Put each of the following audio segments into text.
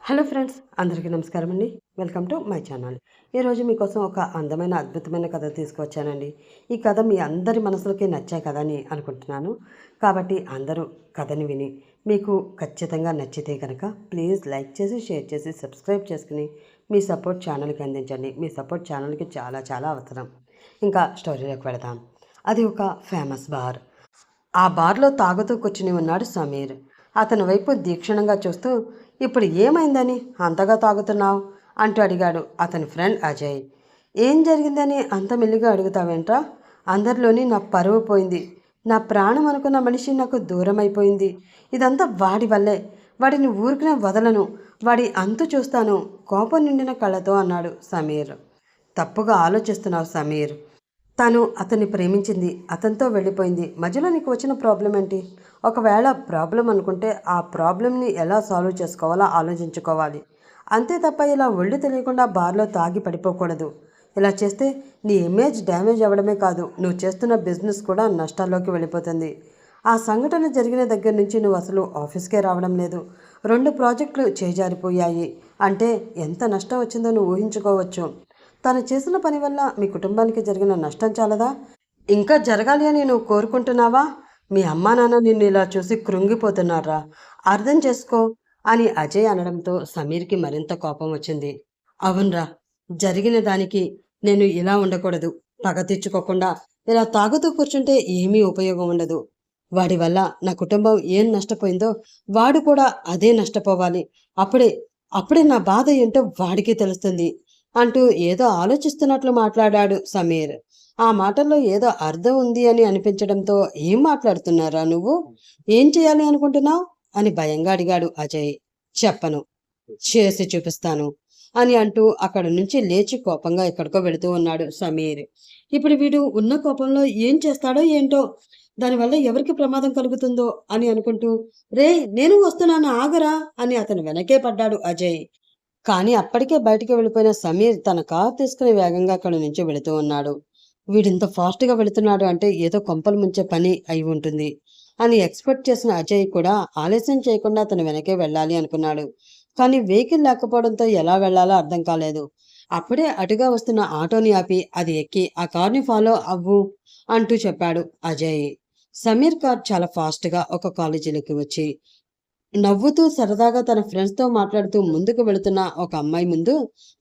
Hello friends, అందరికీ నమస్కారం అండి. Welcome to my channel. ఈరోజు మీకోసం ఒక అందమైన అద్భుతమైన కథ తీసుకువచ్చానండి. ఈ కథ మీ అందరి మనసులకి నచ్చే కథ అని అనుకుంటున్నాను. కాబట్టి అందరూ కథని విని మీకు ఖచ్చితంగా నచ్చితే కనుక ప్లీజ్ లైక్ చేసి, షేర్ చేసి, సబ్స్క్రైబ్ చేసుకుని మీ సపోర్ట్ ఛానల్కి అందించండి. మీ సపోర్ట్ ఛానల్కి చాలా చాలా అవసరం. ఇంకా స్టోరీలోకి వెళదాం. అది ఒక ఫేమస్ బార్. ఆ బార్లో తాగుతూ కూర్చుని ఉన్నాడు సమీర్. అతని వైపు దీక్షణంగా చూస్తూ, ఇప్పుడు ఏమైందని అంతగా తాగుతున్నావు అంటూ అడిగాడు అతని ఫ్రెండ్ అజయ్. ఏం జరిగిందని అంత మెల్లిగా అడుగుతావేంట్రా? అందరిలోని నా పరువు పోయింది. నా ప్రాణం అనుకున్న మనిషి నాకు దూరం అయిపోయింది. ఇదంతా వాడి వల్లే. వాడిని ఊరికనే వదలను. వాడి అంతు చూస్తాను కోపం నిండిన కళ్ళతో అన్నాడు సమీర్. తప్పుగా ఆలోచిస్తున్నావు సమీర్. తను అతన్ని ప్రేమించింది, అతనితో వెళ్ళిపోయింది. మధ్యలో నీకు వచ్చిన ప్రాబ్లం ఏంటి? ఒకవేళ ప్రాబ్లం అనుకుంటే ఆ ప్రాబ్లంని ఎలా సాల్వ్ చేసుకోవాలో ఆలోచించుకోవాలి. అంతే తప్ప ఇలా ఒళ్ళు తెలియకుండా బార్లో తాగి పడిపోకూడదు. ఇలా చేస్తే నీ ఇమేజ్ డ్యామేజ్ అవ్వడమే కాదు, నువ్వు చేస్తున్న బిజినెస్ కూడా నష్టాల్లోకి వెళ్ళిపోతుంది. ఆ సంఘటన జరిగిన దగ్గర నుంచి నువ్వు అసలు ఆఫీస్కే రావడం లేదు. 2 ప్రాజెక్టులు చేజారిపోయాయి. అంటే ఎంత నష్టం వచ్చిందో నువ్వు ఊహించుకోవచ్చు. తను చేసిన పని వల్ల మీ కుటుంబానికి జరిగిన నష్టం చాలదా? ఇంకా జరగాలి అని నువ్వు కోరుకుంటున్నావా? మీ అమ్మా నాన్న నిన్ను ఇలా చూసి కృంగిపోతున్నారా? అర్థం చేసుకో అని అజయ్ అనడంతో సమీర్కి మరింత కోపం వచ్చింది. అవునరా, జరిగిన దానికి నేను ఇలా ఉండకూడదు. పగ తెచ్చుకోకుండా ఇలా తాగుతూ కూర్చుంటే ఏమీ ఉపయోగం ఉండదు. వాడి వల్ల నా కుటుంబం ఏం నష్టపోయిందో వాడు కూడా అదే నష్టపోవాలి. అప్పుడే అప్పుడే నా బాధ ఏంటో వాడికి తెలుస్తుంది అంటూ ఏదో ఆలోచిస్తున్నట్లు మాట్లాడాడు సమీర్. ఆ మాటల్లో ఏదో అర్థం ఉంది అని అనిపించడంతో ఏం మాట్లాడుతున్నారా నువ్వు? ఏం చేయాలి అనుకుంటున్నావు అని భయంగా అడిగాడు అజయ్. చెప్పను, చేసి చూపిస్తాను అని అంటూ అక్కడి నుంచి లేచి కోపంగా ఎక్కడికో వెళుతూ ఉన్నాడు సమీర్. ఇప్పుడు వీడు ఉన్న కోపంలో ఏం చేస్తాడో ఏంటో, దానివల్ల ఎవరికి ప్రమాదం కలుగుతుందో అని అనుకుంటూ, రే నేను వస్తున్నాను ఆగరా అని అతను వెనకే పడ్డాడు అజయ్. కానీ అప్పటికే బయటికి వెళ్ళిపోయిన సమీర్ తన కారు తీసుకుని వేగంగా అక్కడి నుంచి వెళుతూ ఉన్నాడు. వీడింత ఫాస్ట్గా వెళుతున్నాడు అంటే ఏదో కొంపలు ముంచే పని అయి ఉంటుంది అని ఎక్స్పెక్ట్ చేసిన అజయ్ కూడా ఆలస్యం చేయకుండా అతను వెనకే వెళ్ళాలి అనుకున్నాడు. కానీ వెహికల్ లేకపోవడంతో ఎలా వెళ్లాలో అర్థం కాలేదు. అప్పుడే అటుగా వస్తున్న ఆటోని ఆపి అది ఎక్కి ఆ కార్ని ఫాలో అవ్వు అంటూ చెప్పాడు అజయ్. సమీర్ కార్ చాలా ఫాస్ట్గా ఒక కాలేజీలోకి వచ్చి నవ్వుతూ సరదాగా తన ఫ్రెండ్స్తో మాట్లాడుతూ ముందుకు వెళుతున్న ఒక అమ్మాయి ముందు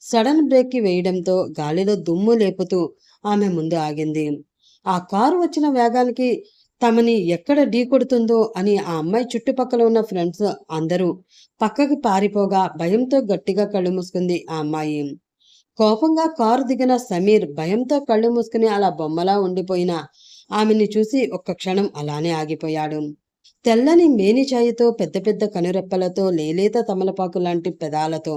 సడన్ బ్రేక్ వేయడంతో గాలిలో దుమ్ము లేపుతూ ఆమె ముందు ఆగింది. ఆ కారు వచ్చిన వేగానికి తమని ఎక్కడ ఢీ కొడుతుందో అని ఆ అమ్మాయి చుట్టుపక్కల ఉన్న ఫ్రెండ్స్ అందరూ పక్కకి పారిపోగా భయంతో గట్టిగా కళ్ళు మూసుకుంది ఆ అమ్మాయి. కోపంగా కారు దిగిన సమీర్ భయంతో కళ్ళు మూసుకుని అలా బొమ్మలా ఉండిపోయిన ఆమెని చూసి ఒక్క క్షణం అలానే ఆగిపోయాడు. తెల్లని మేనిఛాయతో పెద్ద పెద్ద కనురెప్పలతో లేలేత తమలపాకు లాంటి పెదాలతో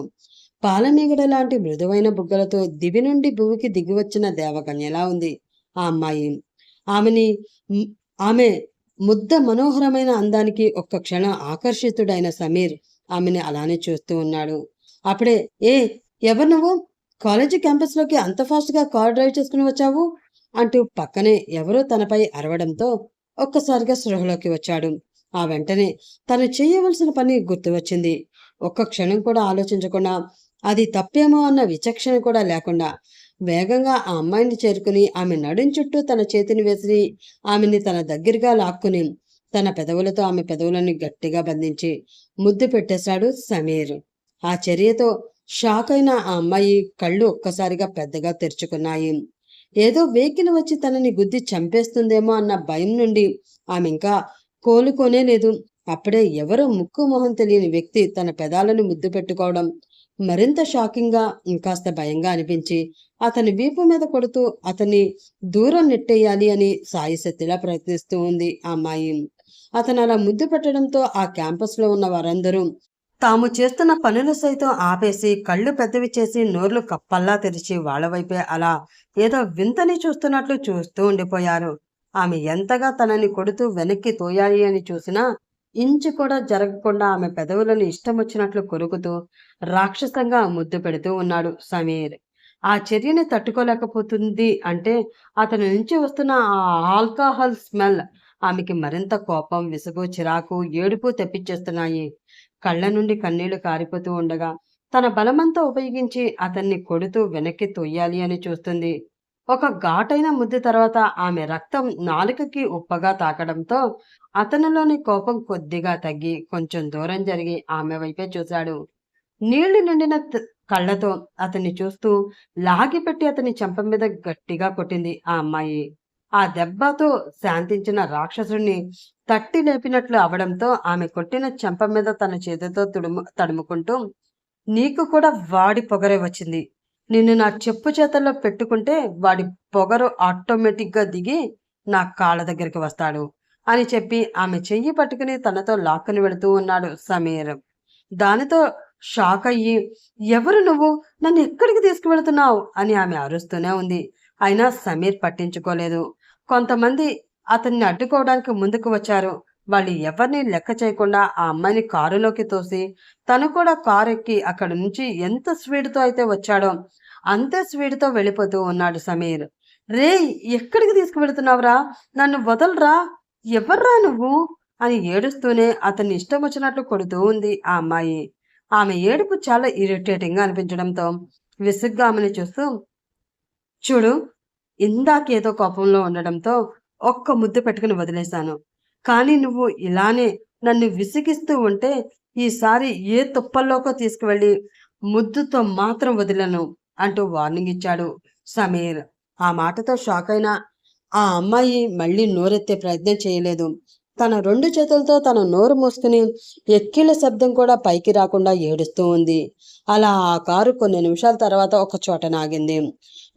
పాలమీగడ లాంటి మృదువైన బుగ్గలతో దివి నుండి భూమికి దిగివచ్చిన దేవకన్యలా ఉంది ఆ అమ్మాయి. ఆమెని ఆమె ముద్ద మనోహరమైన అందానికి ఒక్క క్షణం ఆకర్షితుడైన సమీర్ ఆమెని అలానే చూస్తూ ఉన్నాడు. అప్పుడే, ఏ ఎవరు నువ్వు? కాలేజీ క్యాంపస్లోకి అంత ఫాస్ట్గా కార్ డ్రైవ్ చేసుకుని వచ్చావు అంటూ పక్కనే ఎవరో తనపై అరవడంతో ఒక్కసారిగా స్పృహలోకి వచ్చాడు. ఆ వెంటనే తను చేయవలసిన పని గుర్తు వచ్చింది. ఒక్క క్షణం కూడా ఆలోచించకుండా, అది తప్పేమో అన్న విచక్షణ కూడా లేకుండా వేగంగా ఆ అమ్మాయిని చేరుకుని ఆమె నడుం చుట్టూ తన చేతిని వేసి ఆమెని తన దగ్గరగా లాక్కుని తన పెదవులతో ఆమె పెదవులను గట్టిగా బంధించి ముద్దు పెట్టేశాడు సమీర్. ఆ చర్యతో షాక్ అయిన ఆ అమ్మాయి కళ్ళు ఒక్కసారిగా పెద్దగా తెరుచుకున్నాయి. ఏదో వెహికల్ వచ్చి తనని గుద్ది చంపేస్తుందేమో అన్న భయం నుండి ఆమె ఇంకా కోలుకోనే లేదు. అప్పుడే ఎవరో ముక్కు మొహం తెలియని వ్యక్తి తన పెదాలను ముద్దు పెట్టుకోవడం మరింత షాకింగ్గా ఇంకాస్త భయంగా అనిపించి అతని వీపు మీద కొడుతూ అతన్ని దూరం నెట్టేయాలి అని సాయశక్తిలా ప్రయత్నిస్తూ ఉంది ఆ అమ్మాయి. అతను అలా ముద్దు పెట్టడంతో ఆ క్యాంపస్లో ఉన్న వారందరూ తాము చేస్తున్న పనులు సైతం ఆపేసి కళ్ళు పెద్దవి చేసి నోర్లు కప్పల్లా తెరిచి వాళ్ళ వైపే అలా ఏదో వింతని చూస్తున్నట్లు చూస్తూ ఉండిపోయారు. ఆమె ఎంతగా తనని కొడుతూ వెనక్కి తోయాలి అని చూసినా ఇంచు కూడా జరగకుండా ఆమె పెదవులను ఇష్టం వచ్చినట్లు కొరుకుతూ రాక్షసంగా ముద్దు పెడుతూ ఉన్నాడు సమీర్. ఆ చర్యని తట్టుకోలేకపోతుంది అంటే అతని నుంచి వస్తున్న ఆ ఆల్కహాల్ స్మెల్ ఆమెకి మరింత కోపం, విసుగు, చిరాకు, ఏడుపు తెప్పించేస్తున్నాయి. కళ్ళ నుండి కన్నీళ్లు కారిపోతూ ఉండగా తన బలమంతా ఉపయోగించి అతన్ని కొడుతూ వెనక్కి తొయ్యాలి అని చూస్తుంది. ఒక ఘాటైన ముద్దు తర్వాత ఆమె రక్తం నాలుకకి ఉప్పగా తాకడంతో అతనిలోని కోపం కొద్దిగా తగ్గి కొంచెం దూరం జరిగి ఆమె వైపే చూశాడు. నీళ్లు నిండిన కళ్ళతో అతన్ని చూస్తూ లాగిపెట్టి అతని చెంప మీద గట్టిగా కొట్టింది ఆ అమ్మాయి. ఆ దెబ్బతో శాంతించిన రాక్షసుడిని తట్టి లేపినట్లు అవడంతో ఆమె కొట్టిన చెంప మీద తన చేతితో తడుముకుంటూ, నీకు కూడా వాడి పొగరే వచ్చింది. నిన్ను నా చెప్పు చేతల్లో పెట్టుకుంటే వాడి పొగరు ఆటోమేటిక్గా దిగి నా కాళ్ళ దగ్గరికి వస్తాడు అని చెప్పి ఆమె చెయ్యి పట్టుకుని తనతో లాక్కుని వెళుతూ ఉన్నాడు సమీర్. దానితో షాక్ అయ్యి, ఎవరు నువ్వు, నన్ను ఎక్కడికి తీసుకువెళుతున్నావు అని ఆమె అరుస్తూనే ఉంది. అయినా సమీర్ పట్టించుకోలేదు. కొంతమంది అతన్ని అడ్డుకోవడానికి ముందుకు వచ్చారు. వాళ్ళు ఎవరిని లెక్క చేయకుండా ఆ అమ్మాయిని కారులోకి తోసి తను కూడా కారు ఎక్కి అక్కడి నుంచి ఎంత స్పీడ్తో అయితే వచ్చాడో అంతే స్పీడ్తో వెళ్ళిపోతూ ఉన్నాడు సమీర్. రే, ఎక్కడికి తీసుకువెళుతున్నావురా, నన్ను వదలరా, ఎవర్రా నువ్వు అని ఏడుస్తూనే అతన్ని ఇష్టం వచ్చినట్లు కొడుతూ ఉంది ఆ అమ్మాయి. ఆమె ఏడుపు చాలా ఇరిటేటింగ్గా అనిపించడంతో విసుగ్గా ఆమెను చూస్తూ, చూడు, ఇందాకేదో కోపంలో ఉండడంతో ఒక్క ముద్దు పెట్టుకుని వదిలేశాను. కానీ నువ్వు ఇలానే నన్ను విసిగిస్తూ ఉంటే ఈసారి ఏ తుప్పల్లోకో తీసుకువెళ్ళి ముద్దుతో మాత్రం వదిలను అంటూ వార్నింగ్ ఇచ్చాడు సమీర్. ఆ మాటతో షాక్ అయిన ఆ అమ్మాయి మళ్ళీ నోరెత్తే ప్రయత్నం చేయలేదు. తన 2 చేతులతో తన నోరు మూసుకుని ఎక్కిళ్ళ శబ్దం కూడా పైకి రాకుండా ఏడుస్తూ ఉంది. అలా ఆ కారు కొన్ని నిమిషాల తర్వాత ఒక చోట నాగింది.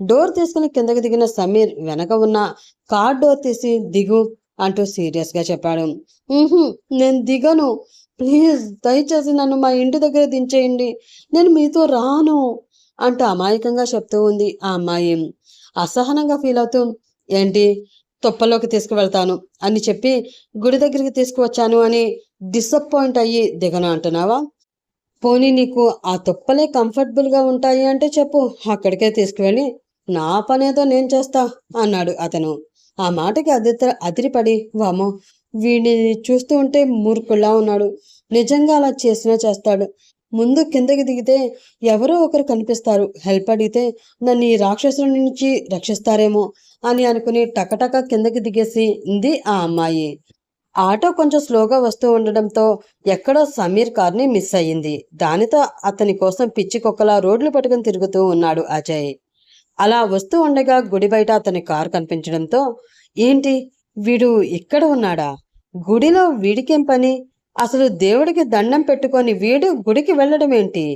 డోర్ తీసుకుని కిందకి దిగిన సమీర్ వెనక ఉన్న కార్ డోర్ తీసి దిగు అంటూ సీరియస్గా చెప్పాడు. నేను దిగను, ప్లీజ్ దయచేసి నన్ను మా ఇంటి దగ్గర దించేయండి, నేను మీతో రాను అంటూ అమాయకంగా చెప్తూ ఉంది ఆ అమ్మాయి. అసహనంగా ఫీల్ అవుతూ, ఏంటి తుప్పలోకి తీసుకువెళ్తాను అని చెప్పి గుడి దగ్గరికి తీసుకువచ్చాను అని డిసప్పాయింట్ అయ్యి దిగను అంటున్నావా? పోనీ నీకు ఆ తుప్పలే కంఫర్టబుల్గా ఉంటాయి అంటే చెప్పు, అక్కడికే తీసుకువెళ్ళి నా పనేదో నేను చేస్తా అన్నాడు అతను. ఆ మాటకి అదిరిపడి, వామో, వీడిని చూస్తూ ఉంటే మూర్ఖుల్లా ఉన్నాడు, నిజంగా అలా చేసినా చేస్తాడు, ముందు కిందకి దిగితే ఎవరో ఒకరు కనిపిస్తారు, హెల్ప్ అడిగితే నన్ను ఈ రాక్షసుల నుంచి రక్షిస్తారేమో అని అనుకుని టకటక కిందకి దిగేసింది ఆ అమ్మాయి. ఆటో కొంచెం స్లోగా వస్తూ ఉండడంతో ఎక్కడో సమీర్ కార్ని మిస్ అయ్యింది. దానితో అతని కోసం పిచ్చి కుక్కలా రోడ్లు పట్టుకుని తిరుగుతూ ఉన్నాడు అజయ్. అలా వస్తూ ఉండగా గుడి బయట అతని కారు కనిపించడంతో, ఏంటి వీడు ఇక్కడ ఉన్నాడా, గుడిలో వీడికేం పని, అసలు దేవుడికి దండం పెట్టుకొని వీడు గుడికి వెళ్ళడం ఏంటి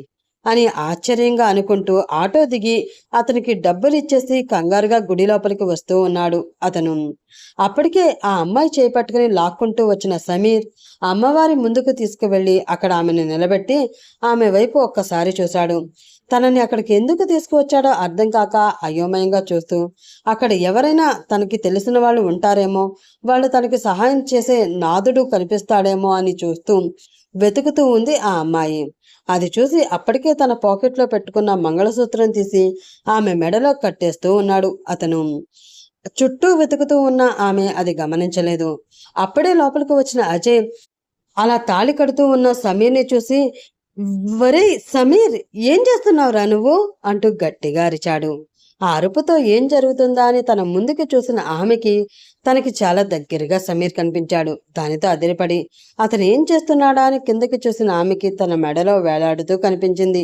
అని ఆశ్చర్యంగా అనుకుంటూ ఆటో దిగి అతనికి డబ్బులు ఇచ్చేసి కంగారుగా గుడి లోపలికి వస్తూ ఉన్నాడు అతను. అప్పటికే ఆ అమ్మాయి చేపట్టుకుని లాక్కుంటూ వచ్చిన సమీర్ అమ్మవారి ముందుకు తీసుకువెళ్ళి అక్కడ ఆమెను నిలబెట్టి ఆమె వైపు ఒక్కసారి చూశాడు. తనని అక్కడికి ఎందుకు తీసుకువచ్చాడో అర్థం కాక అయోమయంగా చూస్తూ, అక్కడ ఎవరైనా తనకి తెలిసిన వాళ్ళు ఉంటారేమో, వాళ్ళు తనకి సహాయం చేసే నాదుడు కనిపిస్తాడేమో అని చూస్తూ వెతుకుతూ ఉంది ఆ అమ్మాయి. అది చూసి అప్పటికే తన పాకెట్లో పెట్టుకున్న మంగళసూత్రం తీసి ఆమె మెడలో కట్టేస్తూ ఉన్నాడు అతను. చుట్టూ వెతుకుతూ ఉన్న ఆమె అది గమనించలేదు. అప్పుడే లోపలికి వచ్చిన అజయ్ అలా తాళి కడుతూ ఉన్న సమీర్ని చూసి, వరే సమీర్, ఏం చేస్తున్నావురా నువ్వు అంటూ గట్టిగా అరిచాడు. ఆ అరుపుతో ఏం జరుగుతుందా అని తన ముందుకి చూసిన ఆమెకి తనకి చాలా దగ్గరగా సమీర్ కనిపించాడు. దానితో అదిరిపడి అతను ఏం చేస్తున్నాడా అని కిందకి చూసిన ఆమెకి తన మెడలో వేలాడుతూ కనిపించింది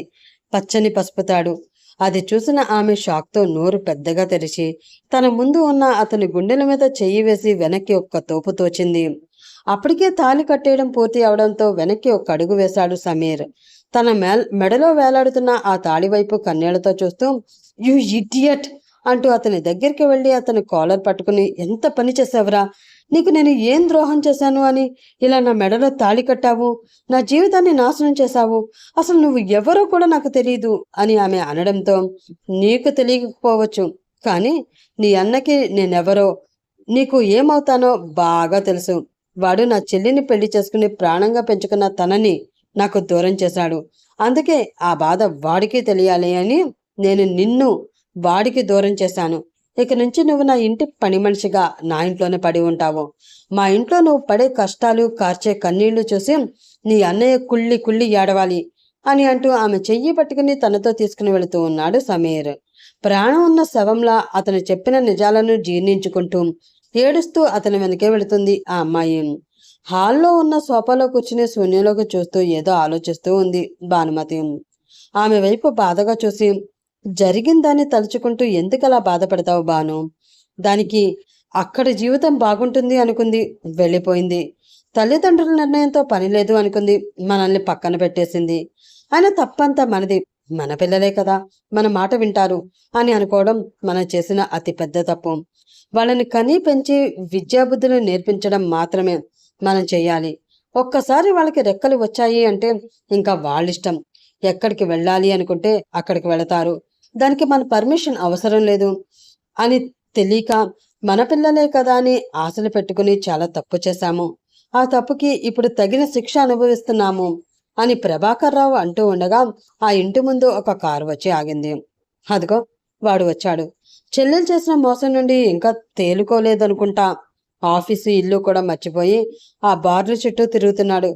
పచ్చని పసుపుతాడు. అది చూసిన ఆమె షాక్తో నోరు పెద్దగా తెరిచి తన ముందు ఉన్న అతని గుండెల మీద చెయ్యి వేసి వెనక్కి ఒక్క తోపు తోచింది. అప్పటికే తాళి కట్టేయడం పూర్తి అవడంతో వెనక్కి ఒక్క అడుగు వేశాడు సమీర్. తన మెడలో వేలాడుతున్న ఆ తాళి వైపు కన్నీళ్లతో చూస్తూ, యు ఇడియట్ అంటూ అతని దగ్గరికి వెళ్ళి అతని కాలర్ పట్టుకుని, ఎంత పని చేసావురా, నీకు నేను ఏం ద్రోహం చేశాను అని ఇలా నా మెడలో తాళి కట్టావు, నా జీవితాన్ని నాశనం చేశావు, అసలు నువ్వు ఎవరో కూడా నాకు తెలియదు అని ఆమె అనడంతో, నీకు తెలియకపోవచ్చు, కానీ నీ అన్నకి నేనెవరో, నీకు ఏమవుతానో బాగా తెలుసు. వాడు నా చెల్లిని పెళ్లి చేసుకుని ప్రాణంగా పెంచుకున్న తనని నాకు దూరం చేశాడు. అందుకే ఆ బాధ వాడికి తెలియాలి అని నేను నిన్ను వాడికి దూరం చేశాను. ఇక నుంచి నువ్వు నా ఇంటి పని మనిషిగా నా ఇంట్లోనే పడి ఉంటావు. మా ఇంట్లో నువ్వు పడే కష్టాలు, కార్చే కన్నీళ్లు చూసి నీ అన్నయ్య కుళ్ళి కుళ్ళి ఏడవాలి అని అంటూ ఆమె చెయ్యి పట్టుకుని తనతో తీసుకుని వెళుతూ ఉన్నాడు సమీర్. ప్రాణం ఉన్న శవంలా అతను చెప్పిన నిజాలను జీర్ణించుకుంటూ ఏడుస్తూ అతని వెనకే వెళుతుంది ఆ అమ్మాయి. హాల్లో ఉన్న సోఫాలో కూర్చుని శూన్యంలోకి చూస్తూ ఏదో ఆలోచిస్తూ ఉంది భానుమతి. ఆమె వైపు బాధగా చూసి, జరిగిందాన్ని తలుచుకుంటూ ఎందుకలా బాధపడతావు బాను? దానికి అక్కడ జీవితం బాగుంటుంది అనుకుంది, వెళ్ళిపోయింది. తల్లిదండ్రుల నిర్ణయంతో పని లేదు అనుకుంది, మనల్ని పక్కన పెట్టేసింది. అయినా తప్పంతా మనది. మన పిల్లలే కదా, మన మాట వింటారు అని అనుకోవడం మనం చేసిన అతి పెద్ద తప్పు. వాళ్ళని కనీ పెంచి విద్యాబుద్ధులు నేర్పించడం మాత్రమే మనం చెయ్యాలి. ఒక్కసారి వాళ్ళకి రెక్కలు వచ్చాయి అంటే ఇంకా వాళ్ళిష్టం. ఎక్కడికి వెళ్ళాలి అనుకుంటే అక్కడికి వెళతారు. దానికి మన పర్మిషన్ అవసరం లేదు అని తెలియక మన పిల్లలే కదా అని ఆశలు పెట్టుకుని చాలా తప్పు చేశాము. ఆ తప్పుకి ఇప్పుడు తగిన శిక్ష అనుభవిస్తున్నాము అని ప్రభాకర్ రావు అంటూ ఉండగా ఆ ఇంటి ముందు ఒక కారు వచ్చి ఆగింది. అదిగో వాడు వచ్చాడు. చెల్లెలు చేసిన మోసం నుండి ఇంకా తేలుకోలేదనుకుంటా. ఆఫీసు ఇల్లు కూడా మర్చిపోయి ఆ బార్ల చుట్టూ తిరుగుతున్నాడు.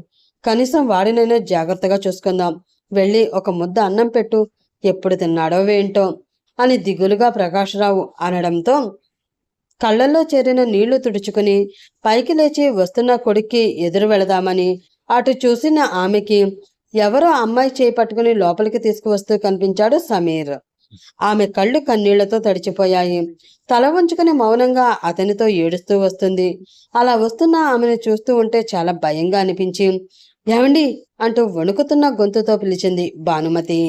కనీసం వాడినైనా జాగ్రత్తగా చూసుకుందాం. వెళ్ళి ఒక ముద్ద అన్నం పెట్టు, ఎప్పుడు తిన్నాడో ఏంటో అని దిగులుగా ప్రకాశరావు అనడంతో కళ్ళల్లో చేరిన నీళ్లు తుడుచుకుని పైకి లేచి వస్తున్న కొడుక్కి ఎదురు వెళదామని అటు చూసిన ఆమెకి ఎవరో అమ్మాయి చేయి పట్టుకుని లోపలికి తీసుకువస్తూ కనిపించాడు సమీర్. ఆమె కళ్ళు కన్నీళ్లతో తడిచిపోయాయి. తల వంచుకుని మౌనంగా అతనితో ఏడుస్తూ వస్తుంది. అలా వస్తున్న ఆమెను చూస్తూ ఉంటే చాలా భయంగా అనిపించి, ఏమండి అంటూ వణుకుతున్న గొంతుతో పిలిచింది భానుమతి.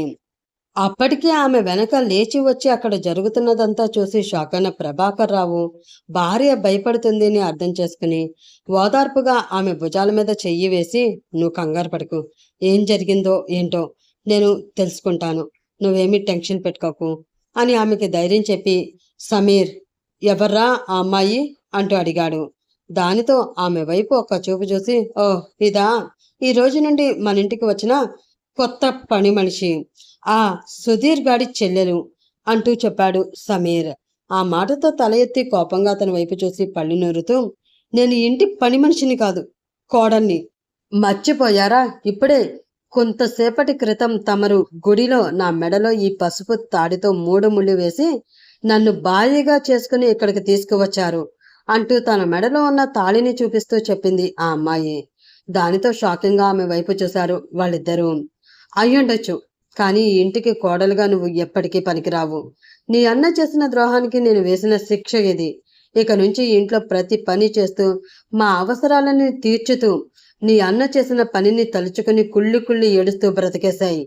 అప్పటికే ఆమె వెనక లేచి వచ్చి అక్కడ జరుగుతున్నదంతా చూసి షాక్ అయిన ప్రభాకర్ రావు భార్య భయపడుతుంది అని అర్థం చేసుకుని ఓదార్పుగా ఆమె భుజాల మీద చెయ్యి వేసి, నువ్వు కంగారు పడకు, ఏం జరిగిందో ఏంటో నేను తెలుసుకుంటాను, నువ్వేమీ టెన్షన్ పెట్టుకోకు అని ఆమెకి ధైర్యం చెప్పి, సమీర్ ఎవర్రా ఆ అమ్మాయి అంటూ అడిగాడు. దానితో ఆమె వైపు ఒక్క చూపు చూసి, ఓ ఇదా, ఈ రోజు నుండి మన ఇంటికి వచ్చిన కొత్త పని మనిషి, ఆ సుధీర్ గాడి చెల్లెలు అంటూ చెప్పాడు సమీర్. ఆ మాటతో తల ఎత్తి కోపంగా అతని వైపు చూసి పళ్ళు నూరుతూ, నేను ఇంటి పని మనిషిని కాదు, కోడల్ని. మర్చిపోయారా? ఇప్పుడే కొంతసేపటి క్రితం తమరు గుడిలో నా మెడలో ఈ పసుపు తాడితో 3 ముళ్ళు వేసి నన్ను భార్యగా చేసుకుని ఇక్కడికి తీసుకువచ్చారు అంటూ తన మెడలో ఉన్న తాళిని చూపిస్తూ చెప్పింది ఆ అమ్మాయి. దానితో షాకింగ్గా ఆమె వైపు చూశారు వాళ్ళిద్దరూ. అయ్యుండొచ్చు, కానీ ఈ ఇంటికి కోడలుగా నువ్వు ఎప్పటికీ పనికిరావు. నీ అన్న చేసిన ద్రోహానికి నేను వేసిన శిక్ష ఇది. ఇక నుంచి ఇంట్లో ప్రతి పని చేస్తూ మా అవసరాలని తీర్చుతూ నీ అన్న చేసిన పనిని తలుచుకుని కుళ్ళి కుళ్ళి ఏడుస్తూ బ్రతికేశాయి.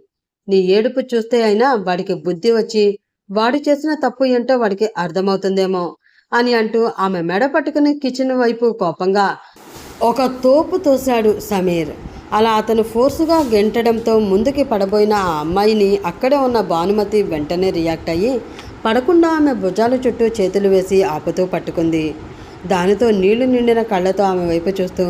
నీ ఏడుపు చూస్తే అయినా వాడికి బుద్ధి వచ్చి వాడు చేసిన తప్పు ఏంటో వాడికి అర్థమవుతుందేమో అని అంటూ ఆమె మెడ పట్టుకుని కిచెన్ వైపు కోపంగా ఒక తోపు తోశాడు సమీర్. అలా అతను ఫోర్సుగా గెంటడంతో ముందుకి పడబోయిన ఆ అమ్మాయిని అక్కడే ఉన్న భానుమతి వెంటనే రియాక్ట్ అయ్యి పడకుండా ఆమె భుజాల చుట్టూ చేతులు వేసి ఆపుతూ పట్టుకుంది. దానితో నీళ్లు నిండిన కళ్ళతో ఆమె వైపు చూస్తూ,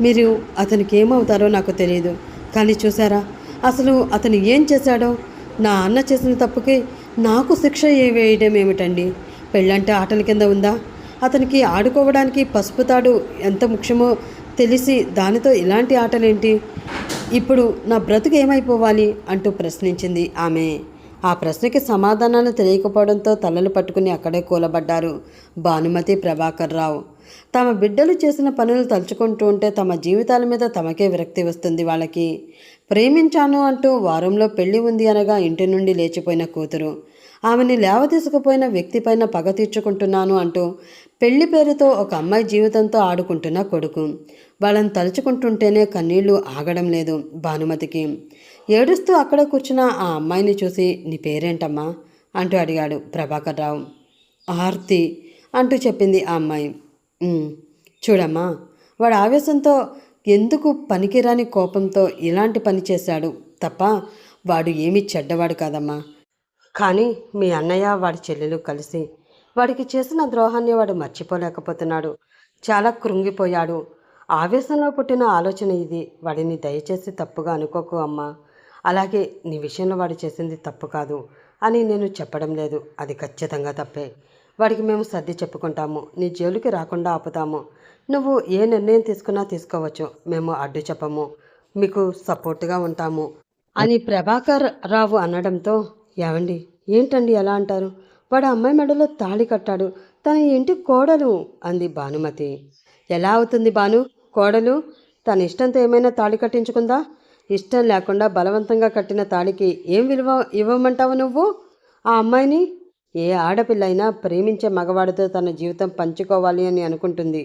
మీరు అతనికి ఏమవుతారో నాకు తెలియదు, కానీ చూసారా అసలు అతను ఏం చేశాడో? నా అన్న చేసిన తప్పుకి నాకు శిక్ష వేయడం ఏమిటండి? పెళ్ళంటే ఆటల కింద ఉందా? అతనికి ఆడుకోవడానికి పసుపు తాడు ఎంత ముఖ్యమో తెలిసి దానితో ఇలాంటి ఆటలేంటి? ఇప్పుడు నా బ్రతుకు ఏమైపోవాలి అంటూ ప్రశ్నించింది ఆమె. ఆ ప్రశ్నకి సమాధానాలు తెలియకపోవడంతో తలలు పట్టుకుని అక్కడే కూలబడ్డారు భానుమతి, ప్రభాకర్ రావు. తమ బిడ్డలు చేసిన పనులు తలుచుకుంటూ ఉంటే తమ జీవితాల మీద తమకే విరక్తి వస్తుంది వాళ్ళకి. ప్రేమించాను అంటూ వారంలో పెళ్లి ఉంది అనగా ఇంటి నుండి లేచిపోయిన కూతురు, ఆమెని లేవతీసుకుపోయిన వ్యక్తిపైన పగ తీర్చుకుంటున్నాను అంటూ పెళ్లి పేరుతో ఒక అమ్మాయి జీవితంతో ఆడుకుంటున్న కొడుకు. వాళ్ళని తలుచుకుంటుంటేనే కన్నీళ్లు ఆగడం లేదు భానుమతికి. ఏడుస్తూ అక్కడ కూర్చున్న ఆ అమ్మాయిని చూసి, నీ పేరేంటమ్మా అంటూ అడిగాడు ప్రభాకర్ రావు. ఆర్తి అంటూ చెప్పింది ఆ అమ్మాయి. చూడమ్మా, వాడు ఆవేశంతో ఎందుకు పనికిరాని కోపంతో ఇలాంటి పని చేశాడు తప్ప వాడు ఏమీ చెడ్డవాడు కాదమ్మా. కానీ మీ అన్నయ్య వాడి చెల్లెలు కలిసి వాడికి చేసిన ద్రోహాన్ని వాడు మర్చిపోలేకపోతున్నాడు. చాలా కృంగిపోయాడు. ఆవేశంలో పుట్టిన ఆలోచన ఇది. వాడిని దయచేసి తప్పుగా అనుకోకు అమ్మా. అలాగే నీ విషయంలో వాడు చేసింది తప్పు కాదు అని నేను చెప్పడం లేదు, అది ఖచ్చితంగా తప్పే. వాడికి మేము సర్ది చెప్పుకుంటాము. నీ జోలికి రాకుండా ఆపుతాము. నువ్వు ఏ నిర్ణయం తీసుకున్నా తీసుకోవచ్చు. మేము అడ్డు చెప్పము. మీకు సపోర్ట్‌గా ఉంటాము" అని ప్రభాకర్ రావు అనడంతో, "ఏవండీ ఏంటండి అలా అంటారు? వాడు ఆ అమ్మాయి మెడలో తాళి కట్టాడు. తన ఇంటి కోడలు" అంది భానుమతి. "ఎలా అవుతుంది భాను కోడలు? తన ఇష్టంతో ఏమైనా తాళి కట్టించుకుందా? ఇష్టం లేకుండా బలవంతంగా కట్టిన తాళికి ఏం విలువ ఇవ్వమంటావు నువ్వు ఆ అమ్మాయిని? ఏ ఆడపిల్ల అయినా ప్రేమించే మగవాడితో తన జీవితం పంచుకోవాలి అని అనుకుంటుంది.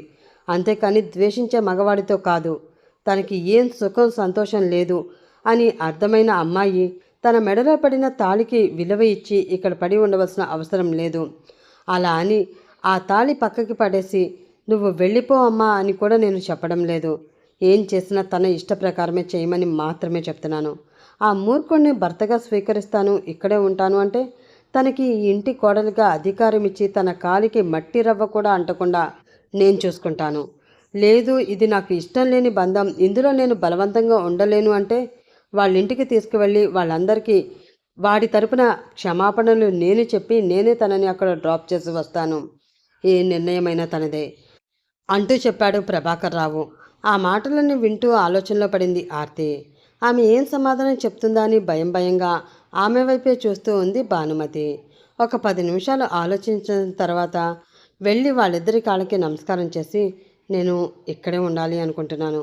అంతేకాని ద్వేషించే మగవాడితో కాదు. తనకి ఏం సుఖం సంతోషం లేదు అని అర్థమైన అమ్మాయి తన మెడలో పడిన తాళికి విలువ ఇచ్చి ఇక్కడ పడి ఉండవలసిన అవసరం లేదు. అలా అని ఆ తాళి పక్కకి పడేసి నువ్వు వెళ్ళిపో అమ్మా అని కూడా నేను చెప్పడం లేదు. ఏం చేసినా తన ఇష్ట ప్రకారమే చేయమని మాత్రమే చెప్తున్నాను. ఆ మూర్ఖుణ్ణి భర్తగా స్వీకరిస్తాను, ఇక్కడే ఉంటాను అంటే తనకి ఈ ఇంటి కోడలిగా అధికారం ఇచ్చి తన కాలికి మట్టి రవ్వ కూడా అంటకుండా నేను చూసుకుంటాను. లేదు ఇది నాకు ఇష్టం లేని బంధం, ఇందులో నేను బలవంతంగా ఉండలేను అంటే వాళ్ళింటికి తీసుకువెళ్ళి వాళ్ళందరికీ వాడి తరపున క్షమాపణలు నేను చెప్పి నేనే తనని అక్కడ డ్రాప్ చేసి వస్తాను. ఏ నిర్ణయమైనా తనదే అంటూ చెప్పాడు ప్రభాకర్ రావు. ఆ మాటలను వింటూ ఆలోచనలో పడింది ఆర్తి. ఆమె ఏం సమాధానం చెప్తుందా అని భయం భయంగా ఆమె వైపే చూస్తూ ఉంది భానుమతి. ఒక 10 నిమిషాలు ఆలోచించిన తర్వాత వెళ్ళి వాళ్ళిద్దరి కాళ్ళకి నమస్కారం చేసి, నేను ఇక్కడే ఉండాలి అనుకుంటున్నాను.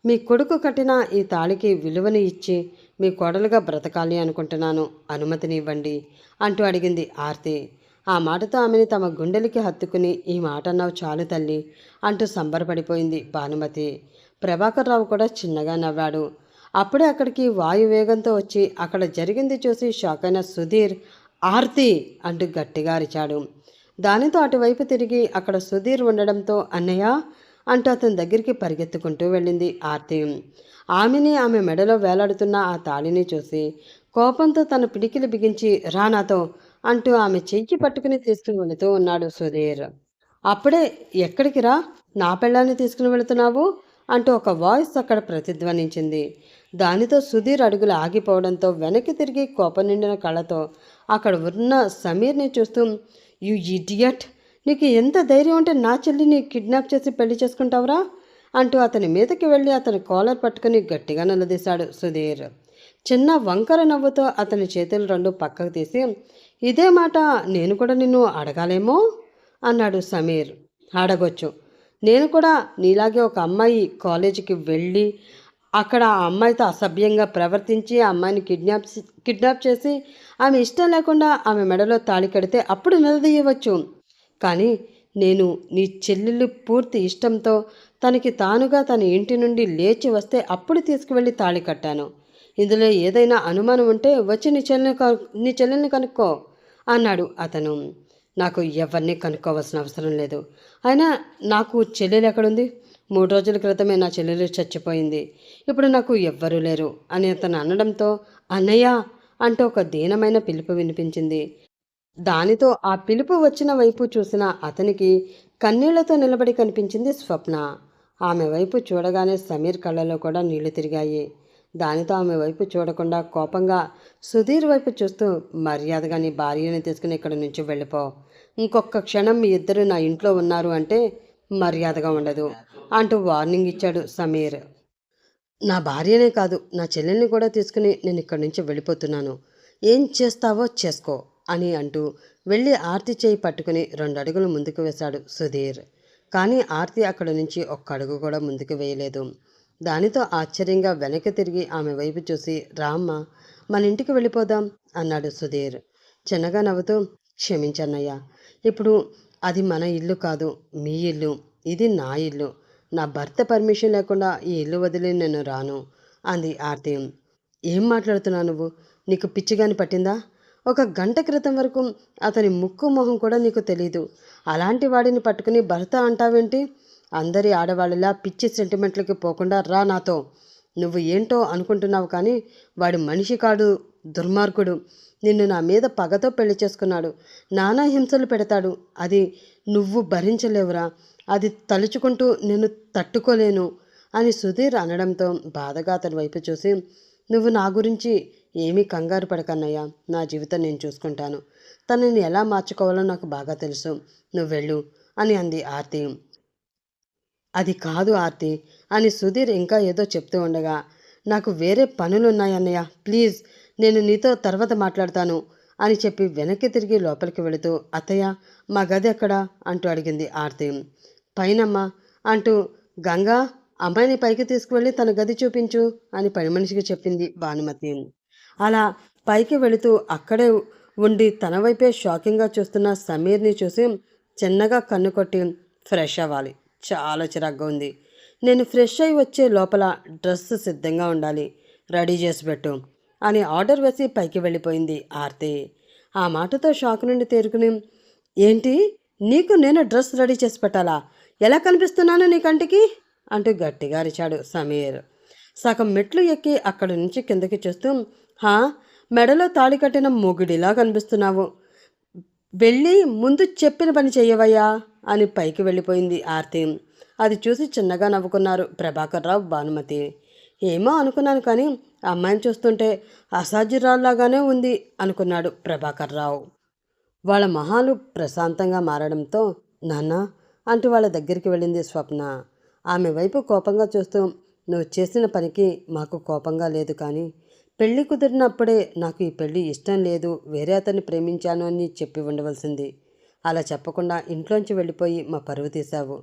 మీ కొడుకు కట్టిన ఈ తాళికి విలువని ఇచ్చి మీ కోడలుగా బ్రతకాలి అనుకుంటున్నాను. అనుమతిని ఇవ్వండి అంటూ అడిగింది ఆర్తి. ఆ మాటతో ఆమెని తమ గుండెలకి హత్తుకుని, ఈ మాట అన్నావు చాలు తల్లి అంటూ సంబరపడిపోయింది భానుమతి. ప్రభాకర్ రావు కూడా చిన్నగా నవ్వాడు. అప్పుడే అక్కడికి వాయువేగంతో వచ్చి అక్కడ జరిగింది చూసి షాక్ అయిన సుధీర్ ఆర్తి అంటూ గట్టిగా అరిచాడు. దానితో అటువైపు తిరిగి అక్కడ సుధీర్ ఉండడంతో అన్నయ్య అంటూ అతని దగ్గరికి పరిగెత్తుకుంటూ వెళ్ళింది ఆర్తి. ఆమెని ఆమె మెడలో వేలాడుతున్న ఆ తాళిని చూసి కోపంతో తన పిడికిలి బిగించి రా నాతో అంటూ ఆమె చెయ్యి పట్టుకుని తీసుకుని వెళుతూ ఉన్నాడు సుధీర్. అప్పుడే ఎక్కడికి రా, నా పెళ్ళాన్ని తీసుకుని వెళుతున్నావు అంటూ ఒక వాయిస్ అక్కడ ప్రతిధ్వనించింది. దానితో సుధీర్ అడుగులు ఆగిపోవడంతో వెనక్కి తిరిగి కోపం నిండిన కళ్ళతో అక్కడ ఉన్న సమీర్ని చూస్తూ, యు ఇడియట్, నీకు ఎంత ధైర్యం ఉంటే నా చెల్లిని కిడ్నాప్ చేసి పెళ్లి చేసుకుంటావురా అంటూ అతని మీదకి వెళ్ళి అతని కాలర్ పట్టుకుని గట్టిగా నిలదీశాడు సుధీర్. చిన్న వంకర నవ్వుతో అతని చేతులు రెండు పక్కకు తీసి, ఇదే మాట నేను కూడా నిన్ను అడగాలేమో అన్నాడు సమీర్. అడగొచ్చు. నేను కూడా నీలాగే ఒక అమ్మాయి కాలేజీకి వెళ్ళి అక్కడ ఆ అమ్మాయితో అసభ్యంగా ప్రవర్తించి ఆ అమ్మాయిని కిడ్నాప్ చేసి ఆమె ఇష్టం లేకుండా ఆమె మెడలో తాళి కడితే అప్పుడు నిలదీయవచ్చు. కానీ నేను నీ చెల్లెలు పూర్తి ఇష్టంతో తనకి తానుగా తన ఇంటి నుండి లేచి వస్తే అప్పుడు తీసుకువెళ్ళి తాళి కట్టాను. ఇందులో ఏదైనా అనుమానం ఉంటే వచ్చి నీ చెల్లెల్ని కనుక్కో అన్నాడు అతను. నాకు ఎవరిని కనుక్కోవాల్సిన అవసరం లేదు. అయినా నాకు చెల్లెలు ఎక్కడుంది? 3 రోజుల క్రితమే నా చెల్లెలు చచ్చిపోయింది. ఇప్పుడు నాకు ఎవ్వరూ లేరు అని అతను అనడంతో అన్నయ్య అంటూ ఒక దీనమైన పిలుపు వినిపించింది. దానితో ఆ పిలుపు వచ్చిన వైపు చూసిన అతనికి కన్నీళ్లతో నిలబడి కనిపించింది స్వప్న. ఆమె వైపు చూడగానే సమీర్ కళ్ళలో కూడా నీళ్లు తిరిగాయి. దానితో ఆమె వైపు చూడకుండా కోపంగా సుధీర్ వైపు చూస్తూ, మర్యాదగా నీ భార్యని తీసుకుని ఇక్కడి నుంచి వెళ్ళిపో. ఇంకొక క్షణం మీ ఇద్దరు నా ఇంట్లో ఉన్నారు అంటే మర్యాదగా ఉండదు అంటూ వార్నింగ్ ఇచ్చాడు సమీర్. నా భార్యనే కాదు, నా చెల్లెల్ని కూడా తీసుకుని నేను ఇక్కడి నుంచి వెళ్ళిపోతున్నాను. ఏం చేస్తావో చేసుకో అని అంటూ వెళ్ళి ఆర్తి చేయి పట్టుకుని 2 అడుగులు ముందుకు వేశాడు సుధీర్. కానీ ఆర్తి అక్కడి నుంచి ఒక్క అడుగు కూడా ముందుకు వేయలేదు. దానితో ఆశ్చర్యంగా వెనక్కి తిరిగి ఆమె వైపు చూసి, రామ్మ మన ఇంటికి వెళ్ళిపోదాం అన్నాడు సుధీర్. చిన్నగా నవ్వుతూ, క్షమించన్నయ్య, ఇప్పుడు అది మన ఇల్లు కాదు, మీ ఇల్లు. ఇది నా ఇల్లు. నా భర్త పర్మిషన్ లేకుండా ఈ ఇల్లు వదిలి నేను రాను అంది ఆర్తి. ఏం మాట్లాడుతున్నావు నువ్వు? నీకు పిచ్చిగాని పట్టిందా? ఒక గంట క్రితం వరకు అతని ముక్కు మొహం కూడా నీకు తెలీదు. అలాంటి వాడిని పట్టుకుని భర్త అంటావేంటి? అందరి ఆడవాళ్ళలా పిచ్చి సెంటిమెంట్లకి పోకుండా రా నాతో. నువ్వు ఏంటో అనుకుంటున్నావు కానీ వాడి మనిషి కాడు, దుర్మార్గుడు. నిన్ను నా మీద పగతో పెళ్లి చేసుకున్నాడు. నానా హింసలు పెడతాడు. అది నువ్వు భరించలేవురా. అది తలుచుకుంటూ నేను తట్టుకోలేను అని సుధీర్ అనడంతో బాధగా అతని వైపు చూసి, నువ్వు నా గురించి ఏమీ కంగారు పడకన్నయ్య, నా జీవితం నేను చూసుకుంటాను. తనని ఎలా మార్చుకోవాలో నాకు బాగా తెలుసు. నువ్వు వెళ్ళు అని అంది ఆర్తి. అది కాదు ఆర్తి అని సుధీర్ ఇంకా ఏదో చెప్తూ ఉండగా, నాకు వేరే పనులున్నాయన్నయ్య, ప్లీజ్ నేను నీతో తర్వాత మాట్లాడతాను అని చెప్పి వెనక్కి తిరిగి లోపలికి వెళుతూ, అత్తయ్య మా గది ఎక్కడా అంటూ అడిగింది ఆర్తి. పైనమ్మా అంటూ, గంగా అమ్మాయిని పైకి తీసుకువెళ్ళి తన గది చూపించు అని పని మనిషికి చెప్పింది భానుమతి. అలా పైకి వెళుతూ అక్కడే ఉండి తన వైపే షాకింగ్గా చూస్తున్న సమీర్ని చూసి చిన్నగా కన్ను కొట్టి, ఫ్రెష్ అవ్వాలి, చాలా చిరాగ్గా ఉంది. నేను ఫ్రెష్ అయి వచ్చే లోపల డ్రెస్ సిద్ధంగా ఉండాలి, రెడీ చేసి పెట్టు అని ఆర్డర్ వేసి పైకి వెళ్ళిపోయింది ఆర్తి. ఆ మాటతో షాక్ నుండి తేరుకుని, ఏంటి, నీకు నేను డ్రెస్ రెడీ చేసి పెట్టాలా? ఎలా కనిపిస్తున్నాను నీ కంటికి అంటూ గట్టిగా అరిచాడు సమీర్. సగం మెట్లు ఎక్కి అక్కడి నుంచి కిందకి చూస్తూ, హా, మెడలో తాళి కట్టిన మొగుడిలా కనిపిస్తున్నావు, వెళ్ళి ముందు చెప్పిన పని చెయ్యవయ్యా అని పైకి వెళ్ళిపోయింది ఆర్తి. అది చూసి చిన్నగా నవ్వుకున్నారు ప్రభాకర్ రావు, భానుమతి. ఏమో అనుకున్నాను, కానీ అమ్మాయిని చూస్తుంటే అసాధ్యురాల్లాగానే ఉంది అనుకున్నాడు ప్రభాకర్ రావు. వాళ్ళ మొహాలు ప్రశాంతంగా మారడంతో, నాన్న అంటూ వాళ్ళ దగ్గరికి వెళ్ళింది స్వప్న. ఆమె వైపు కోపంగా చూస్తూ, నువ్వు చేసిన పనికి మాకు కోపంగా లేదు, కానీ పెళ్లి కుదిరినప్పుడే నాకు ఈ పెళ్లి ఇష్టం లేదు, వేరే అతన్ని ప్రేమించాను అని చెప్పి ఉండవలసింది. అలా చెప్పకుండా ఇంట్లోంచి వెళ్ళిపోయి మా పరువు తీశావు.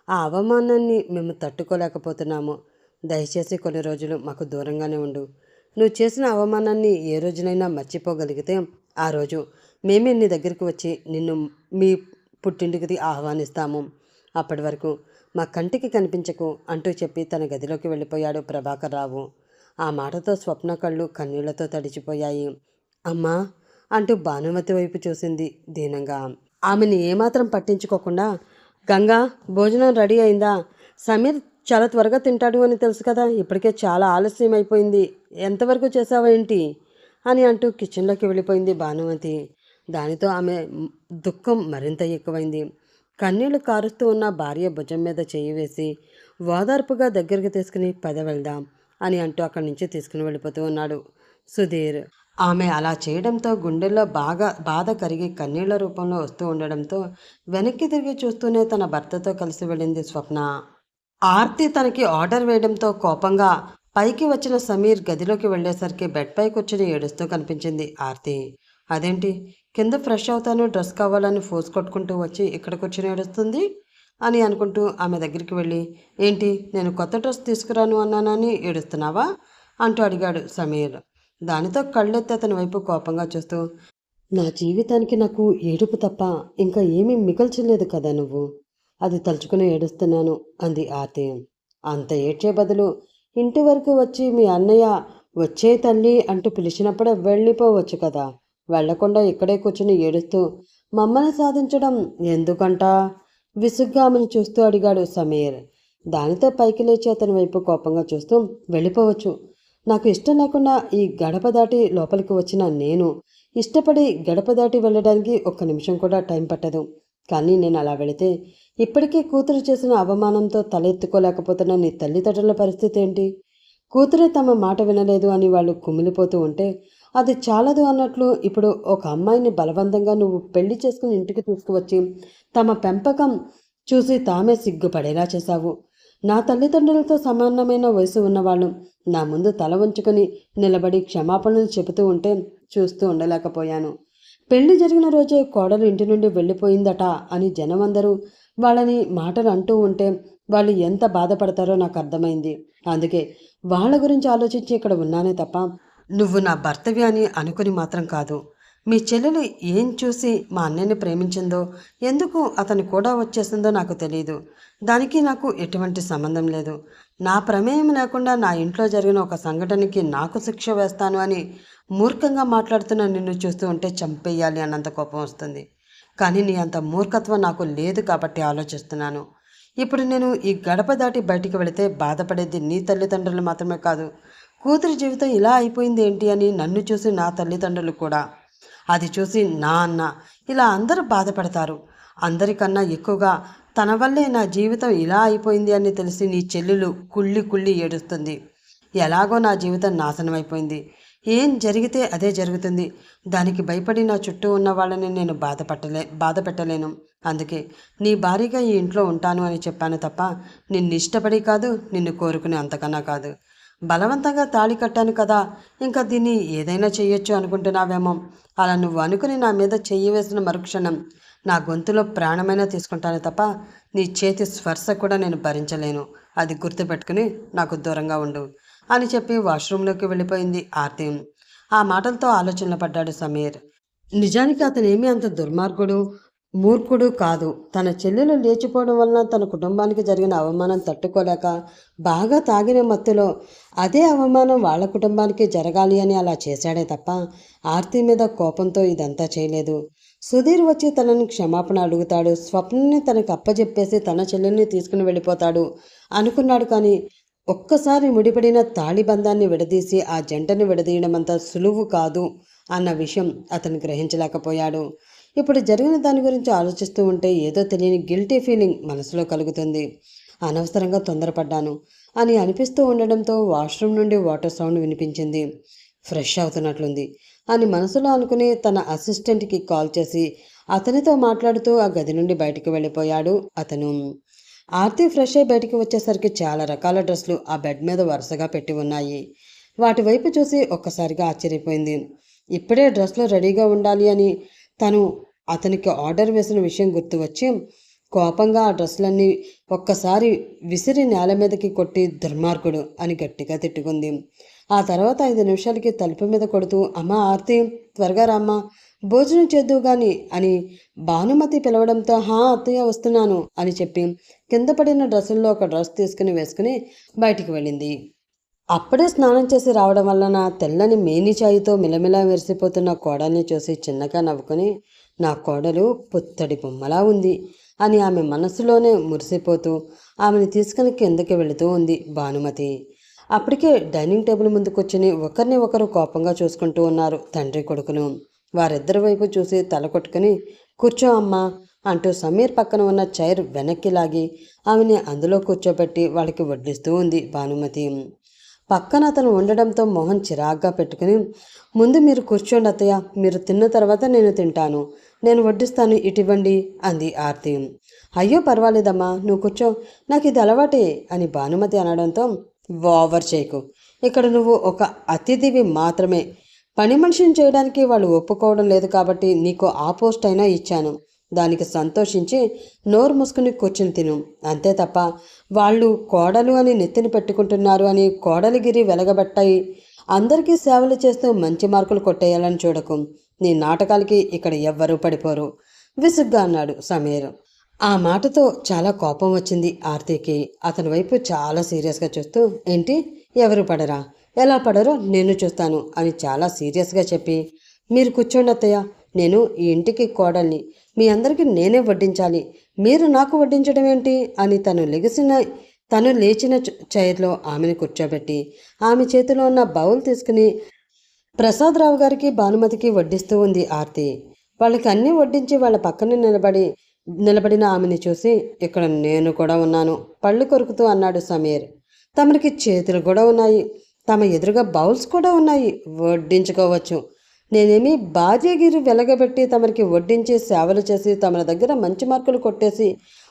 ఆ అవమానాన్ని మేము తట్టుకోలేకపోతున్నాము. దయచేసి కొన్ని రోజులు మాకు దూరంగానే ఉండు. నువ్వు చేసిన అవమానాన్ని ఏ రోజునైనా మర్చిపోగలిగితే ఆ రోజు మేమే నీ దగ్గరికి వచ్చి నిన్ను మీ పుట్టింటికి ఆహ్వానిస్తాము. అప్పటి వరకు మా కంటికి కనిపించకు అంటూ చెప్పి తన గదిలోకి వెళ్ళిపోయాడు ప్రభాకర్ రావు. ఆ మాటతో స్వప్న కళ్ళు కన్నీళ్లతో తడిచిపోయాయి. అమ్మా అంటూ భానుమతి వైపు చూసింది దీనంగా. ఆమెను ఏమాత్రం పట్టించుకోకుండా, గంగా భోజనం రెడీ అయిందా? సమీర్ చాలా త్వరగా తింటాడు అని తెలుసు కదా, ఇప్పటికే చాలా ఆలస్యం అయిపోయింది, ఎంతవరకు చేసావేంటి అని అంటూ కిచెన్లోకి వెళ్ళిపోయింది భానుమతి. దానితో ఆమె దుఃఖం మరింత ఎక్కువైంది. కన్నీళ్లు కారుస్తూ ఉన్న భార్య భుజం మీద చేయి వేసి ఓదార్పుగా దగ్గరికి తీసుకుని పద వెళ్దాం అని అంటూ అక్కడి నుంచి తీసుకుని వెళ్ళిపోతూ ఉన్నాడు సుధీర్. ఆమె అలా చేయడంతో గుండెల్లో బాధ కరిగి కన్నీళ్ల రూపంలో వస్తూ ఉండడంతో వెనక్కి తిరిగి చూస్తూనే తన భర్తతో కలిసి వెళ్ళింది స్వప్న. ఆర్తి తనకి ఆర్డర్ వేయడంతో కోపంగా పైకి వచ్చిన సమీర్ గదిలోకి వెళ్ళేసరికి బెడ్పై కూర్చుని ఏడుస్తూ కనిపించింది ఆర్తి. అదేంటి, కింద ఫ్రెష్ అవుతాను, డ్రెస్ కావాలని ఫోర్స్ కొట్టుకుంటూ వచ్చి ఇక్కడ కూర్చుని ఏడుస్తుంది అని అనుకుంటూ ఆమె దగ్గరికి వెళ్ళి, ఏంటి, నేను కొత్త డ్రెస్ తీసుకురాను అన్నానని ఏడుస్తున్నావా అంటూ అడిగాడు సమీర్. దానితో కళ్ళెత్తి అతని వైపు కోపంగా చూస్తూ, నా జీవితానికి నాకు ఏడుపు తప్ప ఇంకా ఏమీ మిగల్చలేదు కదా నువ్వు, అది తలుచుకుని ఏడుస్తున్నాను అంది ఆర్తి. అంత ఏడ్చే బదులు ఇంటి వరకు వచ్చి మీ అన్నయ్య వచ్చే తల్లి అంటూ పిలిచినప్పుడే వెళ్ళిపోవచ్చు కదా, వెళ్లకుండా ఇక్కడే కూర్చుని ఏడుస్తూ మమ్మల్ని సాధించడం ఎందుకంట విసుగ్గా ఆమెను చూస్తూ అడిగాడు సమీర్. దానితో పైకి లేచి అతని వైపు కోపంగా చూస్తూ, వెళ్ళిపోవచ్చు, నాకు ఇష్టం లేకుండా ఈ గడప దాటి లోపలికి వచ్చిన నేను ఇష్టపడి గడప దాటి వెళ్ళడానికి ఒక్క నిమిషం కూడా టైం పట్టదు. కానీ నేను అలా వెళితే ఇప్పటికీ కూతురు చేసిన అవమానంతో తలెత్తుకోలేకపోతున్న నీ తల్లిదండ్రుల పరిస్థితి ఏంటి? కూతురే తమ మాట వినలేదు అని వాళ్ళు కుమిలిపోతూ ఉంటే అది చాలదు అన్నట్లు ఇప్పుడు ఒక అమ్మాయిని బలవంతంగా నువ్వు పెళ్లి చేసుకుని ఇంటికి తీసుకువచ్చి తమ పెంపకం చూసి తామే సిగ్గుపడేలా చేశావు. నా తల్లిదండ్రులతో సమానమైన వయసు ఉన్నవాళ్ళు నా ముందు తల వంచుకొని నిలబడి క్షమాపణలు చెబుతూ ఉంటే చూస్తూ ఉండలేకపోయాను. పెళ్లి జరిగిన రోజే కోడలు ఇంటి నుండి వెళ్ళిపోయిందట అని జనమందరూ వాళ్ళని మాటలు అంటూ ఉంటే వాళ్ళు ఎంత బాధపడతారో నాకు అర్థమైంది. అందుకే వాళ్ళ గురించి ఆలోచించి ఇక్కడ ఉన్నానే తప్ప నువ్వు నా భర్తవి అని అనుకుని మాత్రం కాదు. మీ చెల్లెలు ఏం చూసి మా అన్నయ్యని ప్రేమించిందో, ఎందుకు అతను కూడా వచ్చేసిందో నాకు తెలియదు. దానికి నాకు ఎటువంటి సంబంధం లేదు. నా ప్రమేయం లేకుండా నా ఇంట్లో జరిగిన ఒక సంఘటనకి నాకు శిక్ష వేస్తాను అని మూర్ఖంగా మాట్లాడుతున్న నిన్ను చూస్తూ ఉంటే చంపేయాలి అన్నంత కోపం వస్తుంది. కానీ నీ అంత మూర్ఖత్వం నాకు లేదు కాబట్టి ఆలోచిస్తున్నాను. ఇప్పుడు నేను ఈ గడప దాటి బయటికి వెళితే బాధపడేది నీ తల్లిదండ్రులు మాత్రమే కాదు, కూతురి జీవితం ఇలా అయిపోయింది ఏంటి అని నన్ను చూసి నా తల్లిదండ్రులు కూడా, అది చూసి నా అన్న, ఇలా అందరూ బాధపడతారు. అందరికన్నా ఎక్కువగా తన వల్లే నా జీవితం ఇలా అయిపోయింది అని తెలిసి నీ చెల్లెలు కుళ్ళి కుళ్ళి ఏడుస్తుంది. ఎలాగో నా జీవితం నాశనం అయిపోయింది, ఏం జరిగితే అదే జరుగుతుంది. దానికి భయపడి నా చుట్టూ ఉన్న వాళ్ళని నేను బాధ పెట్టలేను. అందుకే నీ భార్యగా ఈ ఇంట్లో ఉంటాను అని చెప్పాను తప్ప నిన్ను ఇష్టపడి కాదు, నిన్ను కోరుకునే అంతకన్నా కాదు. బలవంతంగా తాళి కట్టాను కదా, ఇంకా దీన్ని ఏదైనా చెయ్యొచ్చు అనుకుంటున్నావేమో. అలా నువ్వు అనుకుని నా మీద చెయ్యి వేసిన మరుక్షణం నా గొంతులో ప్రాణమైనా తీసుకుంటాను తప్ప నీ చేతి స్పర్శ కూడా నేను భరించలేను. అది గుర్తుపెట్టుకుని నాకు దూరంగా ఉండు అని చెప్పి వాష్రూంలోకి వెళ్ళిపోయింది ఆర్తి. ఆ మాటలతో ఆలోచనలో పడ్డాడు సమీర్. నిజానికి అతనేమీ అంత దుర్మార్గుడు, మూర్ఖుడు కాదు. తన చెల్లెలు లేచిపోవడం వలన తన కుటుంబానికి జరిగిన అవమానం తట్టుకోలేక బాగా తాగిన మత్తులో అదే అవమానం వాళ్ళ కుటుంబానికి జరగాలి అని అలా చేశాడే తప్ప ఆర్తి మీద కోపంతో ఇదంతా చేయలేదు. సుధీర్ వచ్చి తనని క్షమాపణ అడుగుతాడు, స్వప్నని తనకు అప్పజెప్పేసి తన చెల్లెల్ని తీసుకుని వెళ్ళిపోతాడు అనుకున్నాడు. కానీ ఒక్కసారి ముడిపడిన తాళిబంధాన్ని విడదీసి ఆ జంటని విడదీయడం అంత సులువు కాదు అన్న విషయం అతను గ్రహించలేకపోయాడు. ఇప్పుడు జరిగిన దాని గురించి ఆలోచిస్తూ ఉంటే ఏదో తెలియని గిల్టీ ఫీలింగ్ మనసులో కలుగుతుంది. అనవసరంగా తొందరపడ్డాను అని అనిపిస్తూ ఉండడంతో వాష్రూమ్ నుండి వాటర్ సౌండ్ వినిపించింది. ఫ్రెష్ అవుతున్నట్లుంది అని మనసులో అనుకుని తన అసిస్టెంట్కి కాల్ చేసి అతనితో మాట్లాడుతూ ఆ గది నుండి బయటికి వెళ్ళిపోయాడు అతను. ఆర్తి ఫ్రెష్ అయి బయటికి వచ్చేసరికి చాలా రకాల డ్రెస్లు ఆ బెడ్ మీద వరుసగా పెట్టి ఉన్నాయి. వాటి వైపు చూసి ఒక్కసారిగా ఆశ్చర్యపోయింది. ఇప్పుడే డ్రెస్లో రెడీగా ఉండాలి అని తను అతనికి ఆర్డర్ వేసిన విషయం గుర్తు వచ్చి కోపంగా ఆ డ్రెస్సులన్నీ ఒక్కసారి విసిరి నేల మీదకి కొట్టి దుర్మార్గుడు అని గట్టిగా తిట్టుకుంది. ఆ తర్వాత 5 నిమిషాలకి తలుపు మీద కొడుతూ అమ్మా ఆర్తి త్వరగా రామ్మా, భోజనం చేద్దువు గాని అని భానుమతి పిలవడంతో హా అత్తయ్య వస్తున్నాను అని చెప్పి కింద పడిన డ్రెస్సుల్లో ఒక డ్రెస్ తీసుకుని వేసుకుని బయటికి వెళ్ళింది. అప్పుడే స్నానం చేసి రావడం వలన తెల్లని మేనిచాయితో మిలమిలా మెరిసిపోతున్న కోడల్ని చూసి చిన్నగా నవ్వుకొని నా కోడలు పుత్తడి బొమ్మలా ఉంది అని ఆమె మనసులోనే మురిసిపోతూ ఆమెను తీసుకుని కిందకి వెళుతూ ఉంది భానుమతి. అప్పటికే డైనింగ్ టేబుల్ ముందు కూర్చుని ఒకరిని ఒకరు కోపంగా చూసుకుంటూ ఉన్నారు తండ్రి కొడుకును. వారిద్దరి వైపు చూసి తల కొట్టుకుని కూర్చో అమ్మా అంటూ సమీర్ పక్కన ఉన్న చైర్ వెనక్కి లాగి ఆమెని అందులో కూర్చోబెట్టి వాళ్ళకి వడ్డిస్తూ ఉంది భానుమతి. పక్కన అతను ఉండడంతో మొహం చిరాగ్గా పెట్టుకుని ముందు మీరు కూర్చోండి అత్తయ్య, మీరు తిన్న తర్వాత నేను తింటాను, నేను వడ్డిస్తాను ఇటివ్వండి అంది ఆర్తి. అయ్యో పర్వాలేదమ్మా నువ్వు కూర్చో, నాకు ఇది అలవాటే అని భానుమతి అనడంతో ఓవర్ చేయకు, ఇక్కడ నువ్వు ఒక అతిథివి మాత్రమే, పని మనిషిని చేయడానికి వాళ్ళు ఒప్పుకోవడం లేదు కాబట్టి నీకు ఆ పోస్ట్ అయినా ఇచ్చాను, దానికి సంతోషించి నోరు మూసుకుని కూర్చుని తిను, అంతే తప్ప వాళ్ళు కోడలు అని నెత్తిని పెట్టుకుంటున్నారు అని కోడలిగిరి వెలగబట్టాయి అందరికీ సేవలు చేస్తూ మంచి మార్కులు కొట్టేయాలని చూడకు, నీ నాటకాలకి ఇక్కడ ఎవ్వరూ పడిపోరు విసుగ్గా అన్నాడు సమీర్. ఆ మాటతో చాలా కోపం వచ్చింది ఆర్తికి. అతని వైపు చాలా సీరియస్గా చూస్తూ ఏంటి ఎవరు పడరా, ఎలా పడరో నేను చూస్తాను అని చాలా సీరియస్గా చెప్పి మీరు కూర్చోండి అత్తయ్య, నేను ఈ ఇంటికి కోడల్ని, మీ అందరికీ నేనే వడ్డించాలి, మీరు నాకు వడ్డించడం ఏంటి అని తను లేచిన చైర్లో ఆమెను కూర్చోబెట్టి ఆమె చేతిలో ఉన్న బౌల్ తీసుకుని ప్రసాదరావు గారికి భానుమతికి వడ్డిస్తూ ఉంది ఆర్తి. వాళ్ళకి అన్నీ వడ్డించి వాళ్ళ పక్కన నిలబడిన ఆమెని చూసి ఇక్కడ నేను కూడా ఉన్నాను పళ్ళు కొరుకుతూ అన్నాడు సమీర్. తమరికి చేతులు కూడా ఉన్నాయి, తమ ఎదురుగా బౌల్స్ కూడా ఉన్నాయి, వడ్డించుకోవచ్చు, నేనేమి భార్యగిరి వెలగబెట్టి తమరికి వడ్డించి సేవలు చేసి తమ దగ్గర మంచి మార్కులు కొట్టేసి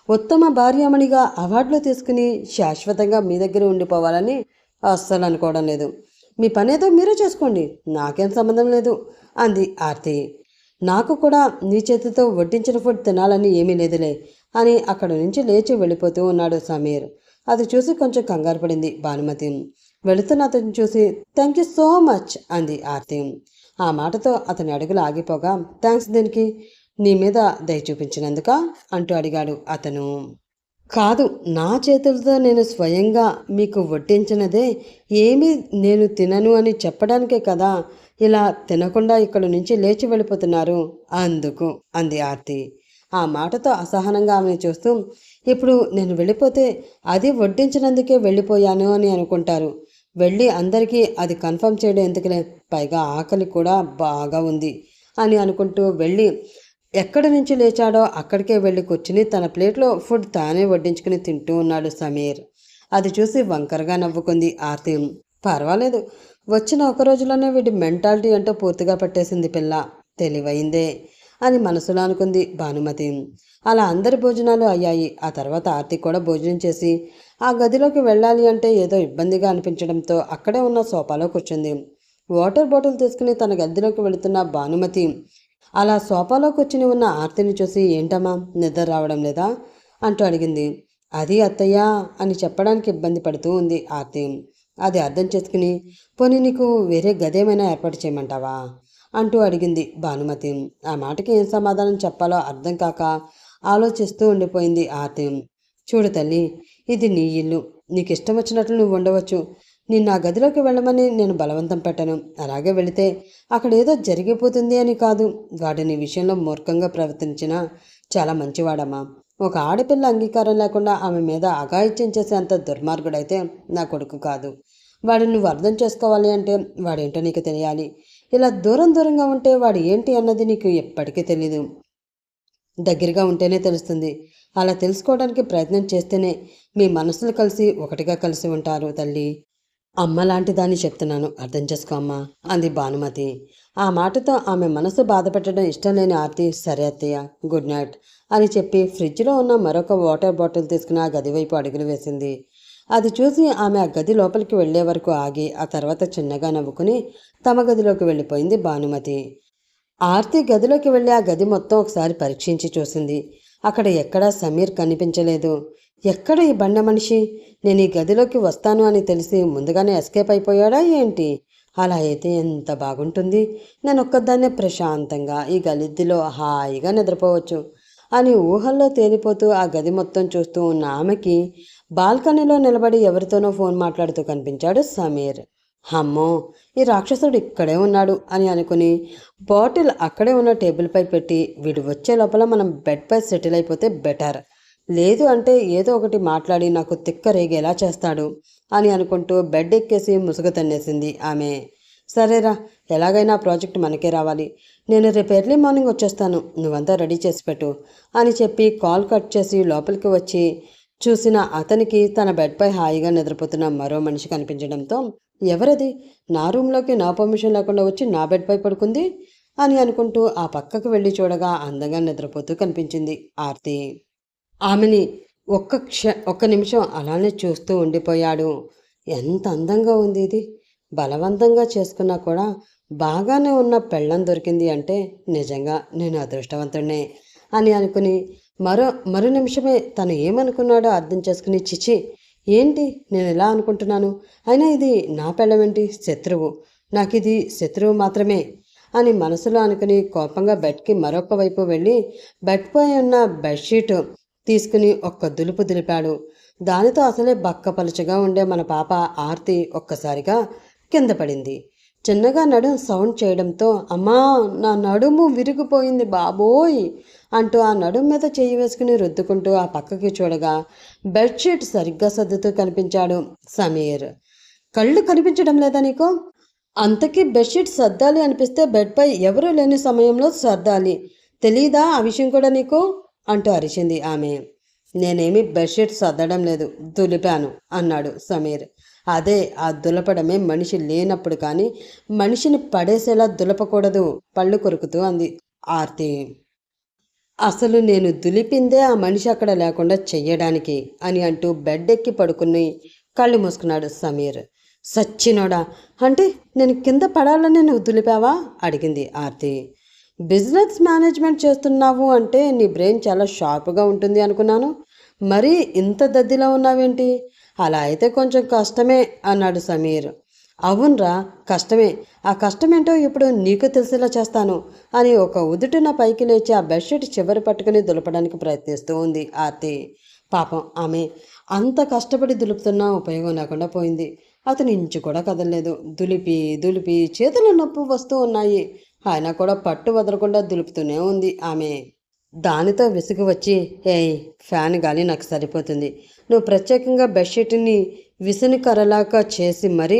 ఉత్తమ భార్యామణిగా అవార్డులు తీసుకుని శాశ్వతంగా మీ దగ్గర ఉండిపోవాలని అస్సలు అనుకోవడం లేదు, మీ పనేదో మీరే చేసుకోండి, నాకేం సంబంధం లేదు అంది ఆర్తి. నాకు కూడా నీ చేతితో వడ్డించిన ఫుడ్ తినాలని ఏమీ లేదులే అని అక్కడి నుంచి లేచి వెళ్ళిపోతూ ఉన్నాడు సమీర్. అది చూసి కొంచెం కంగారు పడింది భానుమతి. వెళుతున్న అతన్ని చూసి థ్యాంక్ యూ సో మచ్ అంది ఆర్తి. ఆ మాటతో అతని అడుగులు ఆగిపోగా థ్యాంక్స్ దేనికి, నీ మీద దయ చూపించినందుక అంటూ అడిగాడు అతను. కాదు, నా చేతులతో నేను స్వయంగా మీకు వడ్డించినదే ఏమీ నేను తినను అని చెప్పడానికే కదా ఇలా తినకుండా ఇక్కడి నుంచి లేచి వెళ్ళిపోతున్నారు, అందుకు అంది ఆర్తి. ఆ మాటతో అసహనంగా ఆమెను చూస్తూ ఇప్పుడు నేను వెళ్ళిపోతే అది వడ్డించినందుకే వెళ్ళిపోయాను అని అనుకుంటారు, వెళ్ళి అందరికీ అది కన్ఫర్మ్ చేయడం ఎందుకులే, పైగా ఆకలి కూడా బాగా ఉంది అని అనుకుంటూ వెళ్ళి ఎక్కడి నుంచి లేచాడో అక్కడికే వెళ్ళి కూర్చుని తన ప్లేట్లో ఫుడ్ తానే వడ్డించుకుని తింటూ ఉన్నాడు సమీర్. అది చూసి వంకరగా నవ్వుకుంది ఆర్తి. పర్వాలేదు, వచ్చిన ఒక రోజులోనే వీడి మెంటాలిటీ ఏంటో పూర్తిగా పట్టేసింది పిల్ల. తెలివైందే అని మనసులో అనుకుంది భానుమతి. అలా అందరి భోజనాలు అయ్యాయి. ఆ తర్వాత ఆర్తి కూడా భోజనం చేసి ఆ గదిలోకి వెళ్ళాలి అంటే ఏదో ఇబ్బందిగా అనిపించడంతో అక్కడే ఉన్న సోఫాలో కూర్చుంది. వాటర్ బాటిల్ తీసుకుని తన గదిలోకి వెళుతున్న భానుమతి అలా సోఫాలో కూర్చుని ఉన్న ఆర్తిని చూసి, ఏంటమ్మా నిద్ర రావడం లేదా అంటూ అడిగింది. అది అత్తయ్య అని చెప్పడానికి ఇబ్బంది పడుతూ ఉంది ఆర్తి. అది అర్థం చేసుకుని, పోనీ నీకు వేరే గదేమైనా ఏర్పాటు చేయమంటావా అంటూ అడిగింది భానుమతి. ఆ మాటకి ఏం సమాధానం చెప్పాలో అర్థం కాక ఆలోచిస్తూ ఉండిపోయింది ఆర్తి. చూడు తల్లి, ఇది నీ ఇల్లు, నీకు ఇష్టం వచ్చినట్లు నువ్వు ఉండవచ్చు. నిన్ను ఆ గదిలోకి వెళ్ళమని నేను బలవంతం పెట్టను. అలాగే వెళితే అక్కడ ఏదో జరిగిపోతుంది అని కాదు. వాడు నీ విషయంలో మూర్ఖంగా ప్రవర్తించినా చాలా మంచివాడమ్మా. ఒక ఆడపిల్ల అంగీకారం లేకుండా ఆమె మీద అఘాయిత్యం చేసేంత దుర్మార్గుడైతే నా కొడుకు కాదు. వాడిని నువ్వు అర్థం చేసుకోవాలి అంటే వాడేంటో నీకు తెలియాలి. ఇలా దూరంగా ఉంటే వాడు ఏంటి అన్నది నీకు ఎప్పటికీ తెలీదు. దగ్గరగా ఉంటేనే తెలుస్తుంది. అలా తెలుసుకోవడానికి ప్రయత్నం చేస్తేనే మీ మనసులు కలిసి ఒకటిగా కలిసి ఉంటారు తల్లి. అమ్మ లాంటి దాన్ని చెప్తున్నాను, అర్థం చేసుకో అమ్మా అంది భానుమతి. ఆ మాటతో ఆమె మనసు బాధ పెట్టడం ఇష్టం లేని ఆర్తి, సరే అత్తయ్య, గుడ్ నైట్ అని చెప్పి ఫ్రిడ్జ్లో ఉన్న మరొక వాటర్ బాటిల్ తీసుకుని ఆ గది వైపు అడుగులు వేసింది. అది చూసి ఆమె ఆ గది లోపలికి వెళ్లే వరకు ఆగి ఆ తర్వాత చిన్నగా నవ్వుకుని తమ గదిలోకి వెళ్ళిపోయింది భానుమతి. ఆర్తి గదిలోకి వెళ్ళి ఆ గది మొత్తం ఒకసారి పరీక్షించి చూసింది. అక్కడ ఎక్కడా సమీర్ కనిపించలేదు. ఎక్కడ ఈ బండ మనిషి? నేను ఈ గదిలోకి వస్తాను అని తెలిసి ముందుగానే ఎస్కేప్ అయిపోయాడా ఏంటి? అలా అయితే ఎంత బాగుంటుంది. నేను ఒక్కదాన్నే ప్రశాంతంగా ఈ గలిద్దిలో హాయిగా నిద్రపోవచ్చు అని ఊహల్లో తేలిపోతూ ఆ గది మొత్తం చూస్తూ ఉన్న ఆమెకి బాల్కనీలో నిలబడి ఎవరితోనో ఫోన్ మాట్లాడుతూ కనిపించాడు సమీర్. అమ్మో, ఈ రాక్షసుడు ఇక్కడే ఉన్నాడు అని అనుకుని బాటిల్ అక్కడే ఉన్న టేబుల్పై పెట్టి, వీడు వచ్చే లోపల మనం బెడ్పై సెటిల్ అయిపోతే బెటర్, లేదు అంటే ఏదో ఒకటి మాట్లాడి నాకు తిక్క రేగేలా చేస్తాడు అని అనుకుంటూ బెడ్ ఎక్కేసి ముసుగు తన్నేసింది ఆమె. సరేరా, ఎలాగైనా ప్రాజెక్ట్ మనకే రావాలి. నేను రేపు ఎర్లీ మార్నింగ్ వచ్చేస్తాను, నువ్వంతా రెడీ చేసి పెట్టు అని చెప్పి కాల్ కట్ చేసి లోపలికి వచ్చి చూసిన అతనికి తన బెడ్పై హాయిగా నిద్రపోతున్న మరో మనిషి కనిపించడంతో, ఎవరది నా రూమ్లోకి నా పర్మిషన్ లేకుండా వచ్చి నా బెడ్పై పడుకుంది అని అనుకుంటూ ఆ పక్కకు వెళ్ళి చూడగా అందంగా నిద్రపోతూ కనిపించింది ఆర్తి. ఆమెని ఒక్క నిమిషం అలానే చూస్తూ ఉండిపోయాడు. ఎంత అందంగా ఉంది ఇది, బలవంతంగా చేసుకున్నా కూడా బాగానే ఉన్న పెళ్ళం దొరికింది అంటే నిజంగా నేను అదృష్టవంతుడినే అని అనుకుని మరో నిమిషమే తను ఏమనుకున్నాడో అర్థం చేసుకుని, చిచి ఏంటి నేను ఎలా అనుకుంటున్నాను, అయినా ఇది నా పెళ్ళమేంటి, శత్రువు, నాకు ఇది శత్రువు మాత్రమే అని మనసులో అనుకుని కోపంగా బెడ్కి మరొక వైపు వెళ్ళి బెడ్పై ఉన్న బెడ్షీట్ తీసుకుని ఒక్క దులుపు దులిపాడు. దానితో అసలే బక్కపలుచగా ఉండే మన పాప ఆర్తి ఒక్కసారిగా కింద పడింది. చిన్నగా నడుం సౌండ్ చేయడంతో, అమ్మా నా నడుము విరిగిపోయింది బాబోయ్ అంటూ ఆ నడుం మీద చేయి వేసుకుని రుద్దుకుంటూ ఆ పక్కకి చూడగా బెడ్షీట్ సరిగ్గా సర్దుతూ కనిపించాడు సమీర్. కళ్ళు కనిపించడం లేదా నీకు? అంతకీ బెడ్షీట్ సర్దాలి అనిపిస్తే బెడ్పై ఎవరూ లేని సమయంలో సర్దాలి, తెలీదా ఆ విషయం కూడా నీకు అంటూ అరిచింది ఆమె. నేనేమీ బెడ్షీట్ సర్దడం లేదు, దులిపాను అన్నాడు సమీర్. అదే, ఆ దులపడమే మనిషి లేనప్పుడు కానీ మనిషిని పడేసేలా దులపకూడదు పళ్ళు కొరుకుతూ అంది ఆర్తి. అసలు నేను దులిపిందే ఆ మనిషి అక్కడ లేకుండా చెయ్యడానికి అని అంటూ బెడ్ ఎక్కి పడుకుని కళ్ళు మూసుకున్నాడు సమీర్. సచ్చినోడా, అంటే నేను కింద పడాలని నువ్వు దులిపావా అడిగింది ఆర్తి. బిజినెస్ మేనేజ్మెంట్ చేస్తున్నావు అంటే నీ బ్రెయిన్ చాలా షార్ప్గా ఉంటుంది అనుకున్నాను, మరీ ఇంత దద్దిలో ఉన్నావేంటి? అలా అయితే కొంచెం కష్టమే అన్నాడు సమీర్. అవునరా, కష్టమే. ఆ కష్టమేంటో ఇప్పుడు నీకు తెలిసేలా చేస్తాను అని ఒక ఉదుటిన పైకి లేచి ఆ బెడ్షీట్ చివరి పట్టుకుని దులపడానికి ప్రయత్నిస్తూ ఉంది ఆర్తి. పాపం ఆమె అంత కష్టపడి దులుపుతున్నా ఉపయోగం లేకుండా పోయింది. అతను ఇంచు కూడా కదలలేదు. దులిపి చేతులు నొప్పి వస్తూ ఉన్నాయి. అయినా కూడా పట్టు వదలకుండా దులుపుతూనే ఉంది ఆమె. దానితో విసుగు వచ్చి, ఏయ్ ఫ్యాన్ గాలి నాకు సరిపోతుంది, నువ్వు ప్రత్యేకంగా బెడ్షీట్ని విసుని కర్రలాగా చేసి మరీ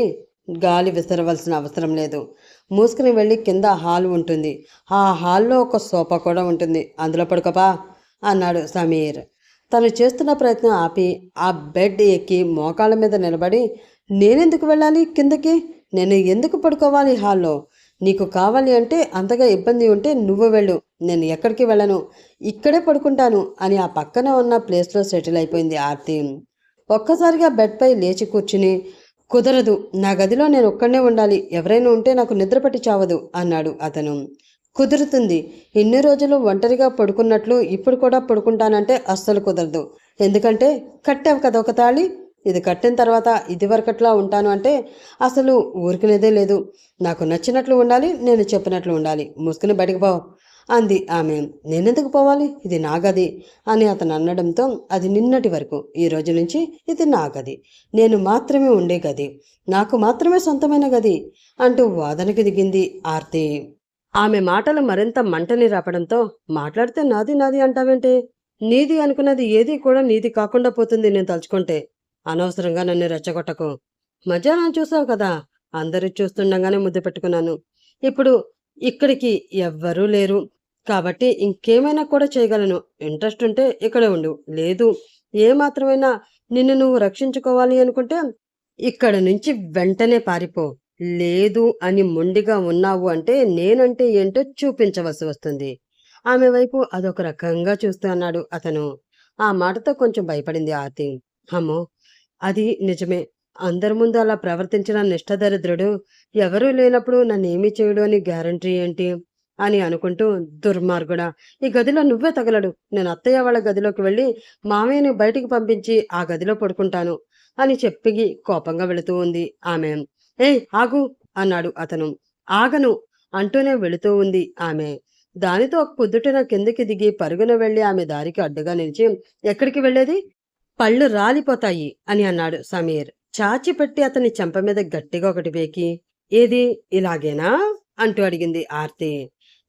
గాలి విసరవలసిన అవసరం లేదు. మూసుకుని వెళ్ళి కింద హాల్ ఉంటుంది, ఆ హాల్లో ఒక సోఫా కూడా ఉంటుంది, అందులో పడుకోపా అన్నాడు సమీర్. తను చేస్తున్న ప్రయత్నం ఆపి ఆ బెడ్ ఎక్కి మోకాళ్ళ మీద నిలబడి నేనెందుకు వెళ్ళాలి కిందకి? నేను ఎందుకు పడుకోవాలి హాల్లో? నీకు కావాలి అంటే అంతగా ఇబ్బంది ఉంటే నువ్వు వెళ్ళు, నేను ఎక్కడికి వెళ్ళను, ఇక్కడే పడుకుంటాను అని ఆ పక్కన ఉన్న ప్లేస్లో సెటిల్ అయిపోయింది ఆర్తి. ఒక్కసారిగా బెడ్పై లేచి కూర్చుని, కుదరదు, నా గదిలో నేను ఒక్కడనే ఉండాలి, ఎవరైనా ఉంటే నాకు నిద్ర పట్టి చావదు అన్నాడు అతను. కుదురుతుంది, ఇన్ని రోజులు ఒంటరిగా పడుకున్నట్లు ఇప్పుడు కూడా పడుకుంటానంటే అస్సలు కుదరదు. ఎందుకంటే కట్టావు కదా ఒక తాళి, ఇది కట్టిన తర్వాత ఇదివరకట్లా ఉంటాను అంటే అసలు ఊరుకునేదే లేదు. నాకు నచ్చినట్లు ఉండాలి, నేను చెప్పినట్లు ఉండాలి, మూసుకుని బయటకు పో అంది ఆమె. నేనెందుకు పోవాలి, ఇది నా గది అని అతను అనడంతో, అది నిన్నటి వరకు, ఈ రోజు నుంచి ఇది నా గది, నేను మాత్రమే ఉండే గది, నాకు మాత్రమే సొంతమైన గది అంటూ వాదనకి దిగింది ఆర్తి. ఆమె మాటలు మరింత మంటని రాపడంతో, మాట్లాడితే నాది నాది అంటావేంటే, నీది అనుకున్నది ఏది కూడా నీది కాకుండా పోతుంది నేను తలుచుకుంటే, అనవసరంగా నన్ను రెచ్చగొట్టకు. మధ్యాహ్నం చూసావు కదా, అందరూ చూస్తుండగానే ముద్దు పెట్టుకున్నాను. ఇప్పుడు ఇక్కడికి ఎవ్వరూ లేరు కాబట్టి ఇంకేమైనా కూడా చేయగలను. ఇంట్రెస్ట్ ఉంటే ఇక్కడే ఉండు, లేదు ఏమాత్రమైనా నిన్ను నువ్వు రక్షించుకోవాలి అనుకుంటే ఇక్కడ నుంచి వెంటనే పారిపో. లేదు అని మొండిగా ఉన్నావు అంటే నేనంటే ఏంటో చూపించవలసి వస్తుంది. ఆమె వైపు అదొక రకంగా చూస్తూ అన్నాడు అతను. ఆ మాటతో కొంచెం భయపడింది ఆర్తి. అమ్మో, అది నిజమే. అందరి ముందు అలా ప్రవర్తించిన నిష్ఠదరిద్రుడు ఎవరూ లేనప్పుడు నన్నేమీ చేయడు అని గ్యారంటీ ఏంటి అని అనుకుంటూ, దుర్మార్గుడా, ఈ గదిలో నువ్వే తగలడు, నేను అత్తయ్య వాళ్ళ గదిలోకి వెళ్ళి మామయ్యని బయటికి పంపించి ఆ గదిలో పడుకుంటాను అని చెప్పి కోపంగా వెళుతూ ఉంది ఆమె. ఏయ్ ఆగు అన్నాడు అతను. ఆగను అంటూనే వెళుతూ ఉంది ఆమె. దానితో పొద్దుటిన కిందకి దిగి పరుగున వెళ్లి ఆమె దారికి అడ్డుగా నిలిచి, ఎక్కడికి వెళ్ళేది, పళ్ళు రాలిపోతాయి అని అన్నాడు సమీర్. చాచిపెట్టి అతని చెంప మీద గట్టిగా ఒకటి వేకి, ఏది ఇలాగేనా అంటూ అడిగింది ఆర్తి.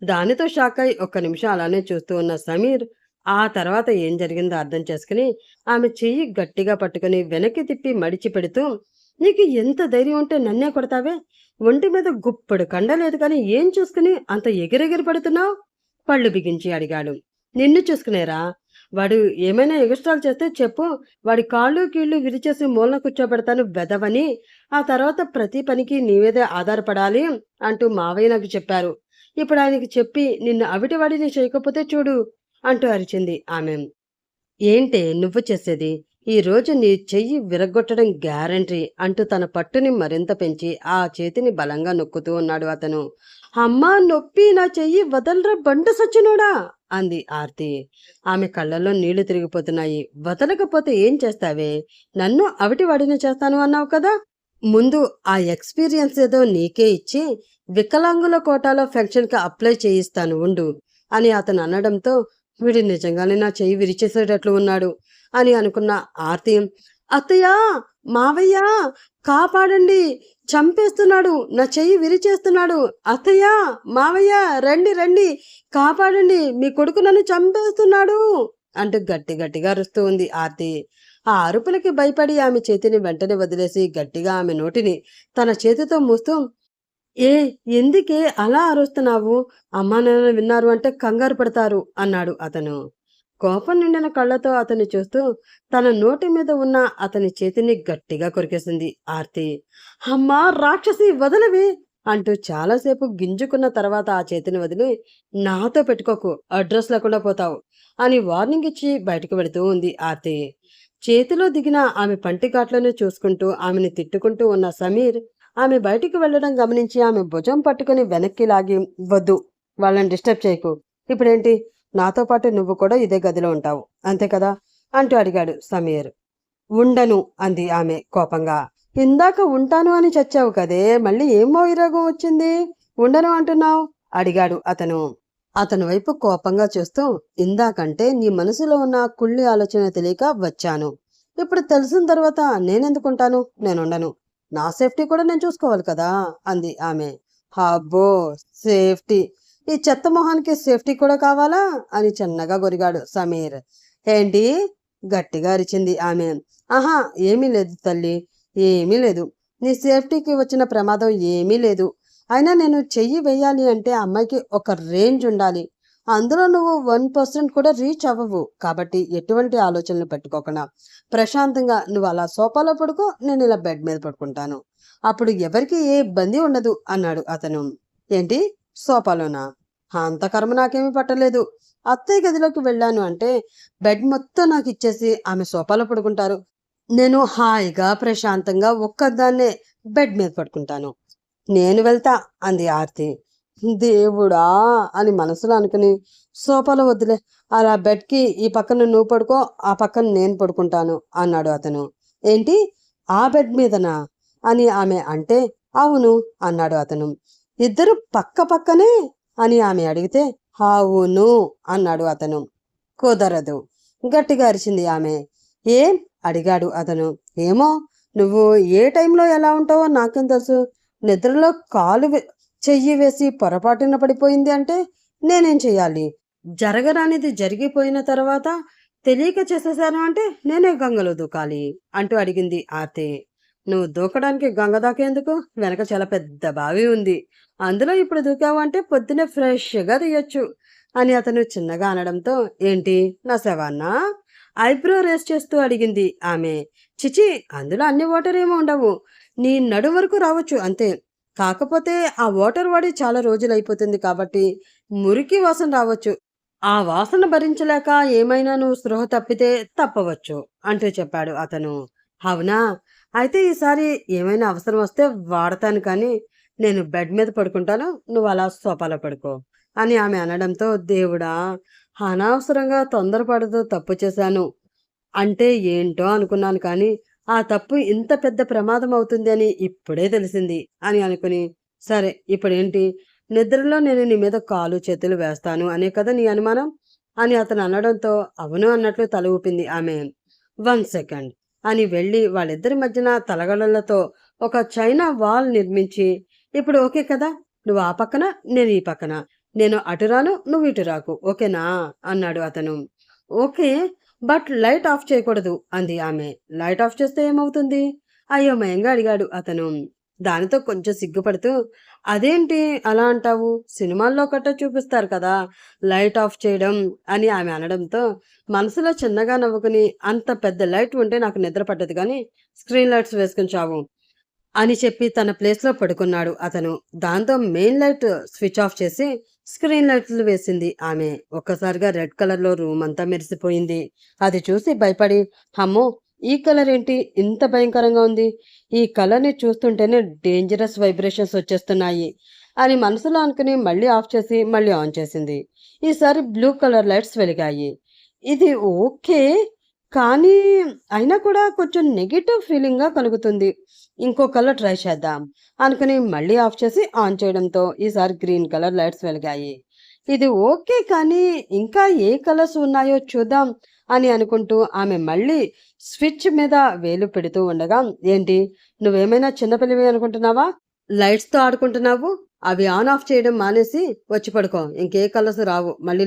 దానితో షాక్ అయి ఒక్క నిమిషం అలానే చూస్తూ ఉన్న సమీర్ ఆ తర్వాత ఏం జరిగిందో అర్థం చేసుకుని ఆమె చెయ్యి గట్టిగా పట్టుకుని వెనక్కి తిప్పి మడిచి పెడుతూ, నీకు ఎంత ధైర్యం ఉంటే నన్నే కొడతావే, ఒంటి మీద గుప్పడు కండలేదు కానీ ఏం చూసుకుని అంత ఎగిరెగిరి పడుతున్నావు పళ్ళు బిగించి అడిగాడు. నిన్ను చూసుకునేరా, వాడు ఏమైనా ఎగస్ట్రాలు చేస్తే చెప్పు, వాడి కాళ్ళు కీళ్లు విరిచేసి మూలన కూర్చోబెడతాను వెదవని, ఆ తర్వాత ప్రతి పనికి నీవేదే ఆధారపడాలి అంటూ మావయ్య నాకు చెప్పారు. ఇప్పుడు ఆయనకి చెప్పి నిన్ను అవిటివాడిని చేయకపోతే చూడు అంటూ అరిచింది ఆమె. ఏంటే నువ్వు చేసేది, ఈ రోజు నీ చెయ్యి విరగ్గొట్టడం గ్యారంటీ అంటూ తన పట్టుని మరింత పెంచి ఆ చేతిని బలంగా నొక్కుతూ ఉన్నాడు అతను. అమ్మా నొప్పి, నా చెయ్యి వదలరా బండు సచ్చినోడా అంది ఆర్తి. ఆమె కళ్ళల్లో నీళ్లు తిరిగిపోతున్నాయి. వదలకపోతే ఏం చేస్తావే, నన్ను అవిటి వాడిని చేస్తాను అన్నావు కదా, ముందు ఆ ఎక్స్పీరియన్స్ ఏదో నీకే ఇచ్చి వికలాంగుల కోటాలో ఫెన్షన్కి అప్లై చేయిస్తాను ఉండు అని అతను అనడంతో, వీడు నిజంగానే నా చెయ్యి విరిచేసేటట్లు ఉన్నాడు అని అనుకున్న ఆర్తి, అత్తయ్య, మావయ్య, కాపాడండి, చంపేస్తున్నాడు, నా చెయ్యి విరిచేస్తున్నాడు, అత్తయ్య, మావయ్య, రండి రండి, కాపాడండి, మీ కొడుకు నన్ను చంపేస్తున్నాడు అంటూ గట్టి గట్టిగా అరుస్తూ ఉంది ఆర్తి. ఆ అరుపులకి భయపడి ఆమె చేతిని వెంటనే వదిలేసి గట్టిగా ఆమె నోటిని తన చేతితో మూస్తూ, ఏ ఎందుకే అలా అరుస్తున్నావు, అమ్మా నాన్న విన్నారు అంటే కంగారు పడతారు అన్నాడు అతను. కోపం నిండిన కళ్ళతో అతన్ని చూస్తూ తన నోటి మీద ఉన్న అతని చేతిని గట్టిగా కొరికేసింది ఆర్తి. అమ్మా రాక్షసి, వదలవి అంటూ చాలాసేపు గింజుకున్న తర్వాత ఆ చేతిని వదిలి, నాతో పెట్టుకోకు, అడ్రస్ లేకుండా పోతావు అని వార్నింగ్ ఇచ్చి బయటకు వెళుతూ ఉంది ఆర్తి. చేతిలో దిగిన ఆమె పంటిఘాట్లను చూసుకుంటూ ఆమెను తిట్టుకుంటూ ఉన్న సమీర్ ఆమె బయటికి వెళ్లడం గమనించి ఆమె భుజం పట్టుకుని వెనక్కి లాగి, వద్దు, వాళ్ళని డిస్టర్బ్ చేయకు, ఇప్పుడేంటి, నాతో పాటు నువ్వు కూడా ఇదే గదిలో ఉంటావు అంతే కదా అంటూ అడిగాడు సమీర్. ఉండను అంది ఆమె కోపంగా. ఇందాక ఉంటాను అని చచ్చావు కదే, మళ్ళీ ఏం వైరాగం వచ్చింది, ఉండను అంటున్నావు అడిగాడు అతను. అతని వైపు కోపంగా చూస్తూ, ఇందాకంటే నీ మనసులో ఉన్న కుళ్ళి ఆలోచన తెలియక వచ్చాను, ఇప్పుడు తెలిసిన తర్వాత నేనెందుకుంటాను, నేనుండను, నా సేఫ్టీ కూడా నేను చూసుకోవాలి కదా అంది ఆమె. అబ్బో, సేఫ్టీ, ఈ చెత్త మొహానికి సేఫ్టీ కూడా కావాలా అని చిన్నగా గొరిగాడు సమీర్. ఏంటి గట్టిగా అరిచింది ఆమె. ఆహా, ఏమీ లేదు తల్లి, ఏమీ లేదు, నీ సేఫ్టీకి వచ్చిన ప్రమాదం ఏమీ లేదు, అయినా నేను చెయ్యి వేయాలి అంటే అమ్మాయికి ఒక రేంజ్ ఉండాలి, అందులో నువ్వు 1% కూడా రీచ్ అవ్వవు. కాబట్టి ఎటువంటి ఆలోచనలు పెట్టుకోకుండా ప్రశాంతంగా నువ్వు అలా సోఫాలో పడుకో, నేను ఇలా బెడ్ మీద పడుకుంటాను. అప్పుడు ఎవరికీ ఏ ఇబ్బంది ఉండదు అన్నాడు అతను. ఏంటి, సోఫాలోనా? అంత కర్మ నాకేమీ పట్టలేదు. అత్తయ్య గదిలోకి వెళ్ళాను అంటే బెడ్ మొత్తం నాకు ఇచ్చేసి ఆమె సోఫాలో పడుకుంటారు. నేను హాయిగా ప్రశాంతంగా ఒక్కదాన్నే బెడ్ మీద పడుకుంటాను. నేను వెళ్తా అంది ఆర్తి. దేవుడా అని మనసులో అనుకుని, సోఫాలో వద్దులే, అలా బెడ్కి ఈ పక్కన నువ్వు పడుకో, ఆ పక్కన నేను పడుకుంటాను అన్నాడు అతను. ఏంటి, ఆ బెడ్ మీదనా అని ఆమె అంటే, అవును అన్నాడు అతను. ఇద్దరు పక్క పక్కనే అని ఆమె అడిగితే, అవును అన్నాడు అతను. కుదరదు గట్టిగా అరిచింది ఆమె. ఏం అడిగాడు అతను. ఏమో, నువ్వు ఏ టైంలో ఎలా ఉంటావో నాకేం తెలుసు. నిద్రలో చెయ్యి వేసి పొరపాటున పడిపోయింది అంటే నేనేం చెయ్యాలి? జరగరానిది జరిగిపోయిన తర్వాత తెలియక చేసేసాను అంటే నేనే గంగలో దూకాలి అంటూ అడిగింది ఆర్తి. నువ్వు దూకడానికి గంగ దాకేందుకు? వెనక చాలా పెద్ద బావి ఉంది. అందులో ఇప్పుడు దూకావు అంటే పొద్దునే ఫ్రెష్గా తీయొచ్చు అని అతను చిన్నగా అనడంతో, ఏంటి, నా శవాన్నా? ఐబ్రో రేస్ చేస్తూ అడిగింది ఆమె. చిచి, అందులో అన్ని వాటర్ ఏమో ఉండవు. నీ నడు వరకు రావచ్చు అంతే. కాకపోతే ఆ వాటర్ వాడి చాలా రోజులైపోతుంది కాబట్టి మురికి వాసన రావచ్చు. ఆ వాసన భరించలేక ఏమైనా నువ్వు స్పృహ తప్పితే తప్పవచ్చు అంటూ చెప్పాడు అతను. అవునా, అయితే ఈసారి ఏమైనా అవసరం వస్తే వాడతాను, కానీ నేను బెడ్ మీద పడుకుంటాను, నువ్వు అలా సోఫాలో పడుకో అని ఆమె అనడంతో, దేవుడా, అనవసరంగా తొందరపడుతూ తప్పు చేశాను అంటే ఏంటో అనుకున్నాను, కానీ ఆ తప్పు ఇంత పెద్ద ప్రమాదం అవుతుంది అని ఇప్పుడే తెలిసింది అని అనుకుని, సరే ఇప్పుడేంటి, నిద్రలో నేను నీ మీద కాలు చేతులు వేస్తాను అనే కదా నీ అనుమానం అని అతను అనడంతో, అవును అన్నట్లు తల ఊపింది ఆమె. 1 సెకండ్ అని వెళ్ళి వాళ్ళిద్దరి మధ్యన తలగడలతో ఒక చైనా వాల్ నిర్మించి, ఇప్పుడు ఓకే కదా, నువ్వు ఆ పక్కన నేను ఈ పక్కన, నేను అటు రాను నువ్వు ఇటు రాకు, ఓకేనా అన్నాడు అతను. ఓకే, బట్ లైట్ ఆఫ్ చేయకూడదు అంది ఆమె. లైట్ ఆఫ్ చేస్తే ఏమవుతుంది అయోమయంగా అడిగాడు అతను. దానితో కొంచెం సిగ్గుపడుతూ, అదేంటి అలా అంటావు, సినిమాల్లో కట్ట చూపిస్తారు కదా లైట్ ఆఫ్ చేయడం అని ఆమె అనడంతో, మనసులో చిన్నగా నవ్వుకుని, అంత పెద్ద లైట్ ఉంటే నాకు నిద్ర పట్టదు, కానీ స్క్రీన్ లైట్స్ వేసుకుని చావు అని చెప్పి తన ప్లేస్లో పడుకున్నాడు అతను. దాంతో మెయిన్ లైట్ స్విచ్ ఆఫ్ చేసి స్క్రీన్ లైట్లు వేసింది ఆమె. ఒక్కసారిగా రెడ్ కలర్లో రూమ్ అంతా మెరిసిపోయింది. అది చూసి భయపడి, అమ్మో, ఈ కలర్ ఏంటి ఇంత భయంకరంగా ఉంది, ఈ కలర్ని చూస్తుంటేనే డేంజరస్ వైబ్రేషన్స్ వచ్చేస్తున్నాయి అని మనసులో అనుకుని మళ్ళీ ఆఫ్ చేసి మళ్ళీ ఆన్ చేసింది. ఈసారి బ్లూ కలర్ లైట్స్ వెలిగాయి. ఇది ఓకే, కానీ అయినా కూడా కొంచెం నెగిటివ్ ఫీలింగ్గా కలుగుతుంది. ఇంకో కలర్ ట్రై చేద్దాం అనుకుని మళ్ళీ ఆఫ్ చేసి ఆన్ చేయడంతో ఈసారి గ్రీన్ కలర్ లైట్స్ వెలిగాయి. ఇది ఓకే, కానీ ఇంకా ఏ కలర్స్ ఉన్నాయో చూద్దాం అని అనుకుంటూ ఆమె మళ్ళీ స్విచ్ మీద వేలు పెడుతూ ఉండగా, ఏంటి, నువ్వేమైనా చిన్నపిల్లవి అనుకుంటున్నావా, లైట్స్తో ఆడుకుంటున్నావు, అవి ఆన్ ఆఫ్ చేయడం మానేసి వచ్చి పడుకో, ఇంకే కలర్స్ రావు, మళ్ళీ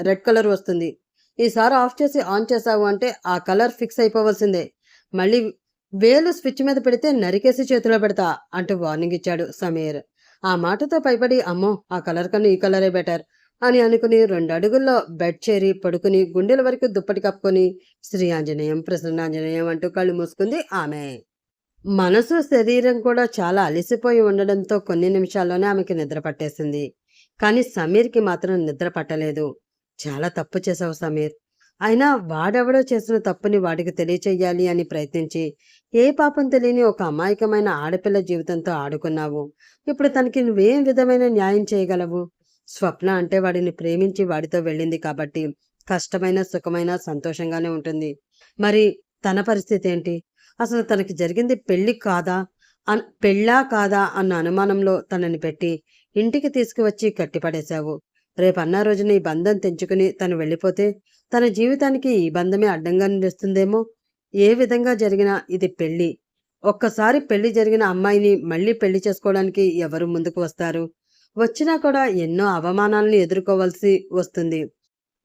రెడ్ కలర్ వస్తుంది. ఈసారి ఆఫ్ చేసి ఆన్ చేసావు అంటే ఆ కలర్ ఫిక్స్ అయిపోవలసిందే. మళ్ళీ వేలు స్విచ్ మీద పెడితే నరికేసి చేతిలో పెడతా అంటూ వార్నింగ్ ఇచ్చాడు సమీర్. ఆ మాటతో భయపడి, అమ్మో, ఆ కలర్ కన్నా ఈ కలరే బెటర్ అని అనుకుని 2 అడుగుల్లో బెడ్ చేరి పడుకుని గుండెల వరకు దుప్పటి కప్పుకొని శ్రీ ఆంజనేయం ప్రసన్నాంజనేయం అంటూ కళ్ళు మూసుకుంది ఆమె. మనసు శరీరం కూడా చాలా అలసిపోయి ఉండడంతో కొన్ని నిమిషాల్లోనే ఆమెకి నిద్ర పట్టేసింది. కానీ సమీర్కి మాత్రం నిద్ర పట్టలేదు. చాలా తప్పు చేశావు సమీర్, అయినా వాడెవడో చేసిన తప్పుని వాడికి తెలియచెయ్యాలి అని ప్రయత్నించి ఏ పాపం తెలియని ఒక అమాయకమైన ఆడపిల్ల జీవితంతో ఆడుకున్నావు. ఇప్పుడు తనకి నువ్వేం విధమైన న్యాయం చేయగలవు? స్వప్న అంటే వాడిని ప్రేమించి వాడితో వెళ్ళింది కాబట్టి కష్టమైన సుఖమైన సంతోషంగానే ఉంటుంది. మరి తన పరిస్థితి ఏంటి? అసలు తనకి జరిగింది పెళ్ళా కాదా అన్న అనుమానంలో తనని పెట్టి ఇంటికి తీసుకువచ్చి కట్టిపడేశావు. రేపన్నా రోజున ఈ బంధం తెంచుకుని తను వెళ్ళిపోతే తన జీవితానికి ఈ బంధమే అడ్డంగా నిలుస్తుందేమో. ఏ విధంగా జరిగినా ఇది పెళ్ళి. ఒక్కసారి పెళ్లి జరిగిన అమ్మాయిని మళ్ళీ పెళ్లి చేసుకోవడానికి ఎవరు ముందుకు వస్తారు? వచ్చినా కూడా ఎన్నో అవమానాలను ఎదుర్కోవాల్సి వస్తుంది.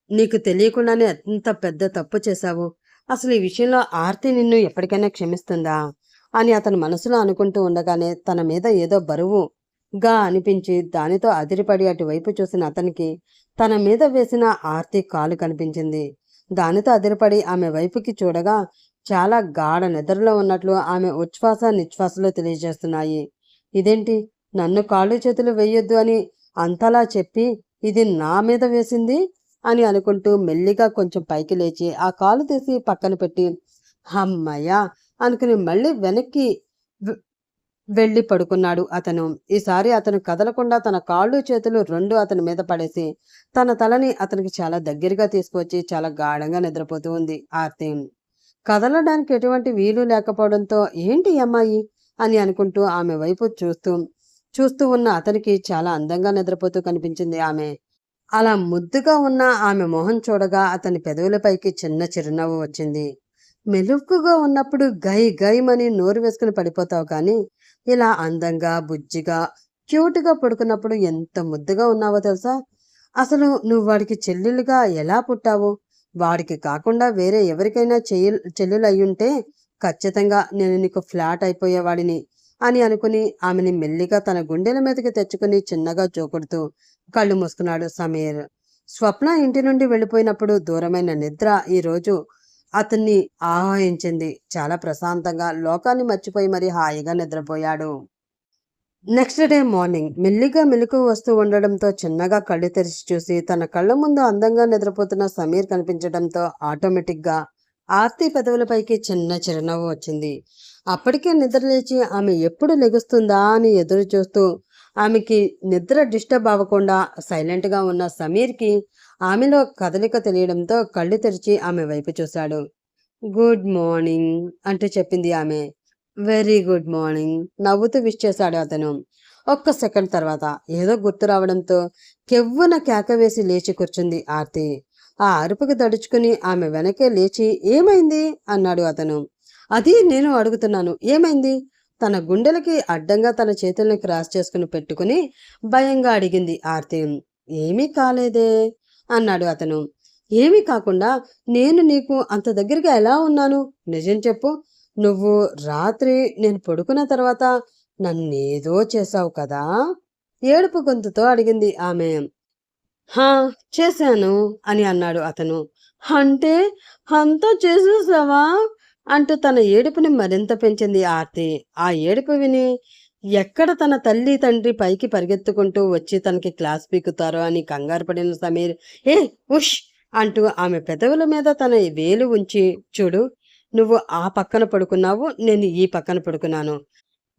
నీకు తెలియకుండానే ఎంత పెద్ద తప్పు చేశావు. అసలు ఈ విషయంలో ఆర్తి నిన్ను ఎప్పటికైనా క్షమిస్తుందా అని అతను మనసులో అనుకుంటూ ఉండగానే తన మీద ఏదో బరువు గా అనిపించి దానితో అదిరిపడి అటువైపు చూసిన అతనికి తన మీద వేసిన ఆర్తి కాలు కనిపించింది. దానితో అదిరిపడి ఆమె వైపుకి చూడగా చాలా గాఢ నిద్రలో ఉన్నట్లు ఆమె ఉచ్ఛ్వాస నిశ్వాసలో తెలియజేస్తున్నాయి. ఇదేంటి, నన్ను కాళ్ళు చేతులు వేయొద్దు అని అంతలా చెప్పి ఇది నా మీద వేసింది అని అనుకుంటూ మెల్లిగా కొంచెం పైకి లేచి ఆ కాలు తీసి పక్కన పెట్టి హమ్మయ్యా అనుకుని మళ్ళీ వెనక్కి వెళ్ళి పడుకున్నాడు అతను. ఈసారి అతను కదలకుండా తన కాళ్ళు చేతులు రెండు అతని మీద పడేసి తన తలని అతనికి చాలా దగ్గరగా తీసుకువచ్చి చాలా గాఢంగా నిద్రపోతూ ఉంది ఆర్తి. కదలడానికి ఎటువంటి వీలు లేకపోవడంతో ఏంటి అమ్మాయి అని అనుకుంటూ ఆమె వైపు చూస్తూ ఉన్న అతనికి చాలా అందంగా నిద్రపోతూ కనిపించింది ఆమె. అలా ముద్దుగా ఉన్న ఆమె మొహం చూడగా అతని పెదవులపైకి చిన్న చిరునవ్వు వచ్చింది. మెలుకుగా ఉన్నప్పుడు గై గైమని నోరు వేసుకుని పడిపోతావు, కానీ ఇలా అందంగా బుజ్జిగా క్యూట్గా పడుకున్నప్పుడు ఎంత ముద్దుగా ఉన్నావో తెలుసా. అసలు నువ్వు వాడికి చెల్లెలుగా ఎలా పుట్టావు? వాడికి కాకుండా వేరే ఎవరికైనా చెల్లెలు అయ్యుంటే ఖచ్చితంగా నేను నీకు ఫ్లాట్ అయిపోయేవాడిని అని అనుకుని ఆమెని మెల్లిగా తన గుండెల మీదకి తెచ్చుకుని చిన్నగా జోకుడుతూ కళ్ళు మూసుకున్నాడు సమీర్. స్వప్న ఇంటి నుండి వెళ్ళిపోయినప్పుడు దూరమైన నిద్ర ఈరోజు అతన్ని ఆవహించింది. చాలా ప్రశాంతంగా లోకాన్ని మర్చిపోయి మరీ హాయిగా నిద్రపోయాడు. నెక్స్ట్ డే మార్నింగ్ మెల్లిగా మెలకు వస్తూ ఉండడంతో చిన్నగా కళ్ళు తెరిచి చూసి తన కళ్ళ ముందు అందంగా నిద్రపోతున్న సమీర్ కనిపించడంతో ఆటోమేటిక్గా ఆర్తి పెదవులపైకి చిన్న చిరునవ్వు వచ్చింది. అప్పటికే నిద్రలేచి ఆమె ఎప్పుడు లెగుస్తుందా అని ఎదురు చూస్తూ ఆమెకి నిద్ర డిస్టర్బ్ అవ్వకుండా సైలెంట్గా ఉన్న సమీర్కి ఆమెలో కదలిక తెలియడంతో కళ్ళు తెరిచి ఆమె వైపు చూశాడు. గుడ్ మార్నింగ్ అంటూ చెప్పింది ఆమె. వెరీ గుడ్ మార్నింగ్ నవ్వుతూ విష్ చేశాడు అతను. ఒక్క సెకండ్ తర్వాత ఏదో గుర్తు రావడంతో కెవ్వున కేక వేసి లేచి కూర్చుంది ఆర్తి. ఆ అరుపుకి దడుచుకుని ఆమె వెనకే లేచి ఏమైంది అన్నాడు అతను. అది నేను అడుగుతున్నాను, ఏమైంది? తన గుండెలకి అడ్డంగా తన చేతుల్ని క్రాస్ చేసుకుని పెట్టుకుని భయంగా అడిగింది ఆర్తి. ఏమీ కాలేదే అన్నాడు అతను. ఏమీ కాకుండా నేను నీకు అంత దగ్గరగా ఎలా ఉన్నాను? నిజం చెప్పు. నువ్వు రాత్రి నేను పడుకున్న తర్వాత నన్నేదో చేశావు కదా? ఏడుపు గొంతుతో అడిగింది ఆమె. హా, చేశాను అని అన్నాడు అతను. అంటే అంతా చేసేసావా అంటూ తన ఏడుపుని మరింత పెంచింది ఆర్తి. ఆ ఏడుపు విని ఎక్కడ తన తల్లి తండ్రి పైకి పరిగెత్తుకుంటూ వచ్చి తనకి క్లాస్ పీకుతారో అని కంగారు పడిన సమీర్ ఏ ఉష్ అంటూ ఆమె పెదవుల మీద తన వేలు ఉంచి, చూడు, నువ్వు ఆ పక్కన పడుకున్నావు, నేను ఈ పక్కన పడుకున్నాను.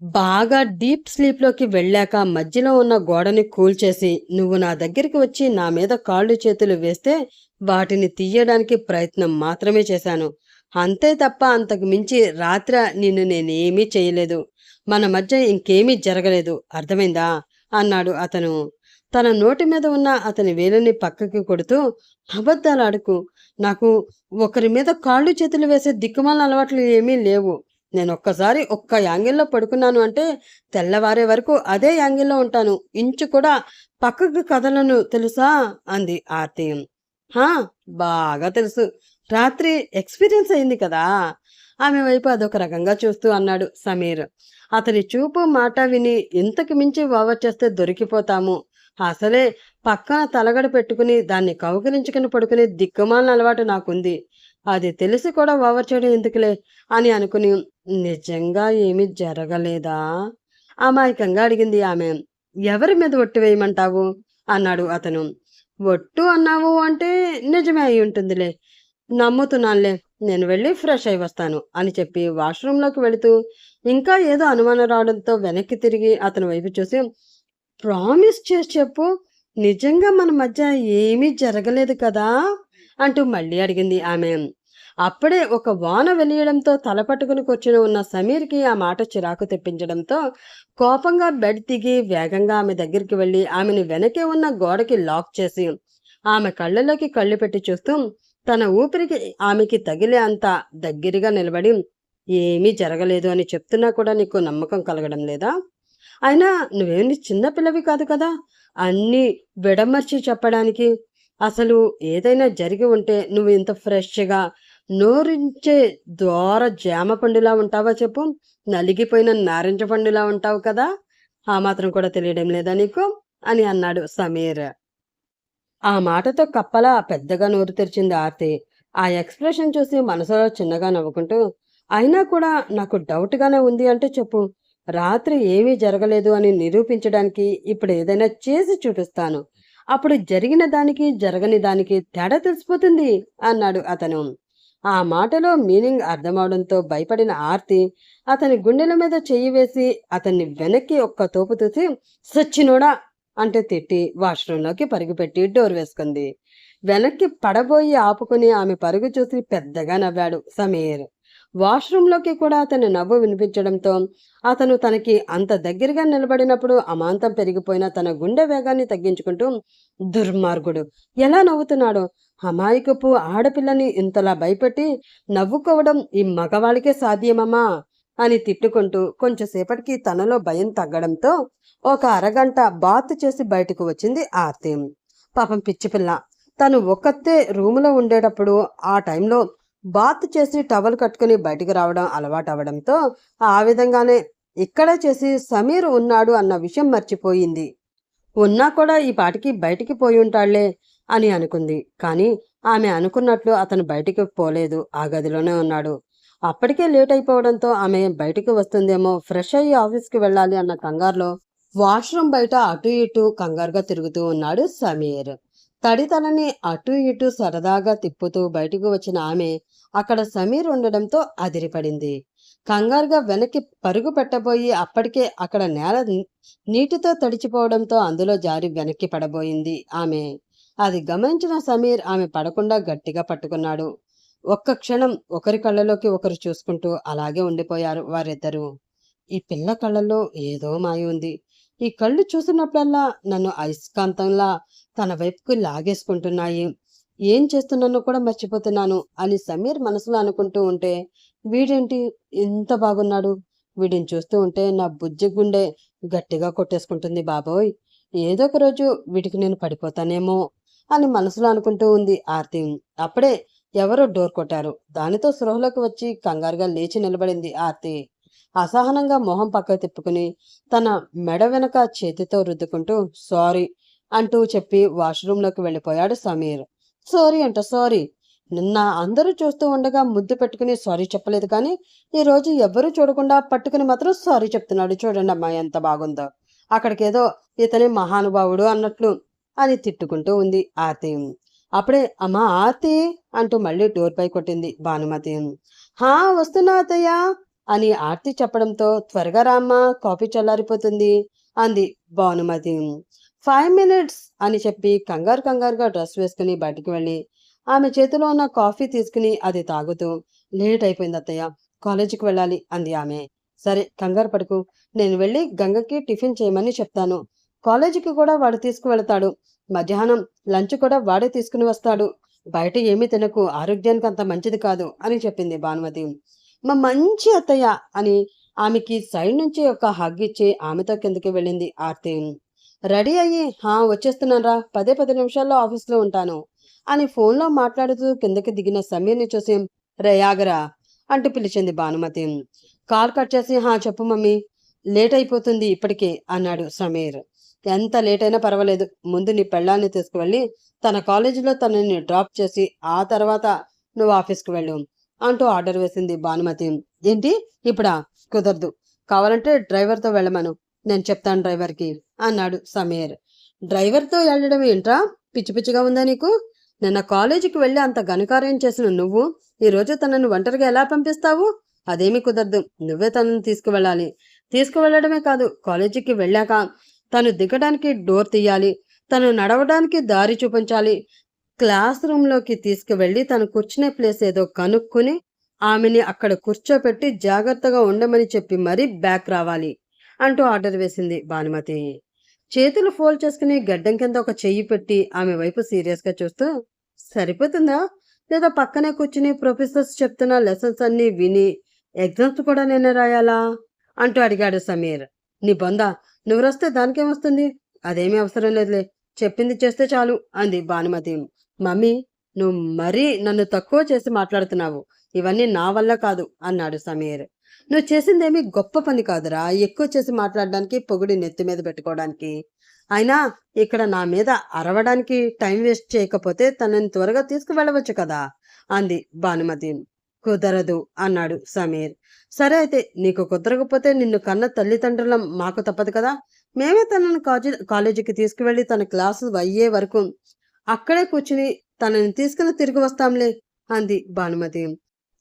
బాగా డీప్ స్లీప్లోకి వెళ్ళాక మధ్యలో ఉన్న గోడని కూల్చేసి నువ్వు నా దగ్గరికి వచ్చి నా మీద కాళ్ళు చేతులు వేస్తే వాటిని తీయడానికి ప్రయత్నం మాత్రమే చేశాను. అంతే తప్ప అంతకు మించి రాత్రి నిన్ను నేనేమీ చేయలేదు. మన మధ్య ఇంకేమీ జరగలేదు, అర్థమైందా అన్నాడు అతను. తన నోటి మీద ఉన్న అతని వేలుని పక్కకి కొడుతూ, అబద్ధాలాడుకు. నాకు ఒకరి మీద కాళ్ళు చేతులు వేసే దిక్కుమాల అలవాట్లు ఏమీ లేవు. నేను ఒక్కసారి ఒక్క యాంగిల్లో పడుకున్నాను అంటే తెల్లవారే వరకు అదే యాంగిల్లో ఉంటాను. ఇంచు కూడా పక్కకు కదలను, తెలుసా అంది ఆర్తి. హా, బాగా తెలుసు. రాత్రి ఎక్స్పీరియన్స్ అయింది కదా. ఆమె వైపు అదొక రకంగా చూస్తూ అన్నాడు సమీర్. అతని చూపు మాట విని ఇంతకు మించి ఓవర్ చేస్తే దొరికిపోతాము. అసలే పక్కన తలగడ పెట్టుకుని దాన్ని కౌగిలించుకుని పడుకునే దిక్కుమాలిన అలవాటు నాకుంది. అది తెలిసి కూడా ఓవర్ చేయడం ఎందుకులే అని అనుకుని, నిజంగా ఏమీ జరగలేదా అమాయకంగా అడిగింది ఆమె. ఎవరి మీద ఒట్టు వేయమంటావు అన్నాడు అతను. ఒట్టు అన్నావు అంటే నిజమే అయి ఉంటుందిలే, నమ్ముతున్నానులే, నేను వెళ్ళి ఫ్రెష్ అయి వస్తాను అని చెప్పి వాష్రూంలోకి వెళుతూ ఇంకా ఏదో అనుమానం రావడంతో వెనక్కి తిరిగి అతని వైపు చూసి, ప్రామిస్ చేసి చెప్పు, నిజంగా మన మధ్య ఏమీ జరగలేదు కదా అంటూ మళ్ళీ అడిగింది ఆమె. అప్పుడే ఒక వాన వెలియడంతో తల పట్టుకుని కూర్చుని ఉన్న సమీర్కి ఆ మాట చిరాకు తెప్పించడంతో కోపంగా బెడ్ దిగి వేగంగా ఆమె దగ్గరికి వెళ్ళి ఆమెను వెనకే ఉన్న గోడకి లాక్ చేసి ఆమె కళ్ళలోకి కళ్ళు పెట్టి చూస్తూ తన ఊపిరికి ఆమెకి తగిలే అంత దగ్గరగా నిలబడి, ఏమీ జరగలేదు అని చెప్తున్నా కూడా నీకు నమ్మకం కలగడం లేదా? అయినా నువ్వేమి చిన్నపిల్లవి కాదు కదా అన్నీ విడమర్చి చెప్పడానికి. అసలు ఏదైనా జరిగి ఉంటే నువ్వు ఇంత ఫ్రెష్గా నోరించే దోర జామ పండులా ఉంటావా చెప్పు? నలిగిపోయిన నారింజ పండులా ఉంటావు కదా ఆ మాత్రం కూడా తెలియడం లేదా నీకు అని అన్నాడు సమీర్. ఆ మాటతో కప్పలా పెద్దగా నోరు తెరిచింది ఆర్తి. ఆ ఎక్స్ప్రెషన్ చూసి మనసులో చిన్నగా నవ్వుకుంటూ, అయినా కూడా నాకు డౌట్గానే ఉంది అంటే చెప్పు. రాత్రి ఏమీ జరగలేదు అని నిరూపించడానికి ఇప్పుడు ఏదైనా చేసి చూపిస్తాను. అప్పుడు జరిగిన దానికి జరగని దానికి తేడా తెలిసిపోతుంది అన్నాడు అతను. ఆ మాటలో మీనింగ్ అర్థమవడంతో భయపడిన ఆర్తి అతని గుండెల మీద చెయ్యి వేసి అతన్ని వెనక్కి ఒక్క తోపు చూసి, సచ్చినోడా అంటూ తిట్టి వాష్రూంలోకి పరుగుపెట్టి డోర్ వేసుకుంది. వెనక్కి పడబోయి ఆపుకుని ఆమె పరుగు చూసి పెద్దగా నవ్వాడు సమీర్. వాష్రూంలోకి కూడా అతని నవ్వు వినిపించడంతో అతను తనకి అంత దగ్గరగా నిలబడినప్పుడు అమాంతం పెరిగిపోయిన తన గుండె వేగాన్ని తగ్గించుకుంటూ, దుర్మార్గుడు ఎలా నవ్వుతున్నాడో, అమాయకపు ఆడపిల్లని ఇంతలా భయపెట్టి నవ్వుకోవడం ఈ మగవాళ్ళకే సాధ్యమమ్మా అని తిట్టుకుంటూ కొంచెంసేపటికి తనలో భయం తగ్గడంతో ఒక అరగంట బాత్ చేసి బయటకు వచ్చింది ఆర్తి. పాపం పిచ్చిపిల్ల తను ఒక్కతే రూములో ఉండేటప్పుడు ఆ టైంలో బాత్ చేసి టవల్ కట్టుకుని బయటికి రావడం అలవాటు అవడంతో ఆ విధంగానే ఇక్కడ చేసి సమీర్ ఉన్నాడు అన్న విషయం మర్చిపోయింది. ఉన్నా కూడా ఈ పాటికి బయటికి పోయి ఉంటాళ్లే అని అనుకుంది. కానీ ఆమె అనుకున్నట్లు అతను బయటికి పోలేదు, ఆ గదిలోనే ఉన్నాడు. అప్పటికే లేట్ అయిపోవడంతో ఆమె బయటికి వస్తుందేమో, ఫ్రెష్ అయ్యి ఆఫీస్కి వెళ్ళాలి అన్న కంగారులో వాష్రూమ్ బయట అటు ఇటు కంగారుగా తిరుగుతూ ఉన్నాడు సమీర్. తడితలని అటు ఇటు సరదాగా తిప్పుతూ బయటకు వచ్చిన ఆమె అక్కడ సమీర్ ఉండడంతో అదిరిపడింది. కంగారుగా వెనక్కి పరుగు పెట్టబోయి అప్పటికే అక్కడ నేల నీటితో తడిచిపోవడంతో అందులో జారి వెనక్కి పడబోయింది ఆమె. అది గమనించిన సమీర్ ఆమె పడకుండా గట్టిగా పట్టుకున్నాడు. ఒక్క క్షణం ఒకరి కళ్ళలోకి ఒకరు చూసుకుంటూ అలాగే ఉండిపోయారు వారిద్దరూ. ఈ పిల్ల కళ్ళల్లో ఏదో మాయ ఉంది. ఈ కళ్ళు చూసినప్పుడల్లా నన్ను అయస్కాంతంలా తన వైపుకు లాగేసుకుంటున్నాయి. ఏం చేస్తున్నానో కూడా మర్చిపోతున్నాను అని సమీర్ మనసులో అనుకుంటూ ఉంటే, వీడేంటి ఇంత బాగున్నాడు, వీడిని చూస్తూ ఉంటే నా బుజ్జి గుండె గట్టిగా కొట్టేసుకుంటుంది బాబోయ్, ఏదో ఒక రోజు వీటికి నేను పడిపోతానేమో అని మనసులో అనుకుంటూ ఉంది ఆర్తి. అప్పుడే ఎవరో డోర్ కొట్టారు. దానితో స్పృహలోకి వచ్చి కంగారుగా లేచి నిలబడింది ఆర్తి. అసహనంగా మొహం పక్కకు తిప్పుకుని తన మెడ వెనక చేతితో రుద్దుకుంటూ సారీ అంటూ చెప్పి వాష్రూంలోకి వెళ్ళిపోయాడు సమీర్. సారీ అంట సారీ. నిన్న అందరూ చూస్తూ ఉండగా ముద్దు పెట్టుకుని సారీ చెప్పలేదు, కానీ ఈరోజు ఎవ్వరూ చూడకుండా పట్టుకుని మాత్రం సారీ చెప్తున్నాడు. చూడండి అమ్మా ఎంత బాగుందో, అక్కడికేదో ఇతని మహానుభావుడు అన్నట్లు అని తిట్టుకుంటూ ఉంది ఆర్తి. అప్పుడే అమ్మా ఆర్తి అంటూ మళ్ళీ డోర్ పై కొట్టింది భానుమతి. హా వస్తున్నా అత్తయ్య అని ఆర్తి చెప్పడంతో త్వరగా రామ్మా, కాఫీ చల్లారిపోతుంది అంది భానుమతి. 5 minutes అని చెప్పి కంగారుగా డ్రెస్ వేసుకుని బయటికి వెళ్ళి ఆమె చేతిలో ఉన్న కాఫీ తీసుకుని అది తాగుతూ, లేట్ అయిపోయింది అత్తయ్య, కాలేజీకి వెళ్ళాలి అంది ఆమె. సరే కంగారు పడుకు, నేను వెళ్ళి గంగకి టిఫిన్ చేయమని చెప్తాను. కాలేజీకి కూడా వాడు తీసుకువెళతాడు. మధ్యాహ్నం లంచ్ కూడా వాడే తీసుకుని వస్తాడు. బయట ఏమీ తినకు, ఆరోగ్యానికి అంత మంచిది కాదు అని చెప్పింది భానుమతి. మా మంచి అత్తయ్య అని ఆమెకి సైడ్ నుంచి ఒక హగ్ ఇచ్చి ఆమెతో కిందకి వెళ్ళింది ఆర్తి. రెడీ అయ్యి వచ్చేస్తున్నానరా, 10 నిమిషాల్లో ఆఫీస్లో ఉంటాను అని ఫోన్లో మాట్లాడుతూ కిందకి దిగిన సమీర్ని చూసి రే ఆగరా అంటూ పిలిచింది భానుమతి. కాల్ కట్ చేసి చెప్పు మమ్మీ, లేట్ అయిపోతుంది ఇప్పటికే అన్నాడు సమీర్. ఎంత లేట్ అయినా పర్వాలేదు, ముందు నీ పెళ్ళాన్ని తీసుకువెళ్ళి తన కాలేజీలో తనని డ్రాప్ చేసి ఆ తర్వాత నువ్వు ఆఫీస్కి వెళ్ళు అంటూ ఆర్డర్ వేసింది భానుమతి. ఏంటి ఇప్పుడా? కుదరదు, కావాలంటే డ్రైవర్తో వెళ్ళమను, నేను చెప్తాను డ్రైవర్కి అన్నాడు సమీర్. డ్రైవర్తో వెళ్ళడం ఏంట్రా, పిచ్చి పిచ్చిగా ఉందా నీకు? నిన్న కాలేజీకి వెళ్ళి అంత ఘనకార్యం చేసిన నువ్వు ఈరోజు తనను ఒంటరిగా ఎలా పంపిస్తావు? అదేమీ కుదరదు, నువ్వే తనను తీసుకువెళ్ళాలి. తీసుకువెళ్ళడమే కాదు, కాలేజీకి వెళ్ళాక తను దిగడానికి డోర్ తీయాలి, తను నడవడానికి దారి చూపించాలి, క్లాస్ రూమ్లోకి తీసుకువెళ్ళి తను కూర్చునే ప్లేస్ ఏదో కనుక్కుని ఆమెని అక్కడ కూర్చోపెట్టి జాగ్రత్తగా ఉండమని చెప్పి మరీ బ్యాక్ రావాలి అంటూ ఆర్డర్ వేసింది భానుమతి. చేతులు ఫోల్డ్ చేసుకుని గడ్డం కింద ఒక చెయ్యి పెట్టి ఆమె వైపు సీరియస్గా చూస్తూ, సరిపోతుందా లేదా పక్కనే కూర్చుని ప్రొఫెసర్స్ చెప్తున్న లెసన్స్ అన్నీ విని ఎగ్జామ్స్ కూడా నేనే రాయాలా అంటూ అడిగాడు సమీర్. నీ బొందా, నువ్వు వస్తే దానికేమొస్తుంది, అదేమీ అవసరం లేదులే, చెప్పింది చేస్తే చాలు అంది భానుమతి. మమ్మీ, నువ్వు మరీ నన్ను తక్కువ చేసి మాట్లాడుతున్నావు, ఇవన్నీ నా వల్ల కాదు అన్నాడు సమీర్. నువ్వు చేసిందేమీ గొప్ప పని కాదురా, ఎక్కువ చేసి మాట్లాడడానికి, పొగిడి నెత్తి మీద పెట్టుకోవడానికి. అయినా ఇక్కడ నా మీద అరవడానికి టైం వేస్ట్ చేయకపోతే తనని త్వరగా తీసుకువెళ్ళవచ్చు కదా అంది భానుమతి. కుదరదు అన్నాడు సమీర్. సరే అయితే నీకు కుదరకపోతే నిన్ను కన్న తల్లిదండ్రులం మాకు తప్పదు కదా, మేమే తనని కాలేజీకి తీసుకువెళ్ళి తన క్లాసు అయ్యే వరకు అక్కడే కూర్చుని తనని తీసుకుని తిరిగి వస్తాంలే అంది భానుమతి.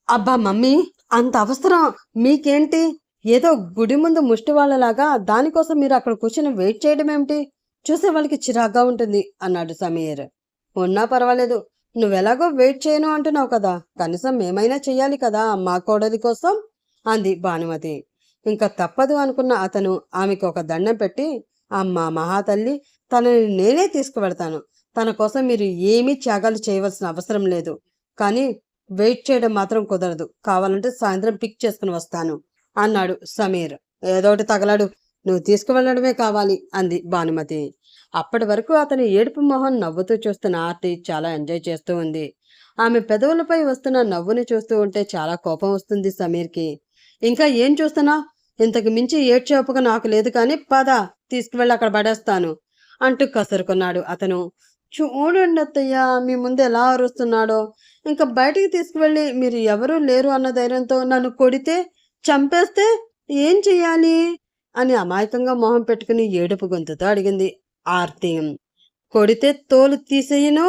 అబ్బా మమ్మీ, అంత అవసరం మీకేంటి? ఏదో గుడి ముందు ముష్టి వాళ్ళలాగా దానికోసం మీరు అక్కడ కూర్చుని వెయిట్ చేయడం ఏమిటి? చూసే వాళ్ళకి చిరాగ్గా ఉంటుంది అన్నాడు సమీర్. ఉన్నా పర్వాలేదు, నువ్వెలాగో వెయిట్ చేయను అంటున్నావు కదా, కనీసం మేమైనా చెయ్యాలి కదా మా కోడలి కోసం అంది భానుమతి. ఇంకా తప్పదు అనుకున్న అతను ఆమెకు ఒక దండం పెట్టి, అమ్మా మహాతల్లి, తనని నేనే తీసుకువెడతాను. తన కోసం మీరు ఏమీ త్యాగాలు చేయవలసిన అవసరం లేదు. కానీ వెయిట్ చేయడం మాత్రం కుదరదు. కావాలంటే సాయంత్రం పిక్ చేసుకుని వస్తాను అన్నాడు సమీర్. ఏదోటి తగలడు, నువ్వు తీసుకువెళ్ళడమే కావాలి అంది భానుమతి. అప్పటి వరకు అతని ఏడుపు మొహం నవ్వుతూ చూస్తున్న ఆర్తి చాలా ఎంజాయ్ చేస్తూ ఉంది. ఆమె పెదవులపై వస్తున్న నవ్వుని చూస్తూ ఉంటే చాలా కోపం వస్తుంది సమీర్కి. ఇంకా ఏం చూస్తున్నా? ఇంతకు మించి ఏడ్చేపుగా నాకు లేదు, కానీ పద తీసుకువెళ్ళి అక్కడ పడేస్తాను అంటూ కసురుకున్నాడు అతను. చూడండి అత్తయ్య, మీ ముందు ఎలా అరుస్తున్నాడో. ఇంకా బయటికి తీసుకువెళ్ళి మీరు ఎవరూ లేరు అన్న ధైర్యంతో నన్ను కొడితే, చంపేస్తే ఏం చెయ్యాలి అని అమాయకంగా మొహం పెట్టుకుని ఏడుపు గొంతుతో అడిగింది ఆర్తి. కొడితే తోలు తీసేయను,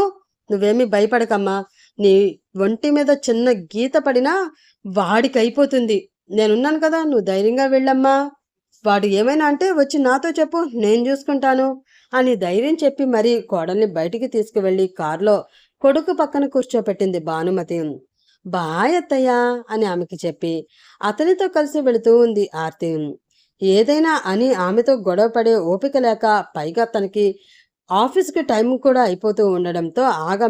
నువ్వేమీ భయపడకమ్మా. నీ ఒంటి మీద చిన్న గీత పడినా వాడికి అయిపోతుంది. నేనున్నాను కదా, నువ్వు ధైర్యంగా వెళ్ళమ్మా. వాడు ఏమైనా అంటే వచ్చి నాతో చెప్పు, నేను చూసుకుంటాను అని ధైర్యం చెప్పి మరీ కోడల్ని బయటికి తీసుకువెళ్ళి కారులో కొడుకు పక్కన కూర్చోపెట్టింది భానుమతి. బాయ్ అత్తయ్య అని ఆమెకి చెప్పి అతనితో కలిసి వెళుతూ ఉంది ఆర్తి. ఏదైనా అని ఆమెతో గొడవ పడే ఓపిక లేక, పైగా తనకి ఆఫీస్కి టైం కూడా అయిపోతూ ఉండడంతో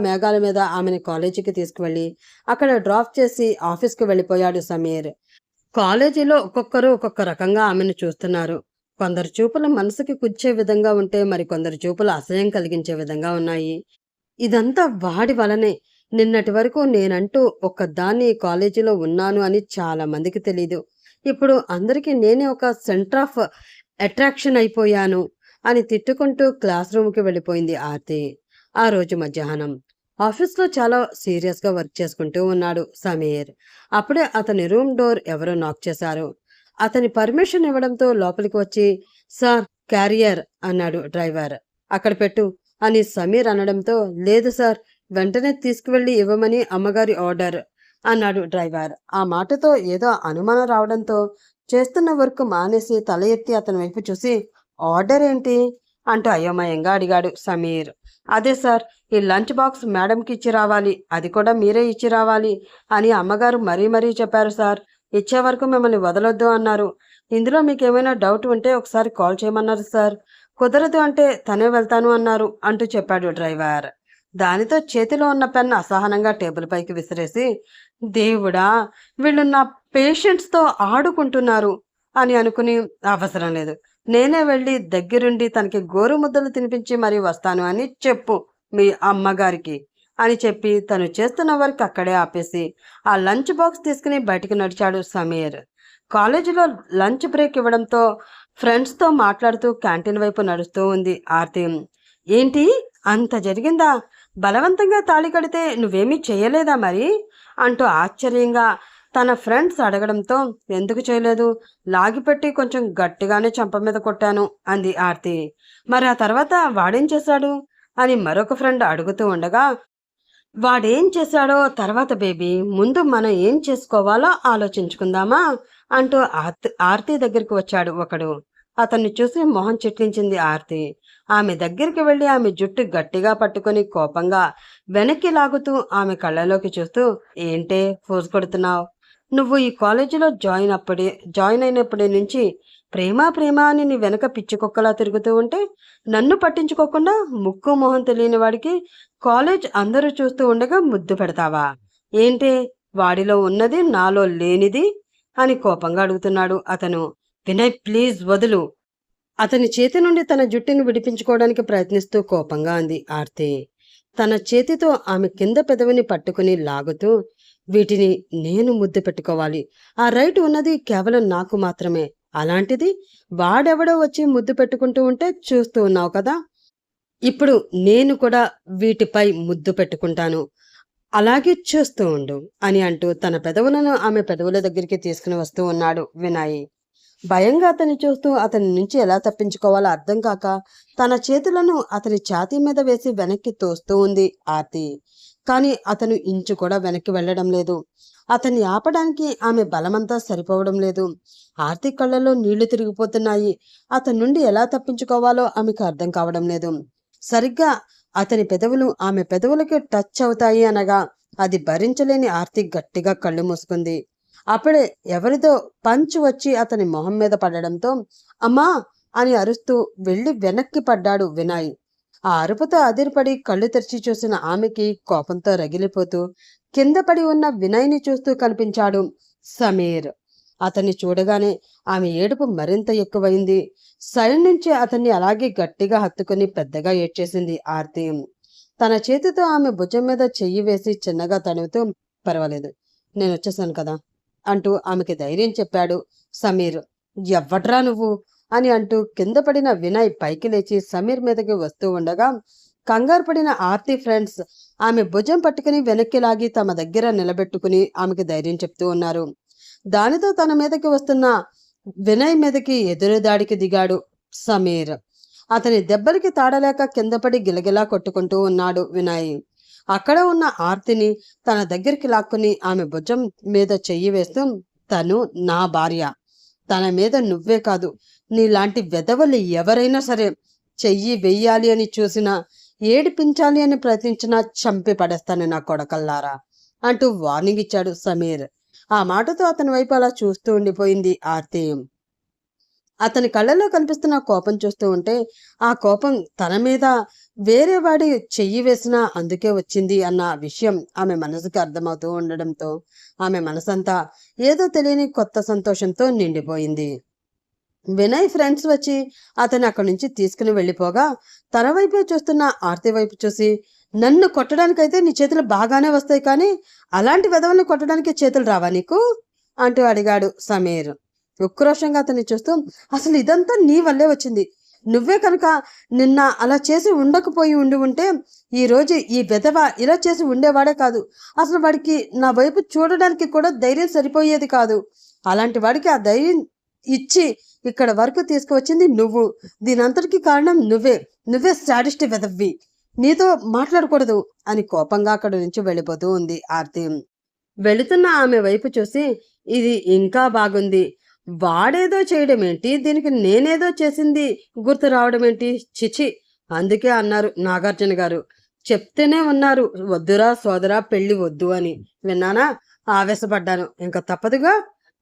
మేఘాల మీద ఆమెను కాలేజీకి తీసుకువెళ్ళి అక్కడ డ్రాప్ చేసి ఆఫీస్కి వెళ్ళిపోయాడు సమీర్. కాలేజీలో ఒక్కొక్కరు ఒక్కొక్క రకంగా ఆమెను చూస్తున్నారు. కొందరు చూపులు మనసుకి కుచ్చే విధంగా ఉంటే, మరికొందరు చూపులు అసహ్యం కలిగించే విధంగా ఉన్నాయి. ఇదంతా వాడి వలనే. నిన్నటి వరకు నేనంటూ ఒక్కదాన్ని కాలేజీలో ఉన్నాను అని చాలా మందికి తెలీదు. ఇప్పుడు అందరికీ నేనే ఒక సెంటర్ ఆఫ్ అట్రాక్షన్ అయిపోయాను అని తిట్టుకుంటూ క్లాస్ రూమ్కి వెళ్ళిపోయింది ఆర్తి. ఆ రోజు మధ్యాహ్నం ఆఫీస్లో చాలా సీరియస్గా వర్క్ చేసుకుంటూ ఉన్నాడు సమీర్. అప్పుడే అతని రూమ్ డోర్ ఎవరో నాక్ చేశారు. అతని పర్మిషన్ ఇవ్వడంతో లోపలికి వచ్చి, సార్ క్యారియర్ అన్నాడు డ్రైవర్. అక్కడ పెట్టు అని సమీర్ అనడంతో, లేదు సార్, వెంటనే తీసుకువెళ్ళి ఇవ్వమని అమ్మగారి ఆర్డర్ అన్నాడు డ్రైవర్. ఆ మాటతో ఏదో అనుమానం రావడంతో చేస్తున్న వర్క్ మానేసి తల ఎత్తి అతని వైపు చూసి, ఆర్డర్ ఏంటి అంటూ అయోమయంగా అడిగాడు సమీర్. అదే సార్, ఈ లంచ్ బాక్స్ మేడంకి ఇచ్చి రావాలి, అది కూడా మీరే ఇచ్చి రావాలి అని అమ్మగారు మరీ చెప్పారు సార్. ఇచ్చే వరకు మిమ్మల్ని వదలొద్దు అన్నారు. ఇందులో మీకేమైనా డౌట్ ఉంటే ఒకసారి కాల్ చేయమన్నారు సార్. కుదరదు అంటే తనే వెళ్తాను అన్నారు అంటూ చెప్పాడు డ్రైవర్. దానితో చేతిలో ఉన్న పెన్ అసహనంగా టేబుల్ పైకి విసిరేసి, దేవుడా, వీళ్ళు నా పేషెంట్స్తో ఆడుకుంటున్నారు అని అనుకుని, అవసరం లేదు, నేనే వెళ్ళి దగ్గరుండి తనకి గోరు ముద్దలు తినిపించి మరీ వస్తాను అని చెప్పు మీ అమ్మగారికి అని చెప్పి తను చేస్తున్న వర్క్ అక్కడే ఆపేసి ఆ లంచ్ బాక్స్ తీసుకుని బయటికి నడిచాడు సమీర్. కాలేజీలో లంచ్ బ్రేక్ ఇవ్వడంతో ఫ్రెండ్స్తో మాట్లాడుతూ క్యాంటీన్ వైపు నడుస్తూ ఉంది ఆర్తి. ఏంటి, అంత జరిగిందా? బలవంతంగా తాళి కడితే నువ్వేమీ చేయలేదా మరి అంటూ ఆశ్చర్యంగా తన ఫ్రెండ్స్ అడగడంతో, ఎందుకు చేయలేదు, లాగిపెట్టి కొంచెం గట్టిగానే చెంప మీద కొట్టాను అంది ఆర్తి. మరి ఆ తర్వాత వాడేం చేశాడు అని మరొక ఫ్రెండ్ అడుగుతూ ఉండగా, వాడేం చేశాడో తర్వాత బేబీ, ముందు మనం ఏం చేసుకోవాలో ఆలోచించుకుందామా అంటూ ఆర్తి దగ్గరికి వచ్చాడు ఒకడు. అతన్ని చూసి మొహం చిట్లించింది ఆర్తి. ఆమె దగ్గరికి వెళ్ళి ఆమె జుట్టు గట్టిగా పట్టుకొని కోపంగా వెనక్కి లాగుతూ ఆమె కళ్ళలోకి చూస్తూ, ఏంటే ఫోజు కొడుతున్నావు? నువ్వు ఈ కాలేజీలో జాయిన్ అయినప్పటి నుంచి ప్రేమ అని నీ వెనక పిచ్చి కుక్కలా తిరుగుతూ ఉంటే నన్ను పట్టించుకోకుండా ముక్కు మొహం తెలియని వాడికి కాలేజ్ అందరూ చూస్తూ ఉండగా ముద్దు పెడతావా? ఏంటి, వాడిలో ఉన్నది నాలో లేనిది అని కోపంగా అడుగుతున్నాడు అతను. వినయ్, ప్లీజ్ వదులు. అతని చేతి నుండి తన జుట్టుని విడిపించుకోవడానికి ప్రయత్నిస్తూ కోపంగా అంది ఆర్తి. తన చేతితో ఆమె కింద పెదవిని పట్టుకుని లాగుతూ, వీటిని నేను ముద్దు పెట్టుకోవాలి. ఆ రైట్ ఉన్నది కేవలం నాకు మాత్రమే. అలాంటిది వాడెవడో వచ్చి ముద్దు పెట్టుకుంటూ ఉంటే చూస్తూ ఉన్నావు కదా! ఇప్పుడు నేను కూడా వీటిపై ముద్దు పెట్టుకుంటాను. అలాగే చూస్తూ ఉండు" అని అంటూ తన పెదవులను ఆమె పెదవుల దగ్గరికి తీసుకుని వస్తూ ఉన్నాడు వినయ్. భయంగా అతన్ని చూస్తూ అతని నుంచి ఎలా తప్పించుకోవాలో అర్థం కాక తన చేతులను అతని ఛాతీ మీద వేసి వెనక్కి తోస్తూ ఉంది ఆర్తి. కానీ అతను ఇంచు కూడా వెనక్కి వెళ్ళడం లేదు. అతన్ని ఆపడానికి ఆమె బలమంతా సరిపోవడం లేదు. ఆర్తి కళ్ళలో నీళ్లు తిరిగిపోతున్నాయి. అతని నుండి ఎలా తప్పించుకోవాలో ఆమెకు అర్థం కావడం లేదు. సరిగ్గా అతని పెదవులు ఆమె పెదవులకి టచ్ అవుతాయి అనగా అది భరించలేని ఆర్తి గట్టిగా కళ్ళు మూసుకుంది. అప్పుడే ఎవరిదో పంచ్ వచ్చి అతని మొహం మీద పడడంతో అమ్మా అని అరుస్తూ వెళ్లి వెనక్కి పడ్డాడు వినయ్. ఆ అరుపుతో అదిరిపడి కళ్ళు తెరిచి చూసిన ఆమెకి కోపంతో రగిలిపోతూ కింద పడి ఉన్న వినయ్ని చూస్తూ కనిపించాడు సమీర్. అతన్ని చూడగానే ఆమె ఏడుపు మరింత ఎక్కువైంది. సైడ్ నుంచి అతన్ని అలాగే గట్టిగా హత్తుకుని పెద్దగా ఏడ్చేసింది ఆర్తి. తన చేతితో ఆమె భుజం మీద చెయ్యి వేసి చిన్నగా తడుముతూ పర్వాలేదు, నేను వచ్చేసాను కదా అంటూ ఆమెకి ధైర్యం చెప్పాడు సమీర్. ఎవ్వట్రా నువ్వు అని అంటూ కింద పడిన వినయ్ పైకి లేచి సమీర్ మీదకి వస్తూ ఉండగా కంగారు పడిన ఆర్తి ఫ్రెండ్స్ ఆమె భుజం పట్టుకుని వెనక్కి లాగి తమ దగ్గర నిలబెట్టుకుని ఆమెకి ధైర్యం చెప్తూ ఉన్నారు. దానితో తన మీదకి వస్తున్న వినయ్ మీదకి ఎదురుదాడికి దిగాడు సమీర్. అతని దెబ్బలకి తాడలేక కిందపడి గిలగిలా కొట్టుకుంటూ ఉన్నాడు వినయ్. అక్కడ ఉన్న ఆర్తిని తన దగ్గరికి లాక్కుని ఆమె భుజం మీద చెయ్యి వేస్తూ, తను నా భార్య, తన మీద నువ్వే కాదు నీలాంటి వెధవలు ఎవరైనా సరే చెయ్యి వెయ్యాలి అని చూసినా ఏడిపించాలి అని ప్రయత్నించినా చంపి పడేస్తాను నా కొడకల్లారా అంటూ వార్నింగ్ ఇచ్చాడు సమీర్. ఆ మాటతో అతని వైపు అలా చూస్తూ ఉండిపోయింది ఆర్తి. అతని కళ్ళలో కనిపిస్తున్న కోపం చూస్తూ ఉంటే ఆ కోపం తన మీద వేరే వాడి చెయ్యి వేసినా అందుకే వచ్చింది అన్న విషయం ఆమె మనసుకి అర్థమవుతూ ఉండడంతో ఆమె మనసంతా ఏదో తెలియని కొత్త సంతోషంతో నిండిపోయింది. వినయ్ ఫ్రెండ్స్ వచ్చి అతన్ని అక్కడి నుంచి తీసుకుని వెళ్ళిపోగా తన వైపే చూస్తున్న ఆర్తి వైపు చూసి, నన్ను కొట్టడానికైతే నీ చేతులు బాగానే వస్తాయి కానీ అలాంటి వెధవల్ని కొట్టడానికి చేతులు రావా నీకు అంటూ అడిగాడు సమీర్. ఉక్రోషంగా అతన్ని చూస్తూ, అసలు ఇదంతా నీ వల్లే వచ్చింది. నువ్వే కనుక నిన్న అలా చేసి ఉండకపోయి ఉంటే ఈ రోజు ఈ వెధవ ఇలా చేసి ఉండేవాడే కాదు. అసలు వాడికి నా వైపు చూడడానికి కూడా ధైర్యం సరిపోయేది కాదు. అలాంటి వాడికి ఆ ధైర్యం ఇచ్చి ఇక్కడ వరకు తీసుకువచ్చింది నువ్వు. దీనంతటికి కారణం నువ్వే శాడిస్ట్ వెధవ్వి. నీతో మాట్లాడకూడదు అని కోపంగా అక్కడి నుంచి వెళ్ళిపోతూ ఉంది ఆర్తి. వెళుతున్న ఆమె వైపు చూసి, ఇది ఇంకా బాగుంది, వాడేదో చేయడం ఏంటి, దీనికి నేనేదో చేసింది గుర్తు రావడం ఏంటి, చిచి. అందుకే అన్నారు నాగార్జున గారు, చెప్తేనే ఉన్నారు వద్దురా సోదరా పెళ్లి వద్దు అని. విన్నానా, ఆవేశపడ్డాను, ఇంకా తప్పదుగా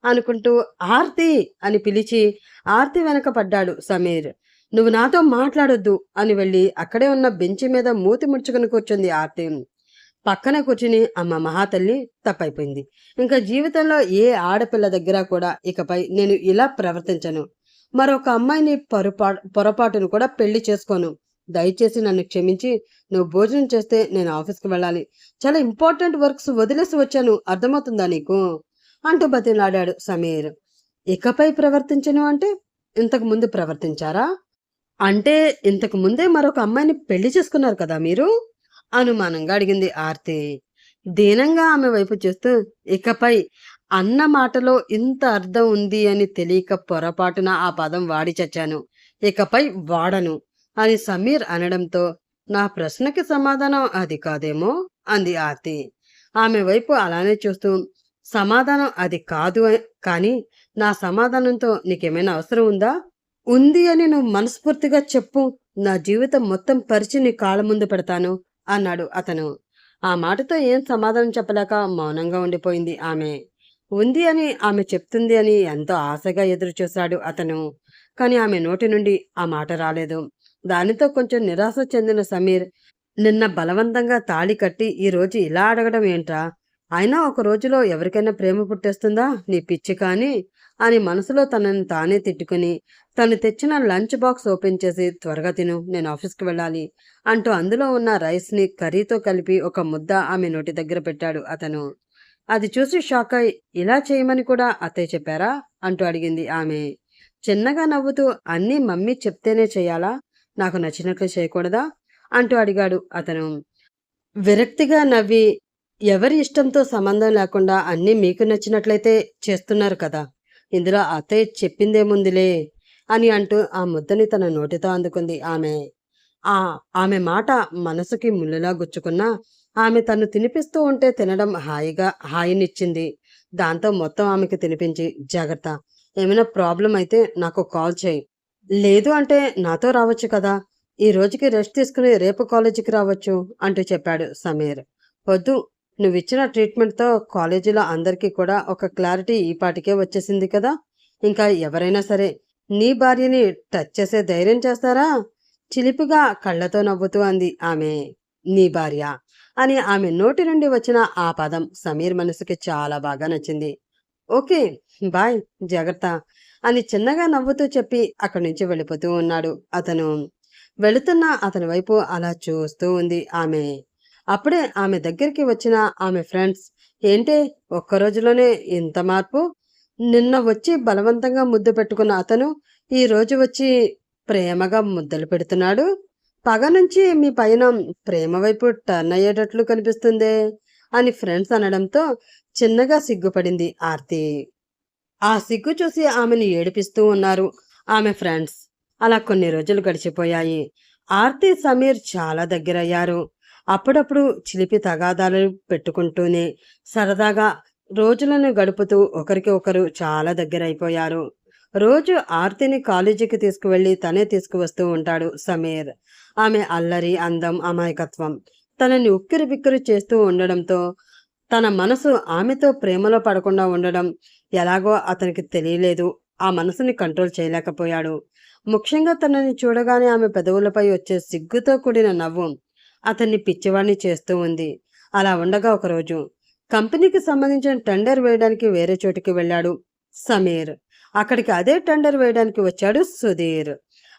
అనుకుంటూ ఆర్తి అని పిలిచి ఆర్తి వెనక పడ్డాడు సమీర్. నువ్వు నాతో మాట్లాడొద్దు అని వెళ్ళి అక్కడే ఉన్న బెంచి మీద మూతి ముడుచుకుని కూర్చుంది ఆర్తి. పక్కన కూర్చుని అమ్మ మహాతల్లి, తప్పైపోయింది, ఇంకా జీవితంలో ఏ ఆడపిల్ల దగ్గర కూడా ఇకపై నేను ఇలా ప్రవర్తించను. మరొక అమ్మాయిని పొరపాటును కూడా పెళ్లి చేసుకోను. దయచేసి నన్ను క్షమించి నువ్వు భోజనం చేస్తే నేను ఆఫీస్కి వెళ్ళాలి. చాలా ఇంపార్టెంట్ వర్క్స్ వదిలేసి వచ్చాను, అర్థమవుతుందా నీకు అంటూ బతిలాడాడు సమీర్. ఇకపై ప్రవర్తించను అంటే ఇంతకు ముందు ప్రవర్తించారా? అంటే ఇంతకు ముందే మరొక అమ్మాయిని పెళ్లి చేసుకున్నారు కదా మీరు? అనుమానంగా అడిగింది ఆర్తి. దీనంగా ఆమె వైపు చూస్తూ, ఇకపై అన్న మాటలో ఇంత అర్థం ఉంది అని తెలియక పొరపాటున ఆ పదం వాడి చచ్చాను. ఇకపై వాడను అని సమీర్ అనడంతో నా ప్రశ్నకి సమాధానం అది కాదేమో అంది ఆర్తి. ఆమె వైపు అలానే చూస్తూ, సమాధానం అది కాదు కానీ నా సమాధానంతో నీకేమైనా అవసరం ఉందా? ఉంది అని నువ్వు మనస్ఫూర్తిగా చెప్పు, నా జీవితం మొత్తం పరిచి నీ కాళ్ళ ముందు పెడతాను అన్నాడు అతను. ఆ మాటతో ఏం సమాధానం చెప్పలేక మౌనంగా ఉండిపోయింది ఆమె. ఉంది అని ఆమె చెప్తుంది అని ఎంతో ఆశగా ఎదురు చూశాడు అతను. కానీ ఆమె నోటి నుండి ఆ మాట రాలేదు. దానితో కొంచెం నిరాశ చెందిన సమీర్, నిన్న బలవంతంగా తాళి కట్టి ఈరోజు ఇలా అడగడం ఏంట్రా? అయినా ఒక రోజులో ఎవరికైనా ప్రేమ పుట్టేస్తుందా నీ పిచ్చి కానీ అని మనసులో తనని తానే తిట్టుకుని తను తెచ్చిన లంచ్ బాక్స్ ఓపెన్ చేసి, త్వరగా తిను, నేను ఆఫీస్కి వెళ్ళాలి అంటూ అందులో ఉన్న రైస్ని కర్రీతో కలిపి ఒక ముద్ద ఆమె నోటి దగ్గర పెట్టాడు అతను. అది చూసి షాక్ అయి, ఇలా చేయమని కూడా అత్తయ్య చెప్పారా అంటూ అడిగింది ఆమె. చిన్నగా నవ్వుతూ, అన్నీ మమ్మీ చెప్తేనే చెయ్యాలా, నాకు నచ్చినట్లు చేయకూడదా అంటూ అడిగాడు అతను. విరక్తిగా నవ్వి, ఎవరి ఇష్టంతో సంబంధం లేకుండా అన్నీ మీకు నచ్చినట్లయితే చేస్తున్నారు కదా, ఇందులో అత్తయ్య చెప్పిందేముందిలే అని అంటూ ఆ ముద్దని తన నోటితో అందుకుంది ఆమె. ఆ ఆమె మాట మనసుకి ముళ్ళులా గుచ్చుకున్నా, ఆమె తను తినిపిస్తూ ఉంటే తినడం హాయినిచ్చింది. దాంతో మొత్తం ఆమెకి తినిపించి, జాగ్రత్త, ఏమైనా ప్రాబ్లం అయితే నాకు కాల్ చేయి, లేదు అంటే నాతో రావచ్చు కదా, ఈ రోజుకి రెస్ట్ తీసుకుని రేపు కాలేజీకి రావచ్చు అంటూ చెప్పాడు సమీర్. వద్దు, నువ్విచ్చిన ట్రీట్మెంట్తో కాలేజీలో అందరికీ కూడా ఒక క్లారిటీ ఈ పాటికే వచ్చేసింది కదా, ఇంకా ఎవరైనా సరే నీ భార్యని టచ్ చేసే ధైర్యం చేస్తారా, చిలిపిగా కళ్ళతో నవ్వుతూ అంది ఆమె. నీ భార్య అని ఆమె నోటి నుండి వచ్చిన ఆ పదం సమీర్ మనసుకి చాలా బాగా నచ్చింది. ఓకే, బాయ్, జాగ్రత్త అని చిన్నగా నవ్వుతూ చెప్పి అక్కడి నుంచి వెళ్ళిపోతూ ఉన్నాడు అతను. వెళుతున్న అతని వైపు అలా చూస్తూ ఉంది ఆమె. అప్పుడే ఆమె దగ్గరికి వచ్చిన ఆమె ఫ్రెండ్స్, ఏంటే ఒక్క రోజులోనే ఇంత మార్పు, నిన్న వచ్చి బలవంతంగా ముద్దు పెట్టుకున్న అతను ఈ రోజు వచ్చి ప్రేమగా ముద్దలు పెడుతున్నాడు, పగ నుంచి మీ పైన ప్రేమ వైపు టర్న్ అయ్యేటట్లు కనిపిస్తుందే అని ఫ్రెండ్స్ అనడంతో చిన్నగా సిగ్గుపడింది ఆర్తి. ఆ సిగ్గు చూసి ఆమెను ఏడిపిస్తూ ఉన్నారు ఆమె ఫ్రెండ్స్. అలా కొన్ని రోజులు గడిచిపోయాయి. ఆర్తి సమీర్ చాలా దగ్గరయ్యారు. అప్పుడప్పుడు చిలిపి తగాదాలు పెట్టుకుంటూనే సరదాగా రోజులను గడుపుతూ ఒకరికి ఒకరు చాలా దగ్గరైపోయారు. రోజు ఆర్తిని కాలేజీకి తీసుకువెళ్ళి తనే తీసుకువస్తూ ఉంటాడు సమీర్. ఆమె అల్లరి, అందం, అమాయకత్వం తనని ఉక్కిరి బిక్కిరి చేస్తూ ఉండడంతో తన మనసు ఆమెతో ప్రేమలో పడకుండా ఉండడం ఎలాగో అతనికి తెలియలేదు. ఆ మనసుని కంట్రోల్ చేయలేకపోయాడు. ముఖ్యంగా తనని చూడగానే ఆమె పెదవులపై వచ్చే సిగ్గుతో కూడిన నవ్వు అతన్ని పిచ్చివాణ్ణి చేస్తూ ఉంది. అలా ఉండగా ఒకరోజు కంపెనీకి సంబంధించిన టెండర్ వేయడానికి వేరే చోటికి వెళ్ళాడు సమీర్. అక్కడికి అదే టెండర్ వేయడానికి వచ్చాడు సుధీర్.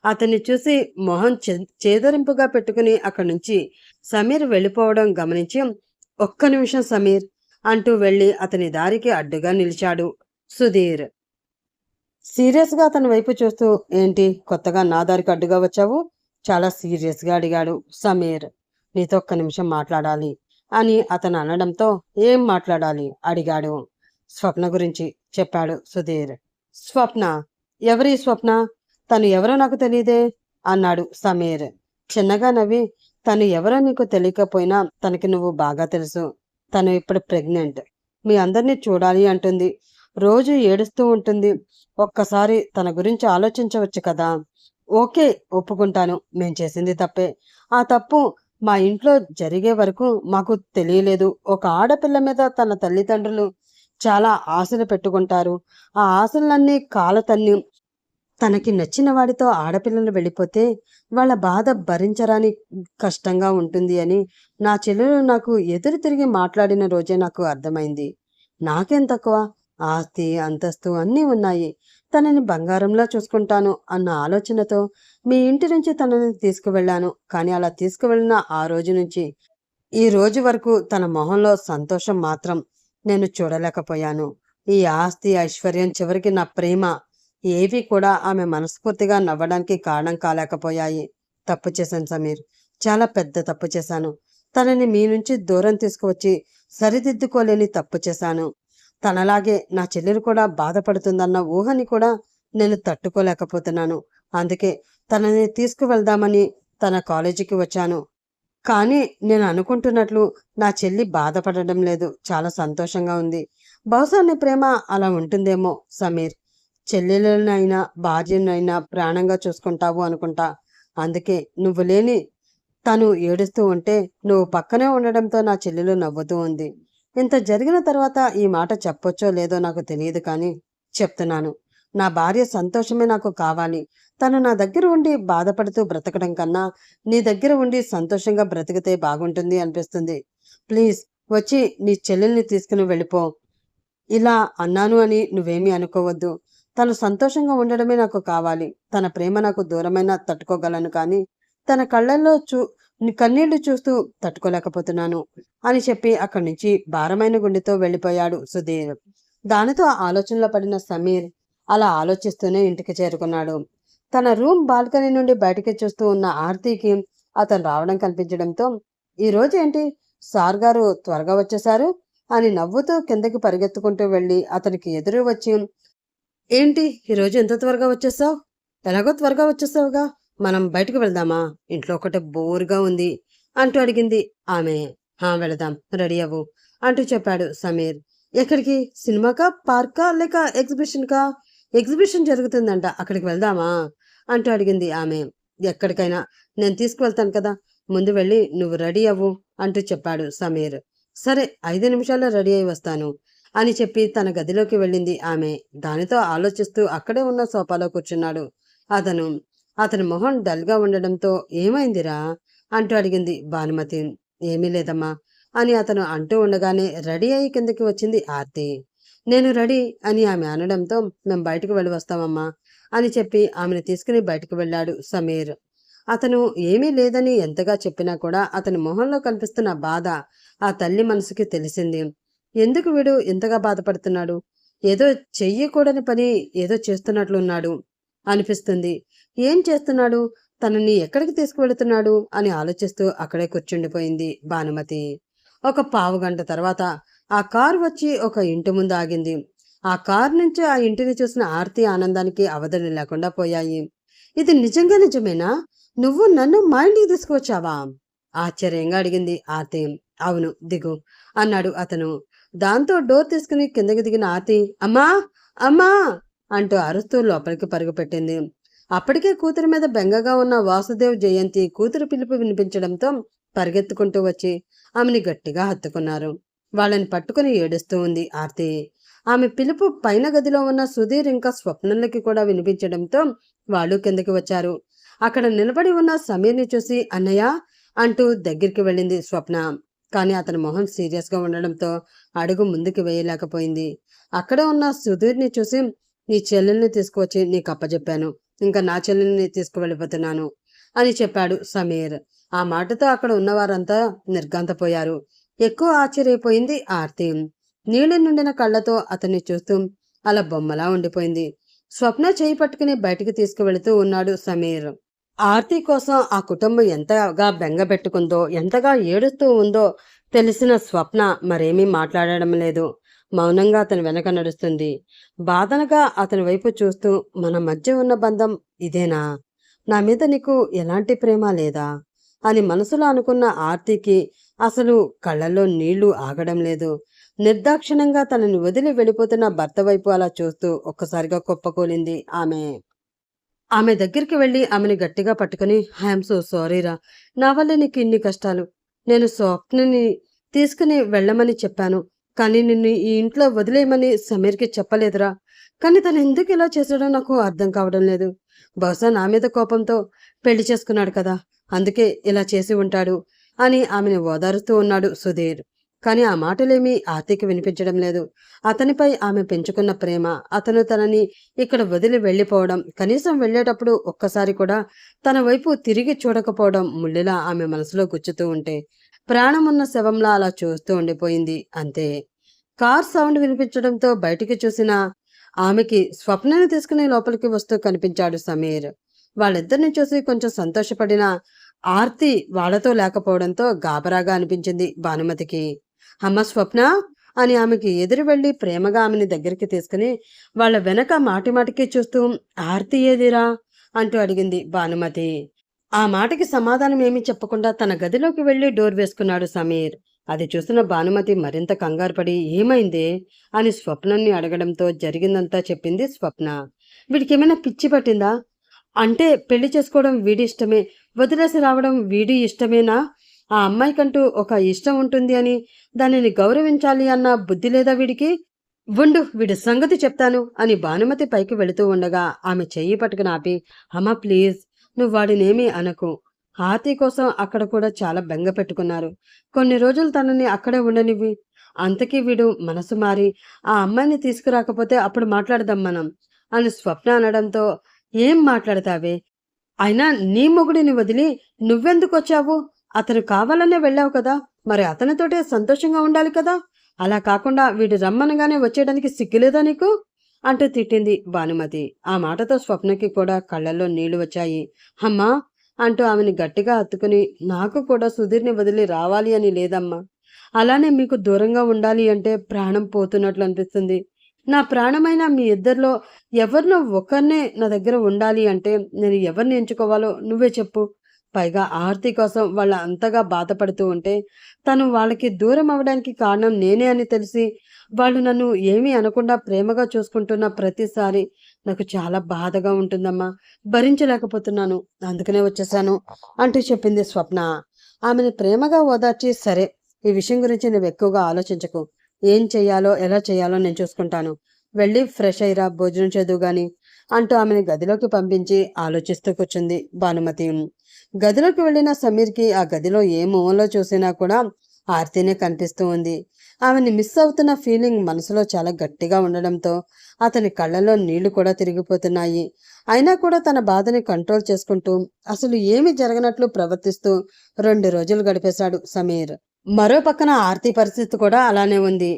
అతన్ని చూసి మొహం చేదరింపుగా పెట్టుకుని అక్కడి నుంచి సమీర్ వెళ్ళిపోవడం గమనించి, ఒక్క నిమిషం సమీర్ అంటూ వెళ్ళి అతని దారికి అడ్డుగా నిలిచాడు సుధీర్. సీరియస్గా అతని వైపు చూస్తూ, ఏంటి కొత్తగా నా దారికి అడ్డుగా వచ్చావు, చాలా సీరియస్గా అడిగాడు సమీర్. నీతో ఒక్క నిమిషం మాట్లాడాలి అని అతను అనడంతో, ఏం మాట్లాడాలి అడిగాడు. స్వప్న గురించి చెప్పాడు సుధీర్. స్వప్న? ఎవరి స్వప్న? తను ఎవరో నాకు తెలియదే అన్నాడు సమీర్. చిన్నగా నవ్వి, తను ఎవరో నీకు తెలియకపోయినా తనకి నువ్వు బాగా తెలుసు. తను ఇప్పుడు ప్రెగ్నెంట్, మీ అందరినీ చూడాలి అంటుంది, రోజు ఏడుస్తూ ఉంటుంది. ఒక్కసారి తన గురించి ఆలోచించవచ్చు కదా. ఓకే, ఒప్పుకుంటాను, మేం చేసింది తప్పే. ఆ తప్పు మా ఇంట్లో జరిగే వరకు మాకు తెలియలేదు. ఒక ఆడపిల్ల మీద తన తల్లిదండ్రులు చాలా ఆశలు పెట్టుకుంటారు. ఆ ఆశలన్నీ కాలతన్ని తనకి నచ్చిన వాడితో ఆడపిల్లలు వెళ్ళిపోతే వాళ్ళ బాధ భరించరాని కష్టంగా ఉంటుంది అని నా చెల్లెలు నాకు ఎదురు తిరిగి మాట్లాడిన రోజే నాకు అర్థమైంది. నాకేం తక్కువ, ఆస్తి అంతస్తు అన్నీ ఉన్నాయి, తనని బంగారంలా చూసుకుంటాను అన్న ఆలోచనతో మీ ఇంటి నుంచి తనని తీసుకువెళ్ళాను. కానీ అలా తీసుకువెళ్ళిన ఆ రోజు నుంచి ఈ రోజు వరకు తన మొహంలో సంతోషం మాత్రం నేను చూడలేకపోయాను. ఈ ఆస్తి, ఐశ్వర్యం, చివరికి నా ప్రేమ ఏవి కూడా ఆమె మనస్ఫూర్తిగా నవ్వడానికి కారణం కాలేకపోయాయి. తప్పు చేశాను సమీర్, చాలా పెద్ద తప్పు చేశాను. తనని మీ నుంచి దూరం తీసుకువచ్చి సరిదిద్దుకోలేని తప్పు చేశాను. తనలాగే నా చెల్లెలు కూడా బాధపడుతుందన్న ఊహని కూడా నేను తట్టుకోలేకపోతున్నాను. అందుకే తనని తీసుకువెళ్దామని తన కాలేజీకి వచ్చాను. కానీ నేను అనుకుంటున్నట్లు నా చెల్లి బాధపడడం లేదు, చాలా సంతోషంగా ఉంది. బహుశా నీ ప్రేమ అలా ఉంటుందేమో సమీర్. చెల్లెలనైనా భార్యనైనా ప్రాణంగా చూసుకుంటావు అనుకుంటా. అందుకే నువ్వు లేని తను ఏడుస్తూ ఉంటే నువ్వు పక్కనే ఉండడంతో నా చెల్లెలు నవ్వుతూ ఉంది. ఇంత జరిగిన తర్వాత ఈ మాట చెప్పొచ్చో లేదో నాకు తెలియదు, కానీ చెప్తున్నాను. నా భార్య సంతోషమే నాకు కావాలి. తను నా దగ్గర ఉండి బాధపడుతూ బ్రతకడం కన్నా నీ దగ్గర ఉండి సంతోషంగా బ్రతికితే బాగుంటుంది అనిపిస్తుంది. ప్లీజ్ వచ్చి నీ చెల్లెల్ని తీసుకుని వెళ్ళిపో. ఇలా అన్నాను అని నువ్వేమీ అనుకోవద్దు. తను సంతోషంగా ఉండడమే నాకు కావాలి. తన ప్రేమ నాకు దూరమైనా తట్టుకోగలను, కానీ తన కళ్ళల్లో నీ కన్నీళ్లు చూస్తూ తట్టుకోలేకపోతున్నాను అని చెప్పి అక్కడి నుంచి భారమైన గుండెతో వెళ్ళిపోయాడు సుధీర్. దానితో ఆలోచనలో పడిన సమీర్ అలా ఆలోచిస్తూనే ఇంటికి చేరుకున్నాడు. తన రూమ్ బాల్కనీ నుండి బయటికి చూస్తూ ఉన్న ఆర్తికి అతను రావడం కనిపించడంతో, ఈ రోజు ఏంటి సార్ గారు త్వరగా వచ్చేశారు అని నవ్వుతూ కిందకి పరిగెత్తుకుంటూ వెళ్ళి అతనికి ఎదురు వచ్చి, ఏంటి ఈరోజు ఎంత త్వరగా వచ్చేసావు? ఎలాగో త్వరగా వచ్చేసావుగా, మనం బయటకు వెళ్దామా? ఇంట్లో ఒకటే బోర్గా ఉంది అంటూ అడిగింది ఆమె. వెళదాం, రెడీ అవ్వు అంటూ చెప్పాడు సమీర్. ఎక్కడికి? సినిమాకా, పార్కా, లేక ఎగ్జిబిషన్కా? ఎగ్జిబిషన్ జరుగుతుందంట, అక్కడికి వెళ్దామా అంటూ అడిగింది ఆమె. ఎక్కడికైనా నేను తీసుకువెళ్తాను కదా, ముందు వెళ్ళి నువ్వు రెడీ అవ్వు అంటూ చెప్పాడు సమీర్. సరే, 5 నిమిషాల్లో రెడీ అయి వస్తాను అని చెప్పి తన గదిలోకి వెళ్ళింది ఆమె. దానితో ఆలోచిస్తూ అక్కడే ఉన్న సోఫాలో కూర్చున్నాడు అతను. అతని మొహం డల్గా ఉండడంతో, ఏమైందిరా అంటూ అడిగింది భానుమతి. ఏమీ లేదమ్మా అని అతను అంటూ ఉండగానే రెడీ అయి కిందకి వచ్చింది ఆర్తి. నేను రెడీ అని ఆమె అనడంతో, మేము బయటకు వెళ్ళి వస్తామమ్మా అని చెప్పి ఆమెను తీసుకుని బయటకు వెళ్ళాడు సమీర్. అతను ఏమీ లేదని ఎంతగా చెప్పినా కూడా అతని మొహంలో కనిపిస్తున్న బాధ ఆ తల్లి మనసుకి తెలిసింది. ఎందుకు వీడు ఇంతగా బాధపడుతున్నాడు? ఏదో చెయ్యకూడని పని ఏదో చేస్తున్నట్లున్నాడు అనిపిస్తుంది. ఏం చేస్తున్నాడు? తనని ఎక్కడికి తీసుకువెళుతున్నాడు అని ఆలోచిస్తూ అక్కడే కూర్చుండిపోయింది భానుమతి. ఒక పావుగంట తర్వాత ఆ కారు వచ్చి ఒక ఇంటి ముందు ఆగింది. ఆ కారు నుంచి ఆ ఇంటిని చూసిన ఆర్తి ఆనందానికి అవధులు లేకుండా పోయాయి. ఇది నిజమేనా? నువ్వు నన్ను మా ఇంటికి తీసుకువచ్చావా? ఆశ్చర్యంగా అడిగింది ఆర్తి. అవును, దిగు అన్నాడు అతను. దాంతో డోర్ తీసుకుని కిందకి దిగిన ఆర్తి, అమ్మా అమ్మా అంటూ అరుస్తూ లోపలికి పరుగుపెట్టింది. అప్పటికే కూతురి మీద బెంగగా ఉన్న వాసుదేవ్, జయంతి కూతురు పిలుపు వినిపించడంతో పరిగెత్తుకుంటూ వచ్చి ఆమెని గట్టిగా హత్తుకున్నారు. వాళ్ళని పట్టుకుని ఏడుస్తూ ఉంది ఆర్తి. ఆమె పిలుపు పైన గదిలో ఉన్న సుధీర్ ఇంకా స్వప్నలకి కూడా వినిపించడంతో వాళ్ళు కిందకి వచ్చారు. అక్కడ నిలబడి ఉన్న సమీర్ని చూసి అన్నయ్య అంటూ దగ్గరికి వెళ్ళింది స్వప్న. కానీ అతని మొహం సీరియస్గా ఉండడంతో అడుగు ముందుకు వేయలేకపోయింది. అక్కడ ఉన్న సుధీర్ని చూసి, నీ చెల్లెల్ని తీసుకువచ్చి నీకు అప్పచెప్పాను, ఇంకా నా చెల్లెల్ని తీసుకువెళ్ళిపోతున్నాను అని చెప్పాడు సమీర్. ఆ మాటతో అక్కడ ఉన్నవారంతా నిర్ఘాంతపోయారు. ఎక్కువ ఆశ్చర్యపోయింది ఆర్తి. నీళ్లు నిండిన కళ్ళతో అతన్ని చూస్తూ అలా బొమ్మలా ఉండిపోయింది. స్వప్న చేయి పట్టుకుని బయటికి తీసుకువెళుతూ ఉన్నాడు సమీర్. ఆర్తి కోసం ఆ కుటుంబం ఎంతగా బెంగపెట్టుకుందో, ఎంతగా ఏడుస్తూ ఉందో తెలిసిన స్వప్న మరేమీ మాట్లాడడం లేదు. మౌనంగా అతని వెనక నడుస్తుంది. బాధనగా అతని వైపు చూస్తూ, మన మధ్య ఉన్న బంధం ఇదేనా? నా మీద నీకు ఎలాంటి ప్రేమ లేదా అని మనసులో అనుకున్న ఆర్తికి అసలు కళ్ళల్లో నీళ్లు ఆగడం లేదు. నిర్దాక్షిణంగా తనని వదిలి వెళ్ళిపోతున్న భర్త వైపు అలా చూస్తూ ఒక్కసారిగా కుప్పకూలింది ఆమె. ఆమె దగ్గరికి వెళ్ళి ఆమెను గట్టిగా పట్టుకుని, ఐఎమ్ సో సారీరా, నా వల్ల నీకు ఇన్ని కష్టాలు. నేను స్వప్నని తీసుకుని వెళ్ళమని చెప్పాను, కానీ నిన్ను ఈ ఇంట్లో వదిలేయమని సమీర్కి చెప్పలేదురా. కానీ తను ఎందుకు ఇలా చేశాడో నాకు అర్థం కావడం లేదు. బహుశా నా మీద కోపంతో పెళ్లి చేసుకున్నాడు కదా, అందుకే ఇలా చేసి ఉంటాడు అని ఆమెను ఓదారుస్తూ ఉన్నాడు సుధీర్. కానీ ఆ మాటలేమీ ఆర్తికి వినిపించడం లేదు. అతనిపై ఆమె పెంచుకున్న ప్రేమ, అతను తనని ఇక్కడ వదిలి వెళ్ళిపోవడం, కనీసం వెళ్ళేటప్పుడు ఒక్కసారి కూడా తన వైపు తిరిగి చూడకపోవడం ముళ్ళిలా ఆమె మనసులో గుచ్చుతూ ఉంటే ప్రాణమున్న శవంలా అలా చూస్తూ ఉండిపోయింది. అంతే. కార్ సౌండ్ వినిపించడంతో బయటికి చూసిన ఆమెకి స్వప్నని తీసుకుని లోపలికి వస్తూ కనిపించాడు సమీర్. వాళ్ళిద్దరిని చూసి కొంచెం సంతోషపడిన ఆర్తి వాళ్లతో లేకపోవడంతో గాబరాగా అనిపించింది భానుమతికి. అమ్మ స్వప్న అని ఆమెకి ఎదురు వెళ్లి ప్రేమగా ఆమెని దగ్గరికి తీసుకుని వాళ్ళ వెనక మాటిమాటికి చూస్తూ, ఆర్తి ఏదిరా అంటూ అడిగింది భానుమతి. ఆ మాటకి సమాధానం ఏమీ చెప్పకుండా తన గదిలోకి వెళ్లి డోర్ వేసుకున్నాడు సమీర్. అది చూసిన భానుమతి మరింత కంగారుపడి, ఏమైందే అని స్వప్నని అడగడంతో జరిగిందంతా చెప్పింది స్వప్న. వీడికేమైనా పిచ్చి పట్టిందా? అంటే పెళ్లి చేసుకోవడం వీడి ఇష్టమే, వదిలేసి రావడం వీడి ఇష్టమేనా? ఆ అమ్మాయికంటూ ఒక ఇష్టం ఉంటుంది అని, దానిని గౌరవించాలి అన్న బుద్ధి లేదా వీడికి? ఉండు, వీడి సంగతి చెప్తాను అని భానుమతి పైకి వెళుతూ ఉండగా ఆమె చెయ్యి పట్టుకుని ఆపి, అమ్మా ప్లీజ్, నువ్వు వాడినేమీ అనకు. హాతి కోసం అక్కడ కూడా చాలా బెంగ పెట్టుకున్నారు. కొన్ని రోజులు తనని అక్కడే ఉండనివి. అంతకీ వీడు మనసు మారి ఆ అమ్మాయిని తీసుకురాకపోతే అప్పుడు మాట్లాడదాం మనం అని స్వప్న అనడంతో, ఏం మాట్లాడతావే? అయినా నీ మొగుడిని వదిలి నువ్వెందుకు వచ్చావు అతను కావాలనే వెళ్ళావు కదా, మరి అతనితోటే సంతోషంగా ఉండాలి కదా. అలా కాకుండా వీడు రమ్మనగానే వచ్చేయడానికి సిగ్గులేదా నీకు అంటూ తిట్టింది భానుమతి. ఆ మాటతో స్వప్నకి కూడా కళ్ళల్లో నీళ్లు వచ్చాయి. అమ్మా అంటూ ఆమెని గట్టిగా హత్తుకుని, నాకు కూడా సుధీర్ని వదిలి రావాలి అని లేదమ్మా. అలానే మీకు దూరంగా ఉండాలి అంటే ప్రాణం పోతున్నట్లు అనిపిస్తుంది. నా ప్రాణమైన మీ ఇద్దరిలో ఎవరినో ఒకరినే నా దగ్గర ఉండాలి అంటే నేను ఎవరిని ఎంచుకోవాలో నువ్వే చెప్పు. పైగా ఆర్తి కోసం వాళ్ళ అంతగా బాధపడుతూ ఉంటే తను వాళ్ళకి దూరం అవ్వడానికి కారణం నేనే అని తెలిసి వాళ్ళు నన్ను ఏమీ అనకుండా ప్రేమగా చూసుకుంటున్న ప్రతిసారి నాకు చాలా బాధగా ఉంటుందమ్మా. భరించలేకపోతున్నాను. అందుకనే వచ్చేసాను అంటూ చెప్పింది స్వప్న. ఆమెను ప్రేమగా ఓదార్చి, సరే ఈ విషయం గురించి నువ్వు ఎక్కువగా ఆలోచించకు. ఏం చెయ్యాలో ఎలా చెయ్యాలో నేను చూసుకుంటాను. వెళ్ళి ఫ్రెష్ అయ్యిరా, భోజనం చేదువు గాని అంటూ ఆమెను గదిలోకి పంపించి ఆలోచిస్తూ కూర్చుంది భానుమతి. గదిలోకి వెళ్ళిన సమీర్కి ఆ గదిలో ఏ మూలలో చూసినా కూడా ఆర్తినే కనిపిస్తూ ఉంది. ఆమెని మిస్ అవుతున్న ఫీలింగ్ మనసులో చాలా గట్టిగా ఉండడంతో అతని కళ్ళలో నీళ్లు కూడా తిరిగిపోతున్నాయి. అయినా కూడా తన బాధని కంట్రోల్ చేసుకుంటూ అసలు ఏమి జరగనట్లు ప్రవర్తిస్తూ 2 రోజులు గడిపేశాడు సమీర్. మరో పక్కన ఆర్తి పరిస్థితి కూడా అలానే ఉంది.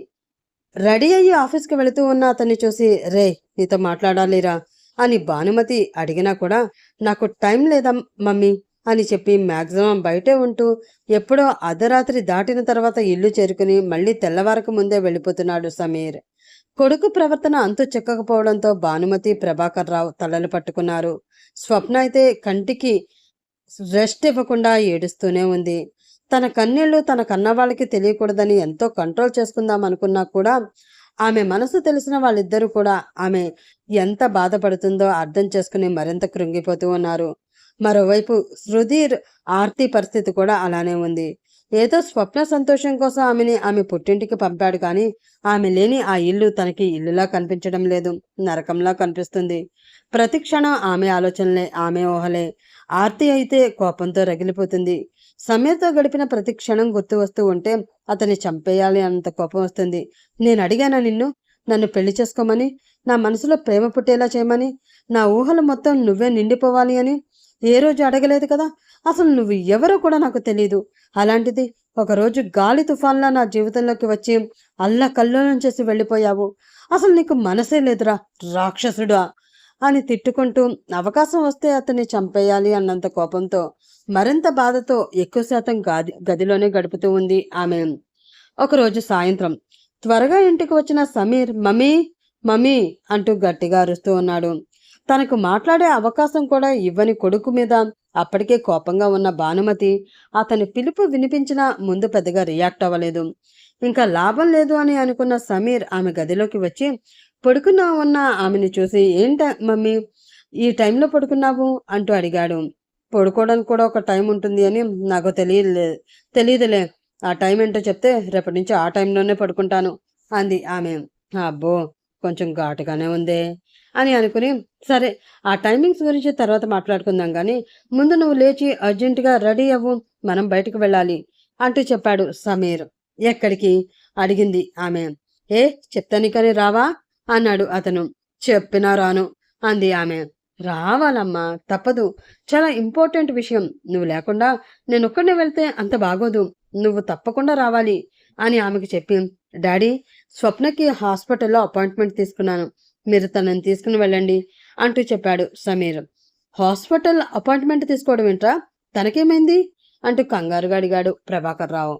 రెడీ అయ్యి ఆఫీస్కి వెళుతూ ఉన్న అతన్ని చూసి, రే నీతో మాట్లాడాలిరా అని భానుమతి అడిగినా కూడా, నాకు టైం లేదా మమ్మీ అని చెప్పి మ్యాక్సిమం బయటే ఉంటూ ఎప్పుడో అర్ధరాత్రి దాటిన తర్వాత ఇల్లు చేరుకుని మళ్ళీ తెల్లవారకు ముందే వెళ్ళిపోతున్నాడు సమీర్. కొడుకు ప్రవర్తన అంతు చెక్కకపోవడంతో భానుమతి, ప్రభాకర్ రావు తలలు పట్టుకున్నారు. స్వప్న అయితే కంటికి రెస్ట్ ఇవ్వకుండా ఏడుస్తూనే ఉంది. తన కన్నీళ్లు తన కన్నవాళ్ళకి తెలియకూడదని ఎంతో కంట్రోల్ చేసుకుందాం అనుకున్నా కూడా ఆమె మనసు తెలిసిన వాళ్ళిద్దరూ కూడా ఆమె ఎంత బాధపడుతుందో అర్థం చేసుకుని మరింత కృంగిపోతూ ఉన్నారు. మరోవైపు సుధీర్, ఆర్తి పరిస్థితి కూడా అలానే ఉంది. ఏదో స్వప్న సంతోషం కోసం ఆమె పుట్టింటికి పంపాడు కానీ ఆమె లేని ఆ ఇల్లు తనకి ఇల్లులా కనిపించడం లేదు, నరకంలా కనిపిస్తుంది. ప్రతి క్షణం ఆమె ఆలోచనలే, ఆమె ఊహలే. ఆర్తి అయితే కోపంతో రగిలిపోతుంది. సమీర్తో గడిపిన ప్రతి క్షణం గుర్తు వస్తూ ఉంటే అతన్ని చంపేయాలి అన్నంత కోపం వస్తుంది. నేను అడిగానా నిన్ను నన్ను పెళ్లి చేసుకోమని, నా మనసులో ప్రేమ పుట్టేలా చేయమని, నా ఊహలు మొత్తం నువ్వే నిండిపోవాలి అని? ఏ రోజు అడగలేదు కదా. అసలు నువ్వు ఎవరో కూడా నాకు తెలీదు. అలాంటిది ఒకరోజు గాలి తుఫాన్లా నా జీవితంలోకి వచ్చి అల్లకల్లోలం చేసి వెళ్ళిపోయావు. అసలు నీకు మనసే లేదురా రాక్షసుడా అని తిట్టుకుంటూ అవకాశం వస్తే అతన్ని చంపేయాలి అన్నంత కోపంతో, మరింత బాధతో ఎక్కువ శాతం గదిలోనే గడుపుతూ ఉంది ఆమె. ఒకరోజు సాయంత్రం త్వరగా ఇంటికి వచ్చిన సమీర్ మమ్మీ మమ్మీ అంటూ గట్టిగా అరుస్తూ ఉన్నాడు. తనకు మాట్లాడే అవకాశం కూడా ఇవ్వని కొడుకు మీద అప్పటికే కోపంగా ఉన్న భానుమతి అతని పిలుపు వినిపించినా ముందు పెద్దగా రియాక్ట్ అవ్వలేదు. ఇంకా లాభం లేదు అని అనుకున్న సమీర్ ఆమె గదిలోకి వచ్చి పడుకున్నా ఉన్న ఆమెను చూసి, ఏంట మమ్మీ ఈ టైంలో పడుకున్నావు అంటూ అడిగాడు. పడుకోవడానికి కూడా ఒక టైం ఉంటుంది అని నాకు తెలియదులే. ఆ టైం ఏంటో చెప్తే రేపటి నుంచి ఆ టైంలోనే పడుకుంటాను అంది ఆమె. అబ్బో కొంచెం ఘాటుగానే ఉందే అని అనుకుని, సరే ఆ టైమింగ్స్ గురించి తర్వాత మాట్లాడుకుందాం కానీ ముందు నువ్వు లేచి అర్జెంటుగా రెడీ అవ్వు, మనం బయటకు వెళ్ళాలి అంటూ చెప్పాడు సమీర్. ఎక్కడికి అడిగింది ఆమె. ఏ చెప్తాను కానీ రావా అన్నాడు అతను. చెప్పినా రాను అంది ఆమె. రావాలమ్మా, తప్పదు, చాలా ఇంపార్టెంట్ విషయం. నువ్వు లేకుండా నేనొక్కడే వెళ్తే అంత బాగోదు. నువ్వు తప్పకుండా రావాలి అని ఆమెకు చెప్పి, డాడీ స్వప్నకి హాస్పిటల్లో అపాయింట్మెంట్ తీసుకున్నాను, మీరు తనని తీసుకుని వెళ్ళండి అంటూ చెప్పాడు సమీర్. హాస్పిటల్ అపాయింట్మెంట్ తీసుకోవడం ఏంట్రా, తనకేమైంది అంటూ కంగారుగా అడిగాడు ప్రభాకర్ రావు.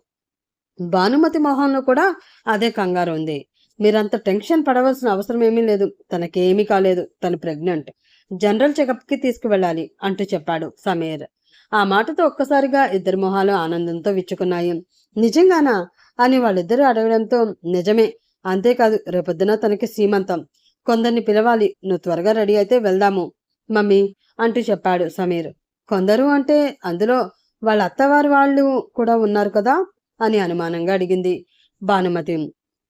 భానుమతి మొహంలో కూడా అదే కంగారు ఉంది. మీరంత టెన్షన్ పడవలసిన అవసరం ఏమీ లేదు, తనకేమీ కాలేదు, తను ప్రెగ్నెంట్, జనరల్ చెకప్కి తీసుకువెళ్ళాలి అంటూ చెప్పాడు సమీర్. ఆ మాటతో ఒక్కసారిగా ఇద్దరి మొహాలు ఆనందంతో విచ్చుకున్నాయి. నిజంగానా అని వాళ్ళిద్దరూ అడగడంతో, నిజమే, అంతేకాదు రేపొద్దున తనకి సీమంతం, కొందరిని పిలవాలి, నువ్వు త్వరగా రెడీ అయితే వెళ్దాము మమ్మీ అంటూ చెప్పాడు సమీర్. కొందరు అంటే అందులో వాళ్ళ అత్తవారి వాళ్ళు కూడా ఉన్నారు కదా అని అనుమానంగా అడిగింది భానుమతి.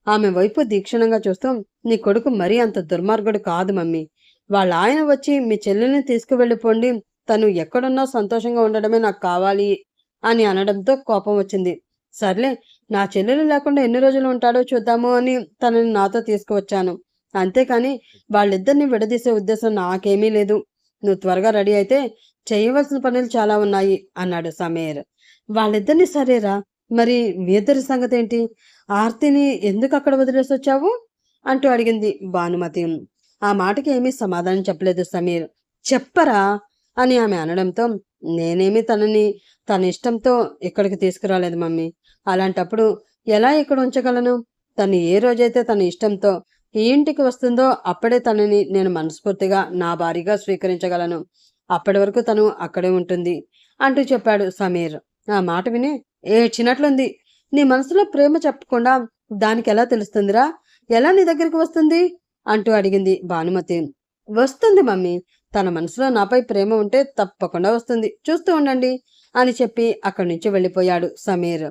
ఆమె వైపు దీక్షణంగా చూస్తూ, నీ కొడుకు మరీ అంత దుర్మార్గుడు కాదు మమ్మీ. వాళ్ళ ఆయన వచ్చి మీ చెల్లెల్ని తీసుకువెళ్ళిపోండి, తను ఎక్కడున్నా సంతోషంగా ఉండడమే నాకు కావాలి అని అనడంతో కోపం వచ్చింది. సర్లే, నా చెల్లెలు లేకుండా ఎన్ని రోజులు ఉంటాడో చూద్దాము అని తనని నాతో తీసుకువచ్చాను, అంతేకాని వాళ్ళిద్దరిని విడదీసే ఉద్దేశం నాకేమీ లేదు. నువ్వు త్వరగా రెడీ అయితే చేయవలసిన పనులు చాలా ఉన్నాయి అన్నాడు సమీర్. వాళ్ళిద్దరిని సరేరా, మరి మీ ఇద్దరి సంగతేంటి? ఆర్తిని ఎందుకు అక్కడ వదిలేసొచ్చావు? అంటూ అడిగింది భానుమతి. ఆ మాటకి ఏమీ సమాధానం చెప్పలేదు సమీర్. చెప్పరా అని ఆమె అనడంతో, నేనేమి తనని తన ఇష్టంతో ఇక్కడికి తీసుకురాలేదు మమ్మీ. అలాంటప్పుడు ఎలా ఇక్కడ ఉంచగలను? తను ఏ రోజైతే తన ఇష్టంతో ఈ ఇంటికి వస్తుందో అప్పుడే తనని నేను మనస్ఫూర్తిగా నా భార్యగా స్వీకరించగలను. అప్పటి వరకు తను అక్కడే ఉంటుంది అంటూ చెప్పాడు సమీర్. ఆ మాట విని ఏడ్చినట్లుంది. నీ మనసులో ప్రేమ చెప్పకుండా దానికి ఎలా తెలుస్తుందిరా? ఎలా నీ దగ్గరికి వస్తుంది? అంటూ అడిగింది భానుమతి. వస్తుంది మమ్మీ. తన మనసులో నాపై ప్రేమ ఉంటే తప్పకుండా వస్తుంది. చూస్తూ ఉండండి అని చెప్పి అక్కడి నుంచి వెళ్ళిపోయాడు సమీర్.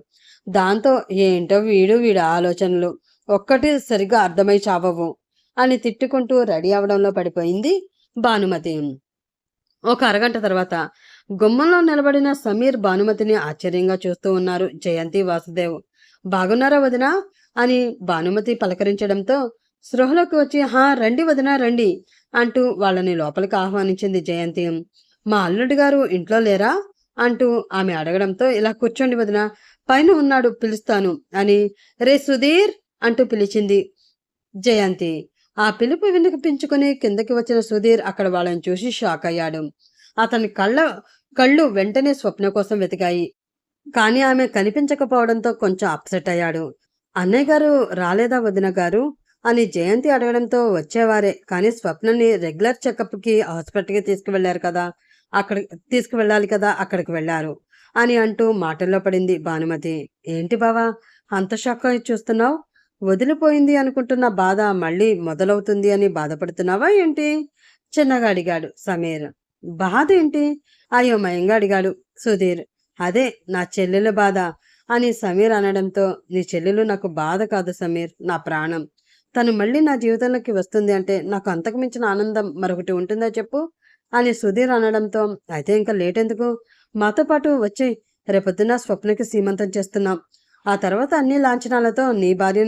దాంతో ఏంటో వీడి ఆలోచనలు ఒక్కటి సరిగ్గా అర్థమై చావవు అని తిట్టుకుంటూ రెడీ అవడంలో పడిపోయింది భానుమతి. ఒక అరగంట తర్వాత గుమ్మంలో నిలబడిన సమీర్ భానుమతిని ఆశ్చర్యంగా చూస్తూ ఉన్నారు జయంతి వాసుదేవ్. బాగున్నారా వదినా అని భానుమతి పలకరించడంతో స్పృహలోకి వచ్చి, హా రండి వదినా రండి అంటూ వాళ్ళని లోపలికి ఆహ్వానించింది జయంతి. మా అల్లుడి గారు ఇంట్లో లేరా అంటూ ఆమె అడగడంతో, ఇలా కూర్చోండి వదినా, పైన ఉన్నాడు, పిలుస్తాను అని రే సుధీర్ అంటూ పిలిచింది జయంతి. ఆ పిలుపు వినిపించుకుని కిందకి వచ్చిన సుధీర్ అక్కడ వాళ్ళని చూసి షాక్ అయ్యాడు. అతని కళ్ళు వెంటనే స్వప్న కోసం వెతికాయి. కానీ ఆమె కనిపించకపోవడంతో కొంచెం అప్సెట్ అయ్యాడు. అన్నయ్య గారు రాలేదా వదిన గారు అని జయంతి అడగడంతో, వచ్చేవారే, కానీ స్వప్నని రెగ్యులర్ చెకప్కి హాస్పిటల్కి తీసుకువెళ్ళాలి కదా, అక్కడికి వెళ్ళారు అని అంటూ మాటల్లో పడింది భానుమతి. ఏంటి బావా అంత షాక్ అయి చూస్తున్నావు? వదిలిపోయింది అనుకుంటున్న బాధ మళ్ళీ మొదలవుతుంది అని బాధపడుతున్నావా ఏంటి? చిన్నగా అడిగాడు సమీర్. బాధ ఏంటి? అయోమయంగా అడిగాడు సుధీర్. అదే నా చెల్లెల బాధ అని సమీర్ అనడంతో, నీ చెల్లెలు నాకు బాధ కాదు సమీర్, నా ప్రాణం. తను మళ్ళీ నా జీవితంలోకి వస్తుంది అంటే నాకు అంతకు మించిన ఆనందం మరొకటి ఉంటుందా చెప్పు అని సుధీర్ అనడంతో, అయితే ఇంకా లేట్ ఎందుకు, మాతో పాటు వచ్చి రేపొద్దున స్వప్నకి సీమంతం చేస్తున్నాం. ఆ తర్వాత అన్ని లాంఛనాలతో నీ భార్య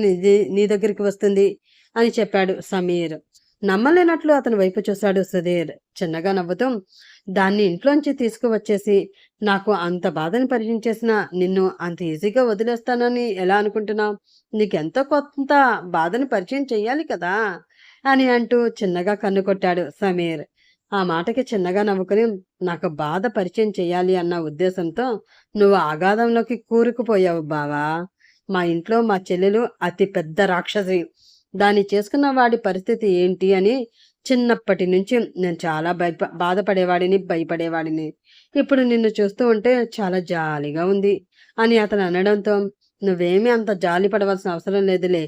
నీ దగ్గరికి వస్తుంది అని చెప్పాడు సమీర్. నమ్మలేనట్లు అతని వైపు చూశాడు సుధీర్. చిన్నగా నవ్వుతూ, దాన్ని ఇంట్లోంచి తీసుకువచ్చేసి నాకు అంత బాధని పరిచయం చేసిన నిన్ను అంత ఈజీగా వదిలేస్తానని ఎలా అనుకుంటున్నావు? నీకెంతో కొంత బాధని పరిచయం చెయ్యాలి కదా అని అంటూ చిన్నగా కన్ను కొట్టాడు సమీర్. ఆ మాటకి చిన్నగా నవ్వుకుని, నాకు బాధ పరిచయం చెయ్యాలి అన్న ఉద్దేశంతో నువ్వు అగాధంలోకి కూరుకుపోయావు బావా. మా ఇంట్లో మా చెల్లెలు అతి పెద్ద రాక్షసి. దాన్ని చేసుకున్న వాడి పరిస్థితి ఏంటి అని చిన్నప్పటి నుంచి నేను చాలా బాధపడేవాడిని, భయపడేవాడిని. ఇప్పుడు నిన్ను చూస్తూ ఉంటే చాలా జాలిగా ఉంది అని అతను అనడంతో, నువ్వేమీ అంత జాలి పడవలసిన అవసరం లేదులే.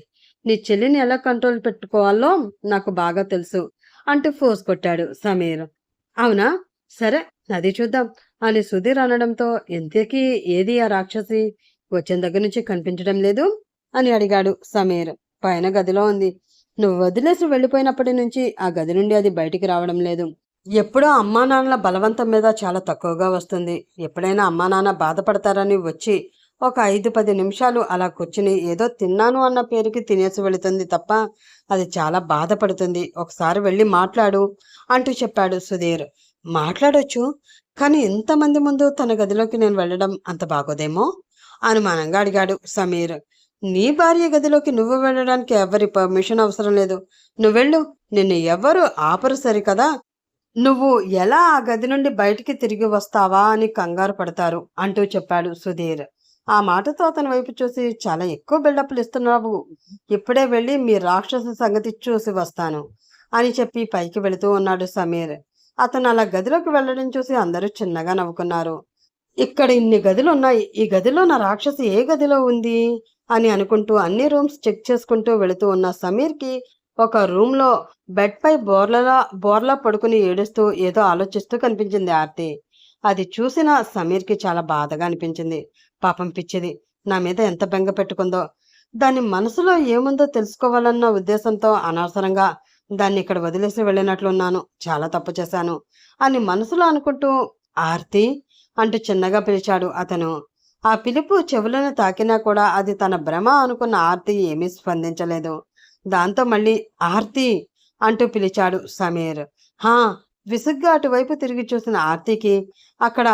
నీ చెల్లిని ఎలా కంట్రోల్ పెట్టుకోవాలో నాకు బాగా తెలుసు అంటూ ఫోర్స్ కొట్టాడు సమీర్. అవునా, సరే అది చూద్దాం అని సుధీర్ అనడంతో, ఇంతకీ ఏది ఆ రాక్షసి? వచ్చిన దగ్గర నుంచి కనిపించడం లేదు అని అడిగాడు సమీర్. పైన గదిలో ఉంది. నువ్వు వదిలేసి వెళ్ళిపోయినప్పటి నుంచి ఆ గది నుండి అది బయటికి రావడం లేదు. ఎప్పుడో అమ్మా నాన్నల బలవంతం మీద చాలా తక్కువగా వస్తుంది. ఎప్పుడైనా అమ్మా నాన్న బాధపడతారని వచ్చి ఒక 5-10 నిమిషాలు అలా కూర్చుని ఏదో తిన్నాను అన్న పేరుకి తినేసి వెళుతుంది తప్ప అది చాలా బాధపడుతుంది. ఒకసారి వెళ్ళి మాట్లాడు అంటూ చెప్పాడు సుధీర్. మాట్లాడొచ్చు, కానీ ఇంతమంది ముందు తన గదిలోకి నేను వెళ్ళడం అంత బాగోదేమో అనుమానంగా అడిగాడు సమీర్. నీ భార్య గదిలోకి నువ్వు వెళ్ళడానికి ఎవరి పర్మిషన్ అవసరం లేదు. నువ్వెళ్ళు, నిన్ను ఎవ్వరు ఆపరు సరికదా. నువ్వు ఎలా ఆ గది నుండి బయటికి తిరిగి వస్తావా అని కంగారు పడతారు అంటూ చెప్పాడు సుధీర్. ఆ మాటతో అతని వైపు చూసి, చాలా ఎక్కువ బిల్డప్లు ఇస్తున్నావు. ఇప్పుడే వెళ్ళి మీ రాక్షసు సంగతి చూసి వస్తాను అని చెప్పి పైకి వెళుతూ ఉన్నాడు సమీర్. అతను అలా గదిలోకి వెళ్ళడం చూసి అందరూ చిన్నగా నవ్వుకున్నారు. ఇక్కడ ఇన్ని గదులు ఉన్నాయి, ఈ గదిలో నా రాక్షసి ఏ గదిలో ఉంది అని అనుకుంటూ అన్ని రూమ్స్ చెక్ చేసుకుంటూ వెళుతూ ఉన్న సమీర్కి ఒక రూమ్లో బెడ్పై బోర్లా పడుకుని ఏడుస్తూ ఏదో ఆలోచిస్తూ కనిపించింది ఆర్తి. అది చూసిన సమీర్కి చాలా బాధగా అనిపించింది. పాపం పిచ్చిది, నా మీద ఎంత బెంగ పెట్టుకుందో. దాని మనసులో ఏముందో తెలుసుకోవాలన్న ఉద్దేశంతో అనవసరంగా దాన్ని ఇక్కడ వదిలేసి వెళ్ళినట్లున్నాను. చాలా తప్పు చేశాను అని మనసులో అనుకుంటూ, ఆర్తి అంటూ చిన్నగా పిలిచాడు అతను. ఆ పిలుపు చెవులను తాకినా కూడా అది తన భ్రమ అనుకున్న ఆర్తి ఏమీ స్పందించలేదు. దాంతో మళ్ళీ ఆర్తి అంటూ పిలిచాడు సమీర్. హా, విసుగ్గా అటువైపు తిరిగి చూసిన ఆర్తికి అక్కడ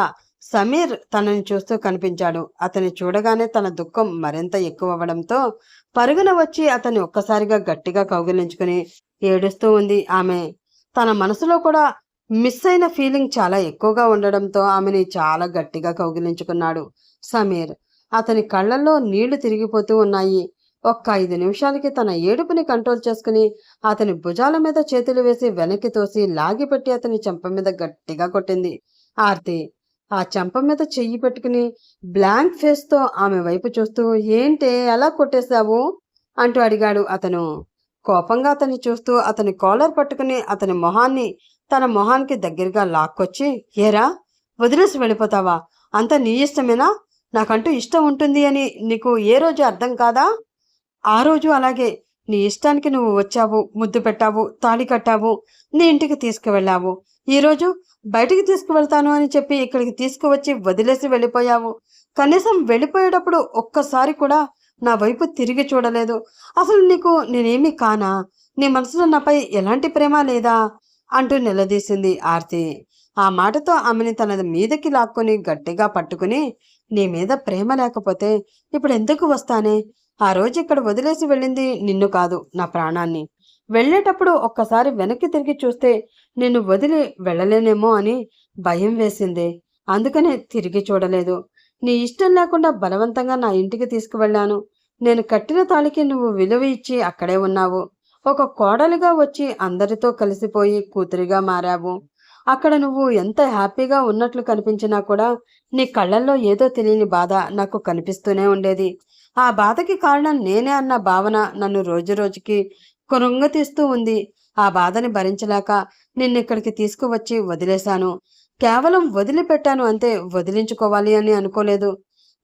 సమీర్ తనని చూస్తూ కనిపించాడు. అతన్ని చూడగానే తన దుఃఖం మరింత ఎక్కువవ్వడంతో పరుగున వచ్చి అతన్ని ఒక్కసారిగా గట్టిగా కౌగిలించుకుని ఏడుస్తూ ఉంది ఆమె. తన మనసులో కూడా మిస్ అయిన ఫీలింగ్ చాలా ఎక్కువగా ఉండడంతో ఆమెని చాలా గట్టిగా కౌగిలించుకున్నాడు సమీర్. అతని కళ్ళల్లో నీళ్లు తిరిగిపోతూ ఉన్నాయి. ఒక్క 5 నిమిషాలకి తన ఏడుపుని కంట్రోల్ చేసుకుని అతని భుజాల మీద చేతులు వేసి వెనక్కి తోసి లాగిపెట్టి అతని చెంప మీద గట్టిగా కొట్టింది ఆర్తి. ఆ చెంప మీద చెయ్యి పెట్టుకుని బ్లాంక్ ఫేస్తో ఆమె వైపు చూస్తూ, ఏంటే ఎలా కొట్టేశావు అంటూ అడిగాడు అతను. కోపంగా అతన్ని చూస్తూ అతని కాలర్ పట్టుకుని అతని మొహాన్ని తన మొహానికి దగ్గరగా లాక్కొచ్చి, ఏరా వదిలేసి వెళ్ళిపోతావా? అంత నీ ఇష్టమేనా? నాకంటూ ఇష్టం ఉంటుంది అని నీకు ఏ రోజు అర్థం కాదా? ఆ రోజు అలాగే నీ ఇష్టానికి నువ్వు వచ్చావు, ముద్దు పెట్టావు, తాళి కట్టావు, నీ ఇంటికి తీసుకువెళ్ళావు. ఈరోజు బయటికి తీసుకువెళ్తాను అని చెప్పి ఇక్కడికి తీసుకువచ్చి వదిలేసి వెళ్ళిపోయావు. కనీసం వెళ్ళిపోయేటప్పుడు ఒక్కసారి కూడా నా వైపు తిరిగి చూడలేదు. అసలు నీకు నేనేమీ కానా? నీ మనసులో నాపై ఎలాంటి ప్రేమ లేదా అంటూ నిలదీసింది ఆర్తి. ఆ మాటతో ఆమెని తన మీదకి లాక్కొని గట్టిగా పట్టుకుని, నీ మీద ప్రేమ లేకపోతే ఇప్పుడు ఎందుకు వస్తానే? ఆ రోజు ఇక్కడ వదిలేసి వెళ్ళింది నిన్ను కాదు, నా ప్రాణాన్ని. వెళ్ళేటప్పుడు ఒక్కసారి వెనక్కి తిరిగి చూస్తే నిన్ను వదిలి వెళ్ళలేనేమో అని భయం వేసిందే. అందుకనే తిరిగి చూడలేదు. నీ ఇష్టం లేకుండా బలవంతంగా నా ఇంటికి తీసుకువెళ్ళాను. నేను కట్టిన తాళికి నువ్వు విలువ ఇచ్చి అక్కడే ఉన్నావు. ఒక కోడలిగా వచ్చి అందరితో కలిసిపోయి కూతురిగా మారావు. అక్కడ నువ్వు ఎంత హ్యాపీగా ఉన్నట్లు కనిపించినా కూడా నీ కళ్ళల్లో ఏదో తెలియని బాధ నాకు కనిపిస్తూనే ఉండేది. ఆ బాధకి కారణం నేనే అన్న భావన నన్ను రోజు రోజుకి కృంగతీస్తూ ఉంది. ఆ బాధని భరించలేక నిన్నిక్కడికి తీసుకువచ్చి వదిలేశాను. కేవలం వదిలిపెట్టాను అంతే, వదిలించుకోవాలి అని అనుకోలేదు.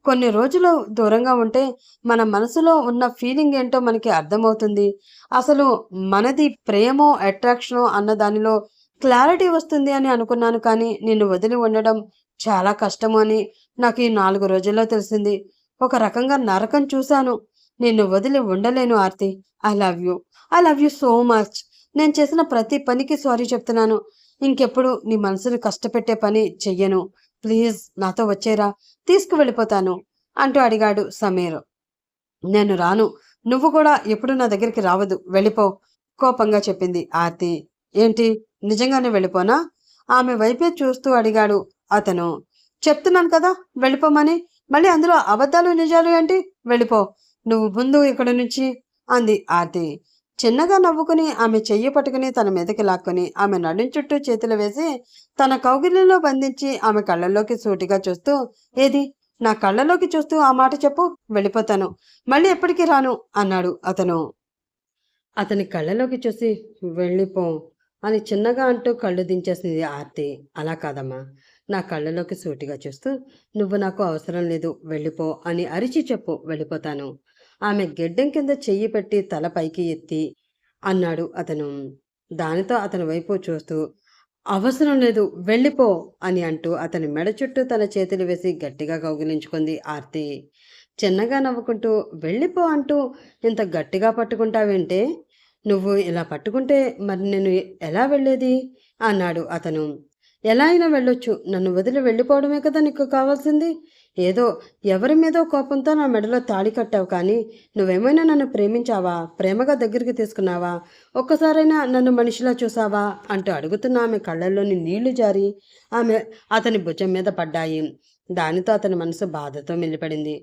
కొన్ని రోజులు దూరంగా ఉంటే మన మనసులో ఉన్న ఫీలింగ్ ఏంటో మనకి అర్థమవుతుంది. అసలు మనది ప్రేమో అట్రాక్షనో అన్న దానిలో క్లారిటీ వస్తుంది అని అనుకున్నాను. కానీ నిన్ను వదిలి ఉండడం చాలా కష్టము అని నాకు ఈ 4 రోజుల్లో తెలిసింది. ఒక రకంగా నరకం చూశాను. నిన్ను వదిలి ఉండలేను Aarti. I love you. I love you so much. నేను చేసిన ప్రతి పనికి సారీ చెప్తున్నాను. ఇంకెప్పుడు నీ మనసుని కష్టపెట్టే పని చెయ్యను. ప్లీజ్ నాతో వచ్చేరా, తీసుకువెళ్ళిపోతాను అంటూ అడిగాడు సమీర్. నేను రాను. నువ్వు కూడా ఎప్పుడు నా దగ్గరికి రావద్దు, వెళ్ళిపో కోపంగా చెప్పింది ఆర్తి. ఏంటి, నిజంగానే వెళ్ళిపోనా? ఆమె వైపే చూస్తూ అడిగాడు అతను. చెప్తున్నాను కదా వెళ్ళిపోమని, మళ్ళీ అందులో అబద్ధాలు నిజాలు ఏంటి? వెళ్ళిపో నువ్వు ముందు ఇక్కడి నుంచి అంది ఆర్తి. చిన్నగా నవ్వుకుని ఆమె చెయ్యి పట్టుకుని తన మీదకి లాక్కొని ఆమె నడుం చుట్టూ చేతులు వేసి తన కౌగిలిలో బంధించి ఆమె కళ్ళల్లోకి సూటిగా చూస్తూ, ఏది నా కళ్ళలోకి చూస్తూ ఆ మాట చెప్పు, వెళ్ళిపోతాను, మళ్ళీ ఎప్పటికీ రాను అన్నాడు అతను. అతని కళ్ళలోకి చూసి, వెళ్ళిపో అని చిన్నగా అంటూ కళ్ళు దించేసింది ఆర్తి. అలా కాదమ్మా, నా కళ్ళలోకి సూటిగా చూస్తూ, నువ్వు నాకు అవసరం లేదు, వెళ్ళిపో అని అరిచి చెప్పు, వెళ్ళిపోతాను. ఆమె గెడ్డెం కింద చెయ్యి పెట్టి తల పైకి ఎత్తి అన్నాడు అతను. దానితో అతని వైపు చూస్తూ, అవసరం లేదు, వెళ్ళిపో అని అంటూ అతని మెడ చుట్టూ తన చేతులు వేసి గట్టిగా కౌగిలించుకుంది ఆర్తి. చిన్నగా నవ్వుకుంటూ, వెళ్ళిపో అంటూ ఇంత గట్టిగా పట్టుకుంటావేంటే? నువ్వు ఇలా పట్టుకుంటే మరి నేను ఎలా వెళ్ళేది అన్నాడు అతను. ఎలా అయినా వెళ్ళొచ్చు, నన్ను వదిలి వెళ్ళిపోవడమే కదా నీకు కావాల్సింది. ఏదో ఎవరి మీదో కోపంతో నా మెడలో తాళి కట్టావు, కానీ నువ్వేమైనా నన్ను ప్రేమించావా, ప్రేమగా దగ్గరికి తీసుకున్నావా, ఒక్కసారైనా నన్ను మనిషిలా చూసావా అంటూ అడుగుతున్న ఆమె కళ్ళల్లోని నీళ్లు జారి ఆమె అతని భుజం మీద పడ్డాయి. దానితో అతని మనసు బాధతో మిల్లిపడింది.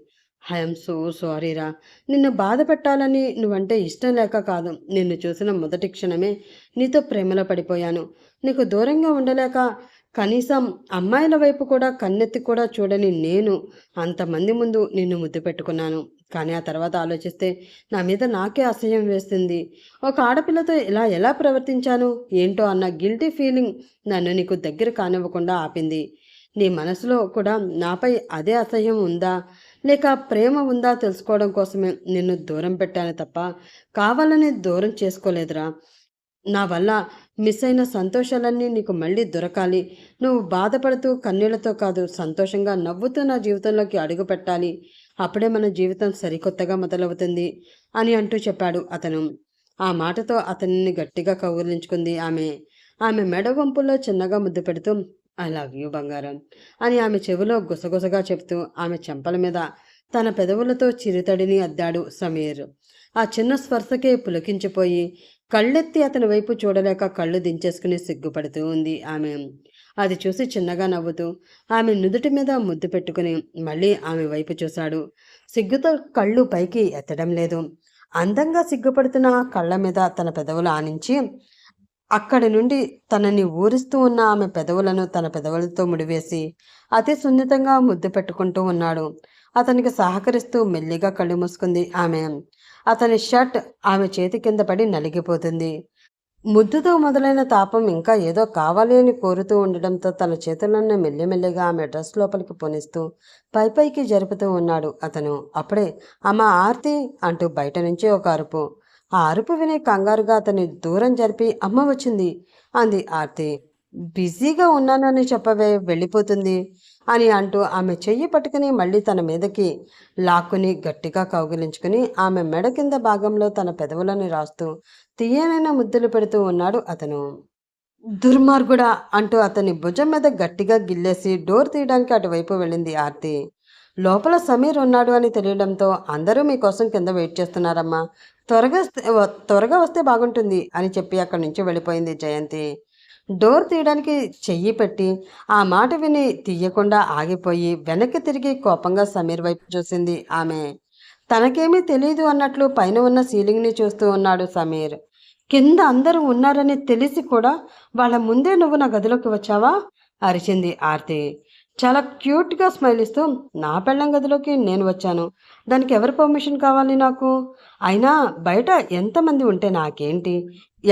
ఐఎమ్ సో సారీరా, నిన్ను బాధ పెట్టాలని నువ్వంటే ఇష్టం లేక కాదు. నిన్ను చూసిన మొదటి క్షణమే నీతో ప్రేమలో పడిపోయాను. నీకు దూరంగా ఉండలేక కనీసం అమ్మాయిల వైపు కూడా కన్నెత్తి కూడా చూడని నేను అంతమంది ముందు నిన్ను ముద్దు పెట్టుకున్నాను. కానీ ఆ తర్వాత ఆలోచిస్తే నా మీద నాకే అసహ్యం వేస్తుంది. ఒక ఆడపిల్లతో ఇలా ఎలా ప్రవర్తించాను ఏంటో అన్న గిల్టీ ఫీలింగ్ నన్ను నీకు దగ్గర కానివ్వకుండా ఆపింది. నీ మనసులో కూడా నాపై అదే అసహ్యం ఉందా లేక ప్రేమ ఉందా తెలుసుకోవడం కోసమే నిన్ను దూరం పెట్టాను తప్ప కావాలని దూరం చేసుకోలేదురా. నా వల్ల మిస్ అయిన సంతోషాలన్నీ నీకు మళ్ళీ దొరకాలి. నువ్వు బాధపడుతూ కన్నీళ్లతో కాదు, సంతోషంగా నవ్వుతూ నా జీవితంలోకి అడుగు పెట్టాలి. అప్పుడే మన జీవితం సరికొత్తగా మొదలవుతుంది అని అంటూ చెప్పాడు అతను. ఆ మాటతో అతనిని గట్టిగా కౌగిలించుకుంది ఆమె. ఆమె మెడ వంపుల్లో చిన్నగా ముద్దు పెడుతూ, ఐ లవ్ యూ బంగారం అని ఆమె చెవిలో గుసగుసగా చెప్తూ ఆమె చెంపల మీద తన పెదవులతో చిరుతడిని అద్దాడు సమీర్. ఆ చిన్న స్పర్శకే పులకించిపోయి కళ్ళెత్తి అతని వైపు చూడలేక కళ్ళు దించేసుకుని సిగ్గుపడుతూ ఉంది ఆమె. అది చూసి చిన్నగా నవ్వుతూ ఆమె నుదుటి మీద ముద్దు పెట్టుకుని మళ్ళీ ఆమె వైపు చూశాడు. సిగ్గుతో కళ్ళు పైకి ఎత్తడం లేదు. అందంగా సిగ్గుపడుతున్న ఆ కళ్ళ మీద తన పెదవులు ఆనించి అక్కడి నుండి తనని ఊరిస్తూ ఉన్న ఆమె పెదవులను తన పెదవులతో ముడివేసి అతి సున్నితంగా ముద్దు పెట్టుకుంటూ ఉన్నాడు. అతనికి సహకరిస్తూ మెల్లిగా కళ్ళు మూసుకుంది ఆమె. అతని షర్ట్ ఆమె చేతి కింద పడి నలిగిపోతుంది. ముద్దుతో మొదలైన తాపం ఇంకా ఏదో కావాలి అని కోరుతూ ఉండడంతో తన చేతులను మెల్లిమెల్లిగా ఆమె డ్రెస్ లోపలికి పొనిస్తూ పైపైకి జరుపుతూ ఉన్నాడు అతను. అప్పుడే అమ్మ ఆర్తి అంటూ బయట నుంచి ఒక అరుపు. ఆ అరుపు విని కంగారుగా అతన్ని దూరం జరిపి అమ్మ వచ్చింది అంది ఆర్తి. బిజీగా ఉన్నానని చెప్పవే, వెళ్ళిపోతుంది అని అంటూ ఆమె చెయ్యి పట్టుకుని మళ్ళీ తన మీదకి లాక్కుని గట్టిగా కౌగిలించుకుని ఆమె మెడ కింద భాగంలో తన పెదవులను రాస్తూ తీయనైన ముద్దులు పెడుతూ ఉన్నాడు అతను. దుర్మార్గుడా అంటూ అతని భుజం మీద గట్టిగా గిల్లేసి డోర్ తీయడానికి అటువైపు వెళ్ళింది ఆర్తి. లోపల సమీర్ ఉన్నాడు అని తెలియడంతో అందరూ మీకోసం కింద వెయిట్ చేస్తున్నారమ్మా, త్వరగా వస్తే బాగుంటుంది అని చెప్పి అక్కడి నుంచి వెళ్ళిపోయింది జయంతి. డోర్ తీయడానికి చెయ్యి పెట్టి ఆ మాట విని తీయకుండా ఆగిపోయి వెనక్కి తిరిగి కోపంగా సమీర్ వైపు చూసింది ఆమె. తనకేమీ తెలియదు అన్నట్లు పైన ఉన్న సీలింగ్ని చూస్తూ ఉన్నాడు సమీర్. కింద అందరూ ఉన్నారని తెలిసి కూడా వాళ్ళ ముందే నువ్వు నా గదిలోకి వచ్చావా అరిచింది ఆర్తి. చాలా క్యూట్గా స్మైల్ ఇస్తూ నా పెళ్ళం గదిలోకి నేను వచ్చాను, దానికి ఎవరి పర్మిషన్ కావాలి నాకు? అయినా బయట ఎంతమంది ఉంటే నాకేంటి?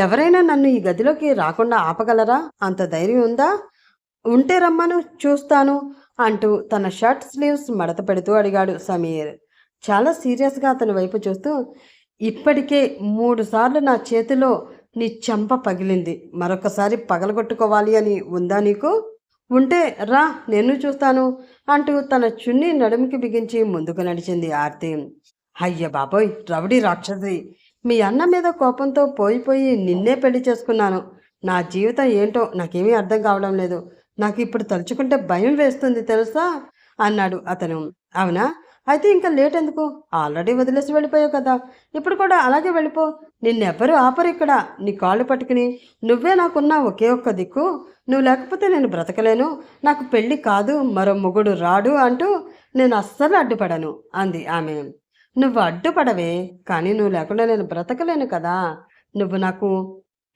ఎవరైనా నన్ను ఈ గదిలోకి రాకుండా ఆపగలరా? అంత ధైర్యం ఉందా? ఉంటే రమ్మను, చూస్తాను అంటూ తన షర్ట్ స్లీవ్స్ మడత పెడుతూ అడిగాడు సమీర్. చాలా సీరియస్గా అతని వైపు చూస్తూ ఇప్పటికే 3 సార్లు నా చేతిలో నీ చెంప పగిలింది, మరొకసారి పగలగొట్టుకోవాలి అని ఉందా నీకు? ఉంటే రా, నేను చూస్తాను అంటూ తన చున్నీ నడుముకి బిగించి ముందుకు నడిచింది ఆర్తి. అయ్య బాబోయ్, రౌడీ రాక్షసి, మీ అన్న మీద కోపంతో పోయి నిన్నే పెళ్లి చేసుకున్నాను. నా జీవితం ఏంటో నాకేమీ అర్థం కావడం లేదు. నాకు ఇప్పుడు తలుచుకుంటే భయం వేస్తుంది తెలుసా అన్నాడు అతను. అవునా, అయితే ఇంకా లేట్ ఎందుకు? ఆల్రెడీ వదిలేసి వెళ్ళిపోయావు కదా, ఇప్పుడు కూడా అలాగే వెళ్ళిపో. నిన్నెవ్వరూ ఆపరు ఇక్కడ. నీ కాళ్ళు పట్టుకుని నువ్వే నాకున్న ఒకే ఒక్క దిక్కు, నువ్వు లేకపోతే నేను బ్రతకలేను, నాకు పెళ్ళి కాదు, మరో మొగుడు రాడు అంటూ నేను అస్సలు అడ్డుపడను అంది ఆమె. నువ్వు అడ్డుపడవే, కానీ నువ్వు లేకుండా నేను బ్రతకలేను కదా. నువ్వు నాకు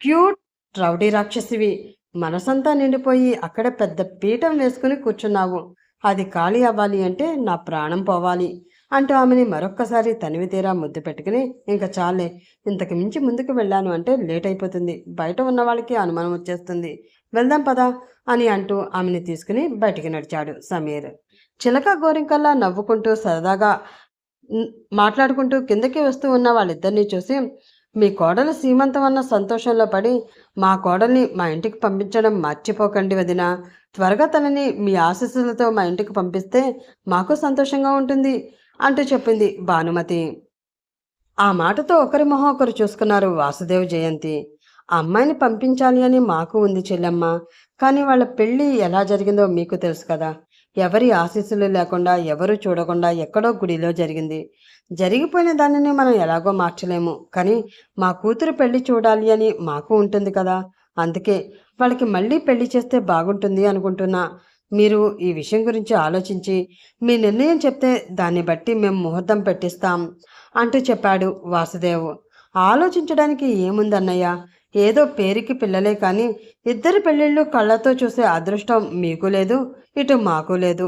క్యూట్ రౌడీ రాక్షసివి. మనసంతా నిండిపోయి అక్కడ పెద్ద పీఠం వేసుకుని కూర్చున్నావు. అది ఖాళీ అవ్వాలి అంటే నా ప్రాణం పోవాలి అంటూ ఆమెని మరొక్కసారి తనివి తీరా ముద్దు పెట్టుకుని ఇంకా చాలే, ఇంతకు మించి ముందుకు వెళ్ళాను అంటే లేట్ అయిపోతుంది, బయట ఉన్న వాళ్ళకి అనుమానం వచ్చేస్తుంది, వెళ్దాం పదా అని అంటూ ఆమెని తీసుకుని బయటికి నడిచాడు సమీర్. చిలక గోరింకల్లా నవ్వుకుంటూ సరదాగా మాట్లాడుకుంటూ కిందకి వస్తూ ఉన్న వాళ్ళిద్దరినీ చూసి మీ కోడలు సీమంతం అన్న సంతోషంలో పడి మా కోడల్ని మా ఇంటికి పంపించడం మర్చిపోకండి వదినా, త్వరగా తనని మీ ఆశీస్సులతో మా ఇంటికి పంపిస్తే మాకు సంతోషంగా ఉంటుంది అంటూ చెప్పింది భానుమతి. ఆ మాటతో ఒకరి మొహం ఒకరు చూసుకున్నారు వాసుదేవ్ జయంతి. ఆ అమ్మాయిని పంపించాలి అని మాకు ఉంది చెల్లెమ్మ, కానీ వాళ్ళ పెళ్ళి ఎలా జరిగిందో మీకు తెలుసు కదా. ఎవరి ఆశీస్సులు లేకుండా ఎవరు చూడకుండా ఎక్కడో గుడిలో జరిగింది. జరిగిపోయిన దానిని మనం ఎలాగో మార్చలేము, కానీ మా కూతురు పెళ్లి చూడాలి అని మాకు ఉంటుంది కదా. అందుకే వాళ్ళకి మళ్ళీ పెళ్లి చేస్తే బాగుంటుంది అనుకుంటున్నా. మీరు ఈ విషయం గురించి ఆలోచించి మీ నిర్ణయం చెప్తే దాన్ని బట్టి మేము ముహూర్తం పెట్టిస్తాం అంటూ చెప్పాడు వాసుదేవ్. ఆలోచించడానికి ఏముందన్నయ్య, ఏదో పేరుకి పిల్లలే కానీ ఇద్దరి పెళ్ళిళ్ళు కళ్ళతో చూసే అదృష్టం మీకు లేదు, ఇటు మాకు లేదు.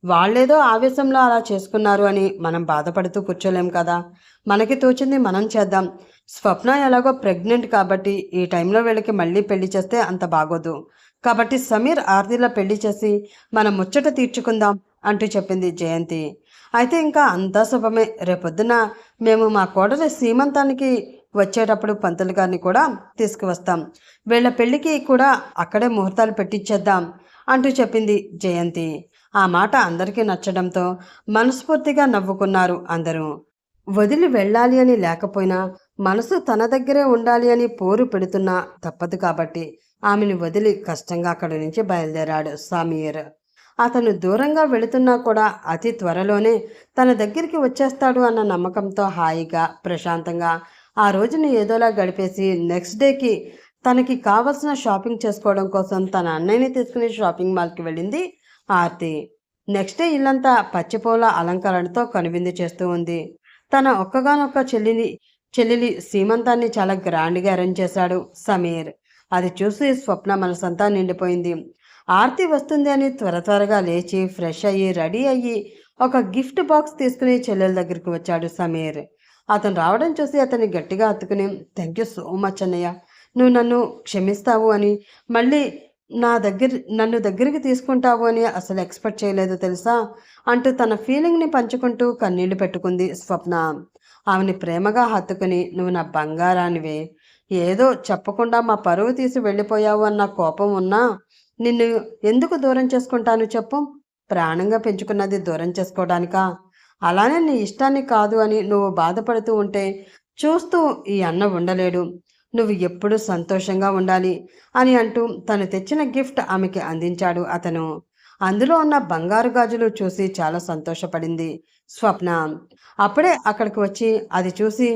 వాళ్ళేదో ఆవేశంలో అలా చేసుకున్నారు అని మనం బాధపడుతూ కూర్చోలేం కదా. మనకి తోచింది మనం చేద్దాం. స్వప్న ఎలాగో ప్రెగ్నెంట్ కాబట్టి ఈ టైంలో వీళ్ళకి మళ్ళీ పెళ్లి చేస్తే అంత బాగోదు. కాబట్టి సమీర్ ఆర్తిలా పెళ్లి చేసి మనం ముచ్చట తీర్చుకుందాం అంటూ చెప్పింది జయంతి. అయితే ఇంకా అంతా శుభమే. రేపొద్దున మేము మా కోడలి సీమంతానికి వచ్చేటప్పుడు పంతులు గారిని కూడా తీసుకువస్తాం. వీళ్ళ పెళ్లికి కూడా అక్కడే ముహూర్తాలు పెట్టించేద్దాం అంటూ చెప్పింది జయంతి. ఆ మాట అందరికీ నచ్చడంతో మనస్ఫూర్తిగా నవ్వుకున్నారు అందరూ. వదిలి వెళ్ళాలి అని లేకపోయినా మనసు తన దగ్గరే ఉండాలి అని పోరు పెడుతున్నా తప్పదు కాబట్టి ఆమెను వదిలి కష్టంగా అక్కడి నుంచి బయలుదేరాడు సమీర్. అతను దూరంగా వెళుతున్నా కూడా అతి త్వరలోనే తన దగ్గరికి వచ్చేస్తాడు అన్న నమ్మకంతో హాయిగా ప్రశాంతంగా ఆ రోజుని ఏదోలా గడిపేసి నెక్స్ట్ డేకి తనకి కావలసిన షాపింగ్ చేసుకోవడం కోసం తన అన్నయ్యని తీసుకుని షాపింగ్ మాల్కి వెళ్ళింది ఆర్తి. నెక్స్ట్ డే ఇల్లంతా పచ్చిపూల అలంకరణతో కనువిందు చేస్తూ ఉంది. తన ఒక్కగానొక్క చెల్లిని సీమంతాన్ని చాలా గ్రాండ్గా అరేంజ్ చేశాడు సమీర్. అది చూసి స్వప్న మనసంతా నిండిపోయింది. ఆర్తి వస్తుంది అని త్వరగా లేచి ఫ్రెష్ అయ్యి రెడీ అయ్యి ఒక గిఫ్ట్ బాక్స్ తీసుకుని చెల్లెల దగ్గరికి వచ్చాడు సమీర్. అతను రావడం చూసి అతన్ని గట్టిగా హత్తుకుని, థ్యాంక్ యూ సో మచ్ అన్నయ్య, నువ్వు నన్ను క్షమిస్తావు అని, మళ్ళీ నన్ను దగ్గరికి తీసుకుంటావు అని అసలు ఎక్స్పెక్ట్ చేయలేదు తెలుసా అంటూ తన ఫీలింగ్ని పంచుకుంటూ కన్నీళ్లు పెట్టుకుంది స్వప్న. ఆమెని ప్రేమగా హత్తుకుని, నువ్వు నా బంగారానివే, ఏదో చెప్పకుండా మా పరువు తీసి వెళ్ళిపోయావు అన్న కోపం ఉన్నా నిన్ను ఎందుకు దూరం చేసుకుంటాను చెప్పు? ప్రాణంగా పెంచుకున్నది దూరం చేసుకోవడానికా? అలానే నీ ఇష్టాన్ని కాదు అని నువ్వు బాధపడుతూ ఉంటే చూస్తూ ఈ అన్న ఉండలేడు. నువ్వు ఎప్పుడూ సంతోషంగా ఉండాలి అని అంటూ తను తెచ్చిన గిఫ్ట్ ఆమెకి అందించాడు అతను. అందులో ఉన్న బంగారు గాజులు చూసి చాలా సంతోషపడింది స్వప్న. అప్పుడే అక్కడికి వచ్చి అది చూసి,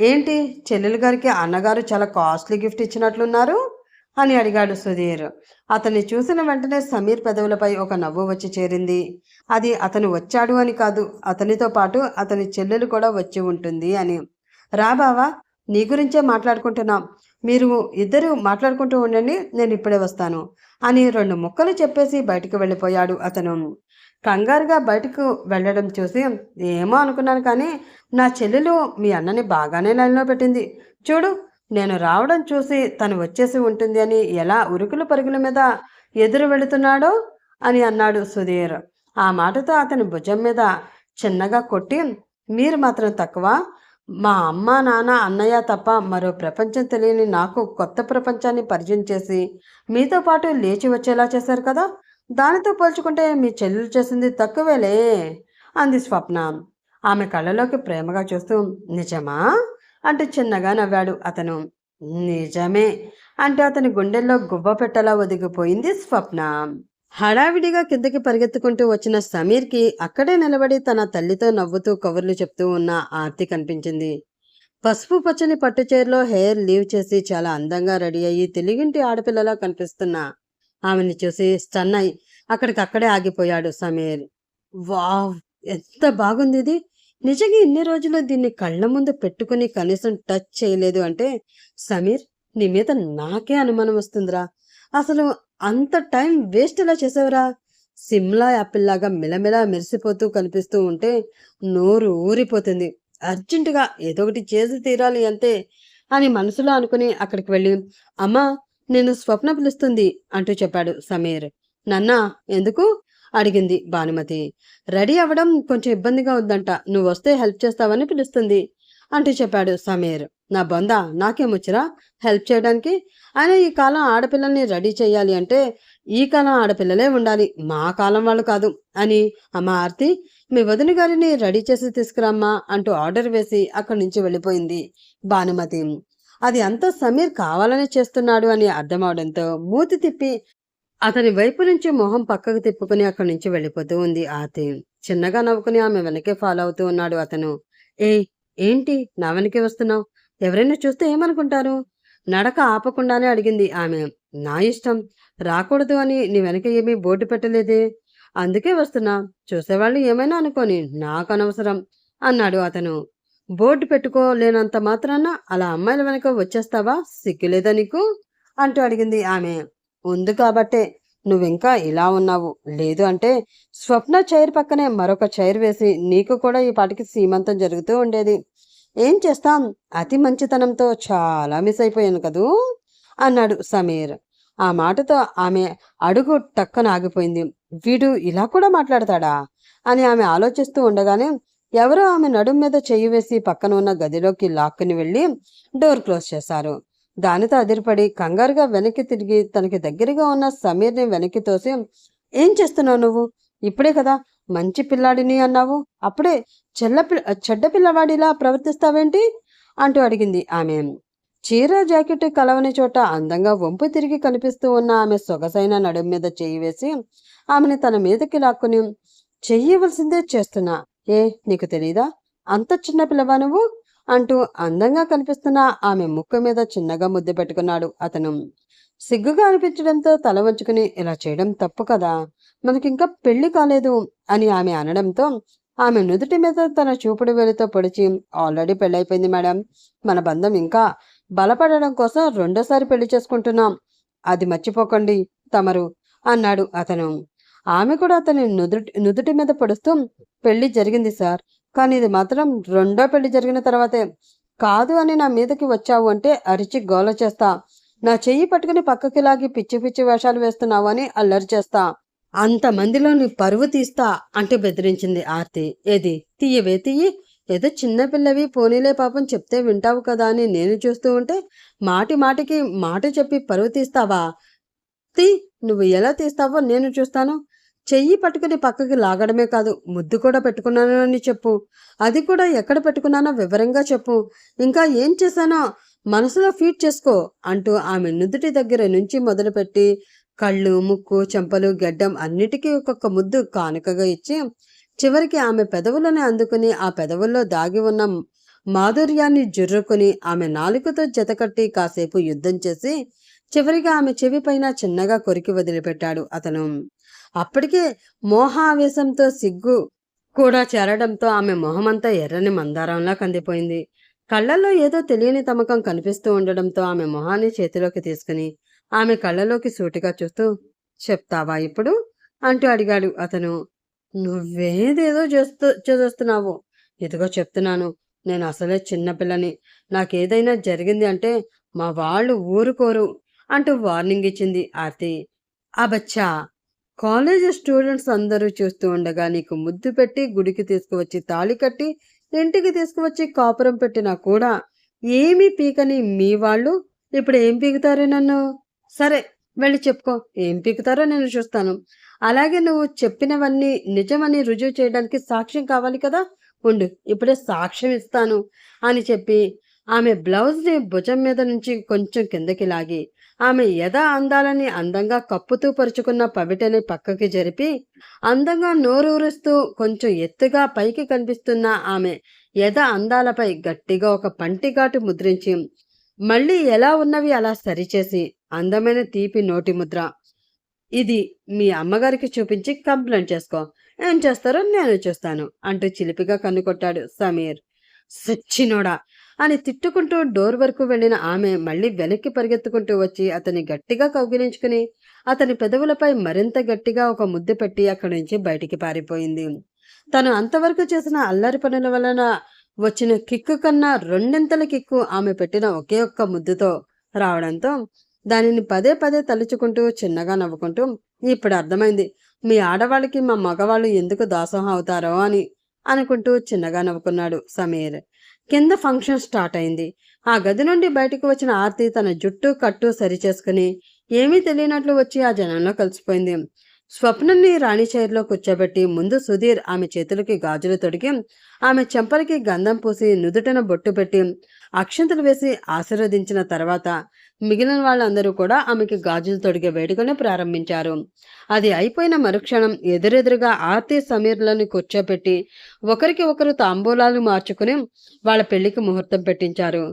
ఏంటి చెల్లెలు గారికి అన్నగారు చాలా కాస్ట్లీ గిఫ్ట్ ఇచ్చినట్లున్నారు అని అడిగాడు సుధీర్. అతన్ని చూసిన వెంటనే సమీర్ పెదవులపై ఒక నవ్వు వచ్చి చేరింది. అది అతను వచ్చాడు అని కాదు, అతనితో పాటు అతని చెల్లెలు కూడా వచ్చి ఉంటుంది అని. రా బావా, నీ గురించే మాట్లాడుకుంటున్నాం, మీరు ఇద్దరు మాట్లాడుకుంటూ ఉండండి, నేను ఇప్పుడే వస్తాను అని 2 ముక్కలు చెప్పేసి బయటకు వెళ్ళిపోయాడు అతను. కంగారుగా బయటకు వెళ్ళడం చూసి, ఏమో అనుకున్నాను కానీ నా చెల్లెలు మీ అన్నని బాగానే లైన్లో పెట్టింది. చూడు, నేను రావడం చూసి తను వచ్చేసి ఉంటుంది అని ఎలా ఉరుకులు పరుగుల మీద ఎదురు వెళుతున్నాడో అని అన్నాడు సుధీర్. ఆ మాటతో అతని భుజం మీద చిన్నగా కొట్టి, మీరు మాత్రం తక్కువ, మా అమ్మ నాన్న అన్నయ్య తప్ప మరో ప్రపంచం తెలియని నాకు కొత్త ప్రపంచాన్ని పరిచయం చేసి మీతో పాటు లేచి వచ్చేలా చేశారు కదా, దానితో పోల్చుకుంటే మీ చెల్లెలు చేసింది తక్కువేలే అంది స్వప్న. ఆమె కళ్ళలోకి ప్రేమగా చూస్తూ, నిజమా అంటూ చిన్నగా నవ్వాడు అతను. నిజమే అంటే అతని గుండెల్లో గువ్వ పెట్టలా ఒదిగిపోయింది స్వప్న. హడావిడిగా కిందకి పరిగెత్తుకుంటూ వచ్చిన సమీర్కి అక్కడే నిలబడి తన తల్లితో నవ్వుతూ కబుర్లు చెప్తూ ఉన్న ఆర్తి కనిపించింది. పసుపు పచ్చని పట్టుచీరలో హెయిర్ లీవ్ చేసి చాలా అందంగా రెడీ అయ్యి తెలుగింటి ఆడపిల్లలా కనిపిస్తున్న ఆమెని చూసి స్టన్ అయి అక్కడికక్కడే ఆగిపోయాడు సమీర్. వావ్, ఎంత బాగుంది ఇది! నిజంగా ఇన్ని రోజులు దీన్ని కళ్ళ ముందు పెట్టుకుని కనీసం టచ్ చేయలేదు అంటే సమీర్, నీ మీద నాకే అనుమానం వస్తుందిరా. అసలు అంత టైం వేస్ట్ ఎలా చేసావురా? సిమ్లా యాపిల్ లాగా మిలమిలా మెరిసిపోతూ కనిపిస్తూ ఉంటే నోరు ఊరిపోతుంది. అర్జెంటుగా ఏదో ఒకటి చేసి తీరాలి అంతే అని మనసులో అనుకుని అక్కడికి వెళ్ళి, అమ్మా, నేను స్వప్న పిలుస్తుంది అంటూ చెప్పాడు సమీర్. నన్నా, ఎందుకు అడిగింది భానుమతి. రెడీ అవ్వడం కొంచెం ఇబ్బందిగా ఉందంట, నువ్వు వస్తే హెల్ప్ చేస్తావని పిలుస్తుంది అంటూ చెప్పాడు సమీర్. నా బొంద, నాకేమొచ్చిరా హెల్ప్ చేయడానికి? అయినా ఈ కాలం ఆడపిల్లల్ని రెడీ చేయాలి అంటే ఈ కాలం ఆడపిల్లలే ఉండాలి, మా కాలం వాళ్ళు కాదు అని. అమ్మ ఆర్తి, మీ వదిన గారిని రెడీ చేసి తీసుకురామ్మా అంటూ ఆర్డర్ వేసి అక్కడి నుంచి వెళ్ళిపోయింది భానుమతి. అది అంతా సమీర్ కావాలని చేస్తున్నాడు అని అర్థమవడంతో మూతి తిప్పి అతని వైపు నుంచి మొహం పక్కకు తిప్పుకుని అక్కడి నుంచి వెళ్ళిపోతూ ఉంది ఆర్తి. చిన్నగా నవ్వుకుని ఆమె వెనకే ఫాలో అవుతూ ఉన్నాడు అతను. ఏంటి నా వెనకే వస్తున్నావు? ఎవరైనా చూస్తే ఏమనుకుంటారు? నడక ఆపకుండానే అడిగింది ఆమె. నా ఇష్టం, రాకూడదు అని నీ వెనక ఏమీ బోర్డు పెట్టలేదే, అందుకే వస్తున్నా. చూసేవాళ్ళు ఏమైనా అనుకోని, నాకు అనవసరం అన్నాడు అతను. బోర్డు పెట్టుకోలేనంత మాత్రాన అలా అమ్మాయిల వెనక వచ్చేస్తావా? సిగ్గులేదా నీకు అంటూ అడిగింది ఆమె. ఉంది కాబట్టే నువ్వింకా ఇలా ఉన్నావు, లేదు అంటే స్వప్న చైర్ పక్కనే మరొక చైర్ వేసి నీకు కూడా ఈ పాటికి సీమంతం జరుగుతూ ఉండేది. ఏం చేస్తాం, అతి మంచితనంతో చాలా మిస్ అయిపోయాను కదూ అన్నాడు సమీర్. ఆ మాటతో ఆమె అడుగు టక్కన ఆగిపోయింది. వీడు ఇలా కూడా మాట్లాడతాడా అని ఆమె ఆలోచిస్తూ ఉండగానే ఎవరో ఆమె నడుం మీద చెయ్యి వేసి పక్కన ఉన్న గదిలోకి లాక్కుని వెళ్ళి డోర్ క్లోజ్ చేశారు. దానితో అదిరిపడి కంగారుగా వెనక్కి తిరిగి తనకి దగ్గరగా ఉన్న సమీర్ని వెనక్కి తోసి, ఏం చేస్తున్నావు నువ్వు? ఇప్పుడే కదా మంచి పిల్లాడిని అన్నావు, అప్పుడే చెడ్డ పిల్లవాడిలా ప్రవర్తిస్తావేంటి అంటూ అడిగింది ఆమె. చీర జాకెట్ కలవని చోట అందంగా వంపు తిరిగి కనిపిస్తూ ఉన్న ఆమె సొగసైన నడుం మీద చెయ్యి వేసి ఆమెని తన మీదకి లాక్కుని, చెయ్యవలసిందే చేస్తున్నా, ఏ నీకు తెలీదా, అంత చిన్న పిల్లవా నువ్వు అంటూ అందంగా కనిపిస్తున్న ఆమె ముక్కు మీద చిన్నగా ముద్దు పెట్టుకున్నాడు అతను. సిగ్గుగా అనిపించడంతో తల వంచుకుని, ఇలా చేయడం తప్పు కదా, మనకింకా పెళ్లి కాలేదు అని ఆమె అనడంతో ఆమె నుదుటి మీద తన చూపుడు వేలితో పొడిచి, ఆల్రెడీ పెళ్ళైపోయింది మేడం, మన బంధం ఇంకా బలపడడం కోసం రెండోసారి పెళ్లి చేసుకుంటున్నాం, అది మర్చిపోకండి తమరు అన్నాడు అతను. ఆమె కూడా అతని నుదుటి మీద పొడుస్తూ, పెళ్లి జరిగింది సార్, కానీ ఇది మాత్రం రెండో పెళ్లి జరిగిన తర్వాతే, కాదు అని నా మీదకి వచ్చావు అంటే అరిచి గోల చేస్తా, నా చెయ్యి పట్టుకుని పక్కకి లాగి పిచ్చి పిచ్చి వేషాలు వేస్తున్నావు అని అల్లరి చేస్తా, అంతమందిలో నీ పరువు తీస్తా అంటూ బెదిరించింది ఆర్తి. ఏది తీయవే తీయి, ఏదో చిన్నపిల్లవి పోనీలే పాపం చెప్తే వింటావు కదా అని నేను చూస్తూ ఉంటే మాటి మాటికి మాట చెప్పి పరువు తీస్తావా, తీ, నువ్వు ఎలా తీస్తావో నేను చూస్తాను, చెయ్యి పట్టుకుని పక్కకి లాగడమే కాదు ముద్దు కూడా పెట్టుకున్నాను అని చెప్పు, అది కూడా ఎక్కడ పెట్టుకున్నానో వివరంగా చెప్పు, ఇంకా ఏం చేశానో మనసులో ఫీడ్ చేసుకో అంటూ ఆమె నుదుటి దగ్గర నుంచి మొదలుపెట్టి కళ్ళు, ముక్కు, చెంపలు, గెడ్డం అన్నిటికీ ఒక్కొక్క ముద్దు కానుకగా ఇచ్చి చివరికి ఆమె పెదవులను అందుకుని ఆ పెదవుల్లో దాగి ఉన్న మాధుర్యాన్ని జుర్రుకుని ఆమె నాలుకతో జతకట్టి కాసేపు యుద్ధం చేసి చివరిగా ఆమె చెవి పైన చిన్నగా కొరికి వదిలిపెట్టాడు అతను. అప్పటికే మోహావేశంతో సిగ్గు కూడా చేరడంతో ఆమె మొహమంతా ఎర్రని మందారంలా కందిపోయింది. కళ్ళల్లో ఏదో తెలియని తమకం కనిపిస్తూ ఉండడంతో ఆమె మొహాన్ని చేతిలోకి తీసుకుని ఆమె కళ్ళలోకి సూటిగా చూస్తూ, చెప్తావా ఇప్పుడు అంటూ అడిగాడు అతను. నువ్వేదేదో చేస్తున్నావు, ఇదిగో చెప్తున్నాను, నేను అసలే చిన్నపిల్లని, నాకేదైనా జరిగింది అంటే మా వాళ్ళు ఊరుకోరు అంటూ వార్నింగ్ ఇచ్చింది ఆర్తి. అబచ్చా, కాలేజ్ స్టూడెంట్స్ అందరూ చూస్తూ ఉండగా నీకు ముద్దు పెట్టి గుడికి తీసుకువచ్చి తాళి కట్టి ఇంటికి తీసుకువచ్చి కాపురం పెట్టినా కూడా ఏమీ పీకని మీ వాళ్ళు ఇప్పుడు ఏం పీకుతారు నన్ను? సరే, వెళ్ళి చెప్పుకో, ఏం పీకుతారో నేను చూస్తాను. అలాగే నువ్వు చెప్పినవన్నీ నిజమని రుజువు చేయడానికి సాక్ష్యం కావాలి కదా, ఉండు ఇప్పుడే సాక్ష్యం ఇస్తాను అని చెప్పి ఆమె బ్లౌజ్ని భుజం మీద నుంచి కొంచెం కిందకి లాగి ఆమె ఎద అందాలని అందంగా కప్పుతూ పరుచుకున్న పవిటని పక్కకి జరిపి అందంగా నోరూరుస్తూ కొంచెం ఎత్తుగా పైకి కనిపిస్తున్న ఆమె ఎద అందాలపై గట్టిగా ఒక పంటిఘాటు ముద్రించి మళ్ళీ ఎలా ఉన్నవి అలా సరిచేసి అందమైన తీపి నోటి ముద్ర, ఇది మీ అమ్మగారికి చూపించి కంప్లైంట్ చేసుకో, ఏం చేస్తారో నేను చూస్తాను అంటూ చిలిపిగా కన్నుకొట్టాడు సమీర్. సచ్చినోడా అని తిట్టుకుంటూ డోర్ వరకు వెళ్లిన ఆమె మళ్ళీ వెనక్కి పరిగెత్తుకుంటూ వచ్చి అతని గట్టిగా కౌగిలించుకుని అతని పెదవులపై మరింత గట్టిగా ఒక ముద్దు పెట్టి అక్కడి నుంచి బయటికి పారిపోయింది. తను అంతవరకు చేసిన అల్లరి పనుల వలన వచ్చిన కిక్కు కన్నా రెండింతల కిక్కు ఆమె పెట్టిన ఒకే ఒక్క ముద్దుతో రావడంతో దానిని పదే పదే తలుచుకుంటూ చిన్నగా నవ్వుకుంటూ, ఇప్పుడు అర్థమైంది మీ ఆడవాళ్ళకి మా మగవాళ్ళు ఎందుకు దాసోహం అవుతారో అని అనుకుంటూ చిన్నగా నవ్వుకున్నాడు సమీర్. కింద ఫంక్షన్ స్టార్ట్ అయింది. ఆ గది నుండి బయటకు వచ్చిన ఆర్తి తన జుట్టు కట్టు సరిచేసుకుని ఏమీ తెలియనట్లు వచ్చి ఆ జనంలో కలిసిపోయింది. స్వప్నని రాణి చైర్లో కూర్చోబెట్టి ముందు సుధీర్ ఆమె చేతులకి గాజులు తొడిగి ఆమె చెంపలకి గంధం పూసి నుదుటన బొట్టు పెట్టి అక్షంతలు వేసి ఆశీర్వదించిన తర్వాత మిగిలిన వాళ్ళందరూ కూడా ఆమెకి గాజులు తొడిగే వేడుకని ప్రారంభించారు. అది అయిపోయిన మరుక్షణం ఎదురెదురుగా ఆర్తి సమీర్లను కూర్చోపెట్టి ఒకరికి ఒకరు తాంబూలాలు మార్చుకుని వాళ్ళ పెళ్లికి ముహూర్తం పెట్టించారు.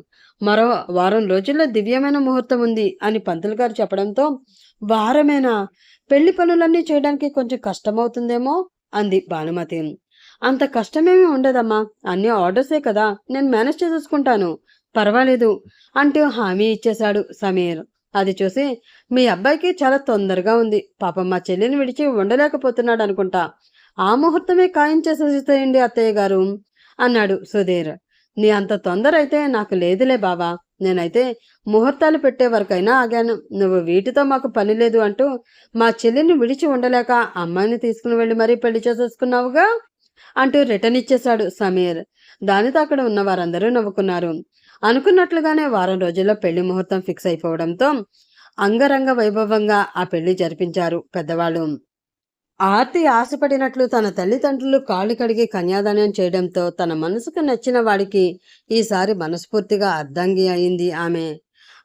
మరో వారం రోజుల్లో దివ్యమైన ముహూర్తం ఉంది అని పంతులు గారు చెప్పడంతో, వారమేనా, పెళ్లి పనులన్నీ చేయడానికి కొంచెం కష్టమవుతుందేమో అంది భానుమతి. అంత కష్టమేమీ ఉండదమ్మా, అన్ని ఆర్డర్సే కదా, నేను మేనేజ్ చేసేసుకుంటాను, పర్వాలేదు అంటూ హామీ ఇచ్చేశాడు సమీర్. అది చూసి మీ అబ్బాయికి చాలా తొందరగా ఉంది, పాపం మా చెల్లిని విడిచి ఉండలేకపోతున్నాడు అనుకుంటా, ఆ ముహూర్తమే ఖాయం చేసేసేయండి అత్తయ్య గారు అన్నాడు సుధీర్. నీ అంత తొందర అయితే నాకు లేదులే బావా, నేనైతే ముహూర్తాలు పెట్టే వరకైనా ఆగాను, నువ్వు వీటితో మాకు పని లేదు అంటూ మా చెల్లిని విడిచి ఉండలేక అమ్మాయిని తీసుకుని వెళ్ళి మరీ పెళ్లి చేసేసుకున్నావుగా అంటూ రిటర్న్ ఇచ్చేశాడు సమీర్. దానితో అక్కడ ఉన్న వారందరూ నవ్వుకున్నారు. అనుకున్నట్లుగానే వారం రోజుల్లో పెళ్లి ముహూర్తం ఫిక్స్ అయిపోవడంతో అంగరంగ వైభవంగా ఆ పెళ్లి జరిపించారు పెద్దవాళ్ళు. ఆర్తి ఆశపడినట్లు తన తల్లిదండ్రులు కాళ్ళు కడిగి కన్యాదానం చేయడంతో తన మనసుకు నచ్చిన వాడికి ఈసారి మనస్ఫూర్తిగా అర్ధాంగి అయింది ఆమె.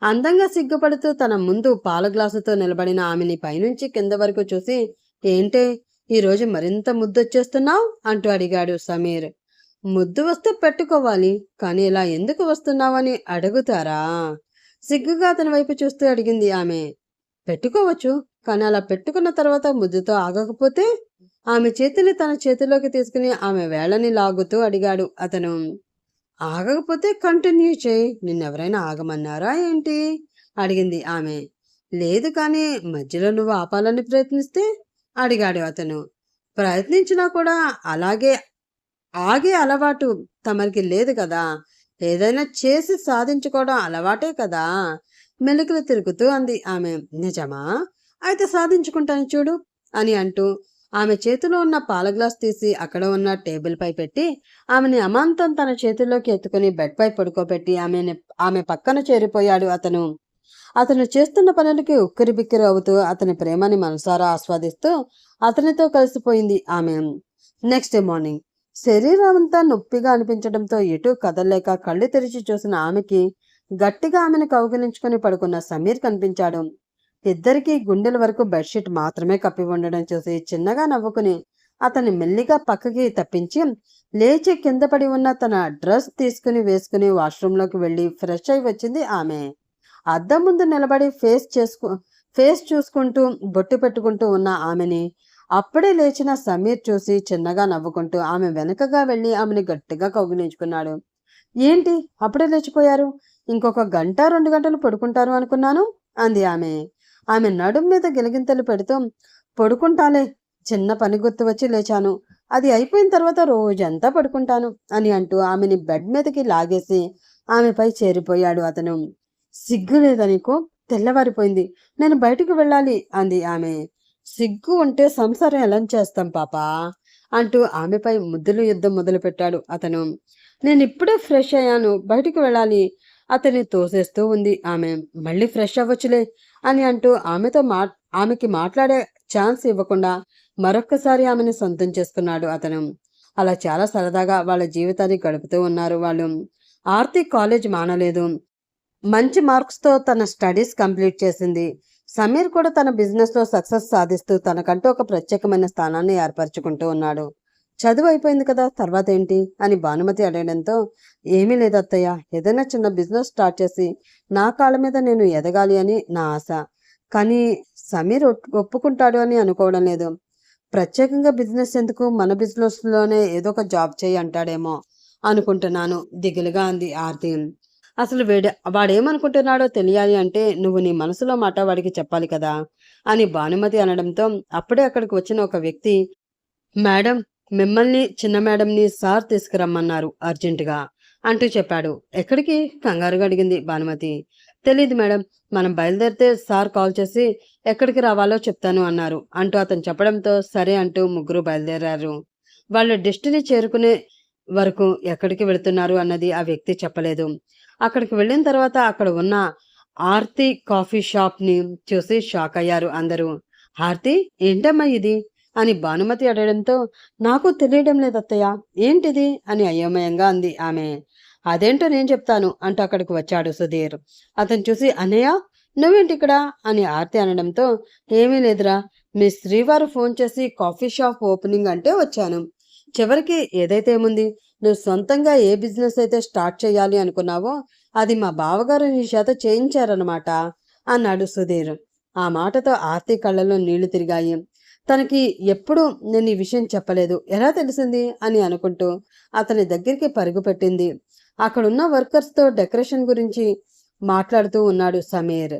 అందంగా సిగ్గుపడుతూ తన ముందు పాల గ్లాసుతో నిలబడిన ఆమెని పైనుంచి కింద వరకు చూసి, ఏంటే ఈరోజు మరింత ముద్దొచ్చేస్తున్నావు అంటూ అడిగాడు సమీర్. ముద్దు వస్తే పెట్టుకోవాలి, కానీ ఇలా ఎందుకు వస్తున్నావని అడుగుతారా? సిగ్గుగా అతని వైపు చూస్తూ అడిగింది ఆమె. పెట్టుకోవచ్చు, కానీ అలా పెట్టుకున్న తర్వాత ముద్దుతో ఆగకపోతే? ఆమె చేతిని తన చేతిలోకి తీసుకుని ఆమె వేళ్ళని లాగుతూ అడిగాడు అతను. ఆగకపోతే కంటిన్యూ చేయి, నిన్నెవరైనా ఆగమన్నారా ఏంటి అడిగింది ఆమె. లేదు, కానీ మధ్యలో నువ్వు ఆపాలని ప్రయత్నిస్తే అడిగాడు అతను. ప్రయత్నించినా కూడా అలాగే ఆగే అలవాటు తమరికి లేదు కదా, ఏదైనా చేసి సాధించుకోవడం అలవాటే కదా, మెలికలు తిరుగుతూ అంది ఆమె. నిజమా? అయితే సాధించుకుంటాను చూడు అని అంటూ ఆమె చేతిలో ఉన్న పాల గ్లాస్ తీసి అక్కడ ఉన్న టేబుల్ పై పెట్టి ఆమెని అమాంతం తన చేతుల్లోకి ఎత్తుకుని బెడ్ పై పడుకోబెట్టి ఆమె పక్కన చేరిపోయాడు అతను. అతను చేస్తున్న పనులకి ఉక్కిరి బిక్కిరి అవుతూ అతని ప్రేమని మనసారా ఆస్వాదిస్తూ అతనితో కలిసిపోయింది ఆమె. నెక్స్ట్ మార్నింగ్ శరీరం అంతా నొప్పిగా అనిపించడంతో ఎటూ కదలలేక కళ్ళు తెరిచి చూసిన ఆమెకి గట్టిగా ఆమెను కౌగిలించుకుని పడుకున్న సమీర్ కనిపించాడు. ఇద్దరికీ గుండెల వరకు బెడ్షీట్ మాత్రమే కప్పి ఉండడం చూసి చిన్నగా నవ్వుకుని అతన్ని మెల్లిగా పక్కకి తప్పించి లేచి కింద పడి ఉన్న తన డ్రెస్ తీసుకుని వేసుకుని వాష్రూంలోకి వెళ్ళి ఫ్రెష్ అయి వచ్చింది ఆమె. అద్దం ముందు నిలబడి ఫేస్ చూసుకుంటూ బొట్టు పెట్టుకుంటూ ఉన్న ఆమెని అప్పుడే లేచిన సమీర్ చూసి చిన్నగా నవ్వుకుంటూ ఆమె వెనకగా వెళ్ళి ఆమెని గట్టిగా కౌగిలించుకున్నాడు. ఏంటి అప్పుడే లేచిపోయారు? ఇంకొక గంట 2 గంటలు పడుకుంటారు అనుకున్నాను అంది ఆమె. ఆమె నడుం మీద గిలిగింతలు పెడుతూ, పడుకుంటాలే, చిన్న పని గుర్తు వచ్చి లేచాను, అది అయిపోయిన తర్వాత రోజంతా పడుకుంటాను అని అంటూ ఆమెని బెడ్ మీదకి లాగేసి ఆమెపై చేరిపోయాడు అతను. సిగ్గు లేదా నీకు? తెల్లవారిపోయింది, నేను బయటకు వెళ్ళాలి అంది ఆమె. సిగ్గు ఉంటే సంసారం ఎలా చేస్తాం పాపా అంటూ ఆమెపై ముద్దులు యుద్ధం మొదలుపెట్టాడు అతను. నేను ఇప్పుడే ఫ్రెష్ అయ్యాను, బయటికి వెళ్ళాలి అతన్ని తోసేస్తూ ఉంది ఆమె. మళ్ళీ ఫ్రెష్ అవ్వచ్చులే అని అంటూ ఆమెకి మాట్లాడే ఛాన్స్ ఇవ్వకుండా మరొక్కసారి ఆమెను సొంతం చేసుకున్నాడు అతను. అలా చాలా సరదాగా వాళ్ళ జీవితాన్ని గడుపుతూ ఉన్నారు వాళ్ళు. ఆర్తి కాలేజ్ మానలేదు. మంచి మార్క్స్తో తన స్టడీస్ కంప్లీట్ చేసింది. సమీర్ కూడా తన బిజినెస్లో సక్సెస్ సాధిస్తూ తనకంటూ ఒక ప్రత్యేకమైన స్థానాన్ని ఏర్పరచుకుంటూ ఉన్నాడు. చదువు అయిపోయింది కదా, తర్వాత ఏంటి అని భానుమతి అడగడంతో, ఏమీ లేదు అత్తయ్య, ఏదైనా చిన్న బిజినెస్ స్టార్ట్ చేసి నా కాళ్ళ మీద నేను ఎదగాలి అని నా ఆశ. కానీ సమీర్ ఒప్పుకుంటాడు అని అనుకోవడం లేదు. ప్రత్యేకంగా బిజినెస్ ఎందుకు, మన బిజినెస్లోనే ఏదో ఒక జాబ్ చేయి అంటాడేమో అనుకుంటున్నాను దిగులుగా అంది ఆర్తి. అసలు వాడేమనుకుంటున్నాడో తెలియాలి అంటే నువ్వు నీ మనసులో మాట వాడికి చెప్పాలి కదా అని భానుమతి అనడంతో అప్పుడే అక్కడికి వచ్చిన ఒక వ్యక్తి, మేడం, మిమ్మల్ని చిన్న మేడంని సార్ తీసుకురమ్మన్నారు అర్జెంటుగా అంటూ చెప్పాడు. ఎక్కడికి కంగారుగా అడిగింది భానుమతి. తెలీదు మేడం, మనం బయలుదేరితే సార్ కాల్ చేసి ఎక్కడికి రావాలో చెప్తాను అన్నారు అంటూ అతను చెప్పడంతో సరే అంటూ ముగ్గురు బయలుదేరారు. వాళ్ళ డెస్టినీ చేరుకునే వరకు ఎక్కడికి వెళుతున్నారు అన్నది ఆ వ్యక్తి చెప్పలేదు. అక్కడికి వెళ్ళిన తర్వాత అక్కడ ఉన్న ఆర్తి కాఫీ షాప్ని చూసి షాక్ అయ్యారు అందరూ. ఆర్తి, ఏంటమ్మా ఇది అని భానుమతి అడగడంతో, నాకు తెలియడం లేదు అత్తయ్య, ఏంటిది అని అయోమయంగా అంది ఆమె. అదేంటో నేను చెప్తాను అంటూ అక్కడికి వచ్చాడు సుధీర్. అతను చూసి, అన్నయ్య నువ్వేంటి ఇక్కడ అని ఆర్తి అనడంతో, ఏమీ లేదురా, మీ శ్రీవారు ఫోన్ చేసి కాఫీ షాప్ ఓపెనింగ్ అంటే వచ్చాను. చివరికి ఏదైతే ఏముంది, నువ్వు సొంతంగా ఏ బిజినెస్ అయితే స్టార్ట్ చేయాలి అనుకున్నావో అది మా బావగారు నీ చేత చేయించారనమాట అన్నాడు సుధీర్. ఆ మాటతో ఆర్తి కళ్ళలో నీళ్లు తిరిగాయి. తనకి ఎప్పుడు నేను ఈ విషయం చెప్పలేదు, ఎలా తెలిసింది అని అనుకుంటూ అతని దగ్గరికి పరుగు పెట్టింది. అక్కడున్న వర్కర్స్తో డెకరేషన్ గురించి మాట్లాడుతూ ఉన్నాడు సమీర్.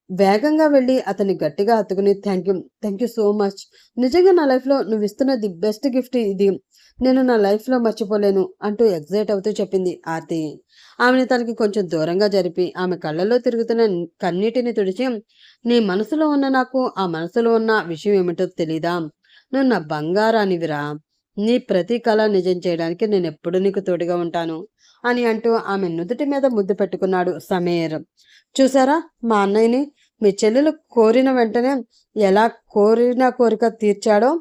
వేగంగా వెళ్ళి అతన్ని గట్టిగా హత్తుకుని, థ్యాంక్ యూ సో మచ్, నిజంగా నా లైఫ్లో నువ్వు ఇస్తున్న ది బెస్ట్ గిఫ్ట్ ఇది, నేను నా లైఫ్లో మర్చిపోలేను అంటూ ఎగ్జైట్ అవుతూ చెప్పింది ఆర్తి. ఆమెను తనకి కొంచెం దూరంగా జరిపి ఆమె కళ్ళల్లో తిరుగుతున్న కన్నీటిని తుడిచి, నీ మనసులో ఉన్న నాకు ఆ మనసులో ఉన్న విషయం ఏమిటో తెలీదా, నువ్వు నా బంగారానివిరా, నీ ప్రతి కళ నిజం చేయడానికి నేను ఎప్పుడు నీకు తోడుగా ఉంటాను అని అంటూ ఆమె నుదుటి మీద ముద్దు పెట్టుకున్నాడు సమీర్. చూసారా మా అన్నయ్యని, మీ చెల్లెలు కోరిన వెంటనే ఎలా కోరిన కోరిక తీర్చాడో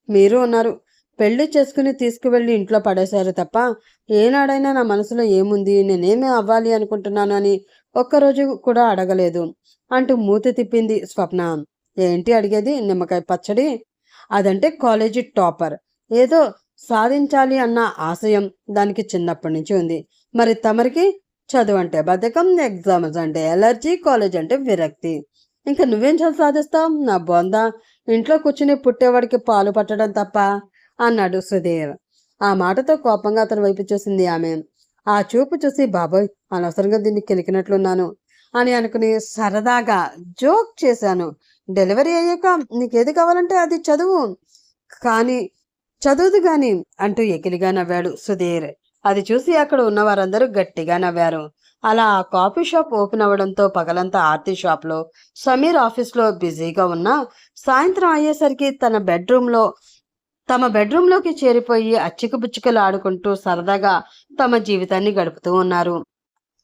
మీరు ఉన్నారు. పెళ్లి చేసుకుని తీసుకువెళ్ళి ఇంట్లో పడేశారు తప్ప ఏనాడైనా నా మనసులో ఏముంది, నేనేమి అవ్వాలి అనుకుంటున్నాను అని ఒక్కరోజు కూడా అడగలేదు అంటూ మూతి తిప్పింది స్వప్న. ఏంటి అడిగేది? నిమ్మకాయ పచ్చడి. అదంటే కాలేజీ టాపర్, ఏదో సాధించాలి అన్న ఆశయం దానికి చిన్నప్పటి నుంచి ఉంది. మరి తమరికి చదువు అంటే బద్ధకం, ఎగ్జామ్స్ అంటే ఎలర్జీ, కాలేజ్ అంటే విరక్తి. ఇంకా నువ్వేం చదువు సాధిస్తావు? నా బొంద, ఇంట్లో కూర్చుని పుట్టేవాడికి పాలు పట్టడం తప్ప అన్నాడు సుధీర్. ఆ మాటతో కోపంగా అతని వైపు చూసింది ఆమె. ఆ చూపు చూసి బాబోయ్, అనవసరంగా దీన్ని కెలికినట్లున్నాను అని అనుకుని సరదాగా జోక్ చేశాను. డెలివరీ అయ్యాక నీకేది కావాలంటే అది చదువు, కానీ చదువుదు గాని అంటూ ఎకిలిగా నవ్వాడు సుధీర్. అది చూసి అక్కడ ఉన్న వారందరూ గట్టిగా నవ్వారు. అలా ఆ కాఫీ షాప్ ఓపెన్ అవ్వడంతో పగలంతా ఆర్తి షాప్లో, సమీర్ ఆఫీస్లో బిజీగా ఉన్నా సాయంత్రం అయ్యేసరికి తమ బెడ్రూమ్లోకి చేరిపోయి అచ్చికబుచ్చికలు ఆడుకుంటూ సరదాగా తమ జీవితాన్ని గడుపుతూ ఉన్నారు.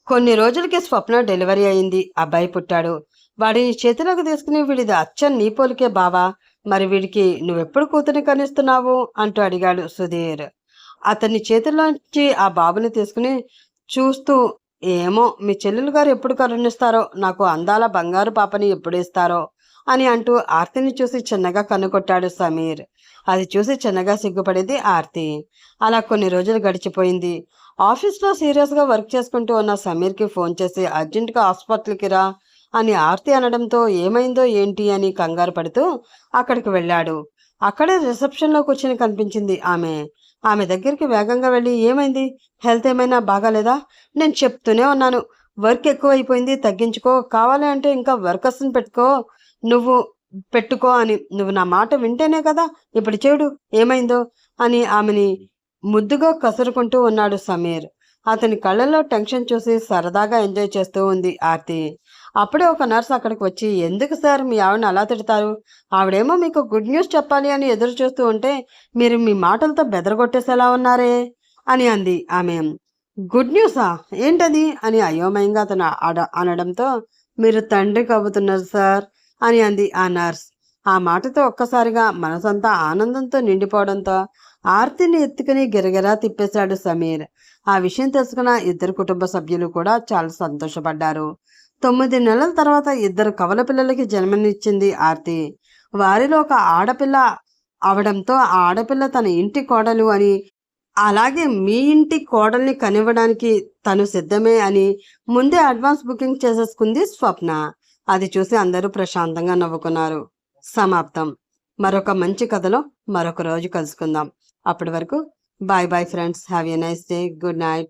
కొన్ని రోజులకి స్వప్న డెలివరీ అయింది. అబ్బాయి పుట్టాడు. వాడిని చేతిలోకి తీసుకుని, వీడిది అచ్చం నీ పోలికే బావా, మరి వీడికి నువ్వెప్పుడు కూతురిని కనిస్తున్నావు అంటూ అడిగాడు సుధీర్. అతన్ని చేతిలోంచి ఆ బాబుని తీసుకుని చూస్తూ, ఏమో మీ చెల్లెలు గారు ఎప్పుడు కరుణిస్తారో, నాకు అందాల బంగారు పాపని ఎప్పుడు ఇస్తారో అని అంటూ ఆర్తిని చూసి చిన్నగా కన్నుకొట్టాడు సమీర్. అది చూసి చిన్నగా సిగ్గుపడేది ఆర్తి. అలా కొన్ని రోజులు గడిచిపోయింది. ఆఫీస్లో సీరియస్గా వర్క్ చేసుకుంటూ ఉన్న సమీర్కి ఫోన్ చేసి అర్జెంటుగా హాస్పిటల్కి రా అని ఆర్తి అనడంతో ఏమైందో ఏంటి అని కంగారు పడుతూ అక్కడికి వెళ్ళాడు. అక్కడే రిసెప్షన్లో కూర్చుని కనిపించింది ఆమె. ఆమె దగ్గరికి వేగంగా వెళ్ళి, ఏమైంది? హెల్త్ ఏమైనా బాగాలేదా? నేను చెప్తూనే ఉన్నాను, వర్క్ ఎక్కువ అయిపోయింది, తగ్గించుకో, కావాలి అంటే ఇంకా వర్కర్స్ని పెట్టుకో అని. నువ్వు నా మాట వింటేనే కదా ఇప్పుడు చూడు ఏమైందో అని ఆమెని ముద్దుగా కసురుకుంటూ ఉన్నాడు సమీర్. అతని కళ్ళల్లో టెన్షన్ చూసి సరదాగా ఎంజాయ్ చేస్తూ ఉంది ఆర్తి. అప్పుడే ఒక నర్స్ అక్కడికి వచ్చి, ఎందుకు సార్ మీ ఆవిడని అలా తిడతారు? ఆవిడేమో మీకు గుడ్ న్యూస్ చెప్పాలి అని ఎదురు చూస్తూ ఉంటే మీరు మీ మాటలతో బెదరగొట్టేసేలా ఉన్నారే అని అంది ఆమె. గుడ్ న్యూసా? ఏంటది అని అయోమయంగా అతను అనడంతో, మీరు తండ్రి కాబోతున్నారు సార్ అని అంది ఆ నర్స్. ఆ మాటతో ఒక్కసారిగా మనసంతా ఆనందంతో నిండిపోవడంతో ఆర్తిని ఎత్తుకుని గిరగిరా తిప్పేశాడు సమీర్. ఆ విషయం తెలుసుకున్న ఇద్దరు కుటుంబ సభ్యులు కూడా చాలా సంతోషపడ్డారు. 9 నెలల తర్వాత 2 కవల పిల్లలకి జన్మనిచ్చింది ఆర్తి. వారిలో ఒక ఆడపిల్ల అవడంతో ఆ ఆడపిల్ల తన ఇంటి కోడలు అని, అలాగే మీ ఇంటి కోడల్ని కనివ్వడానికి తను సిద్ధమే అని ముందే అడ్వాన్స్ బుకింగ్ చేసేసుకుంది స్వప్న. అది చూసి అందరూ ప్రశాంతంగా నవ్వుకున్నారు. సమాప్తం. మరొక మంచి కథలో మరొక రోజు కలుసుకుందాం. అప్పటి వరకు bye bye friends. Have a nice day. Good night.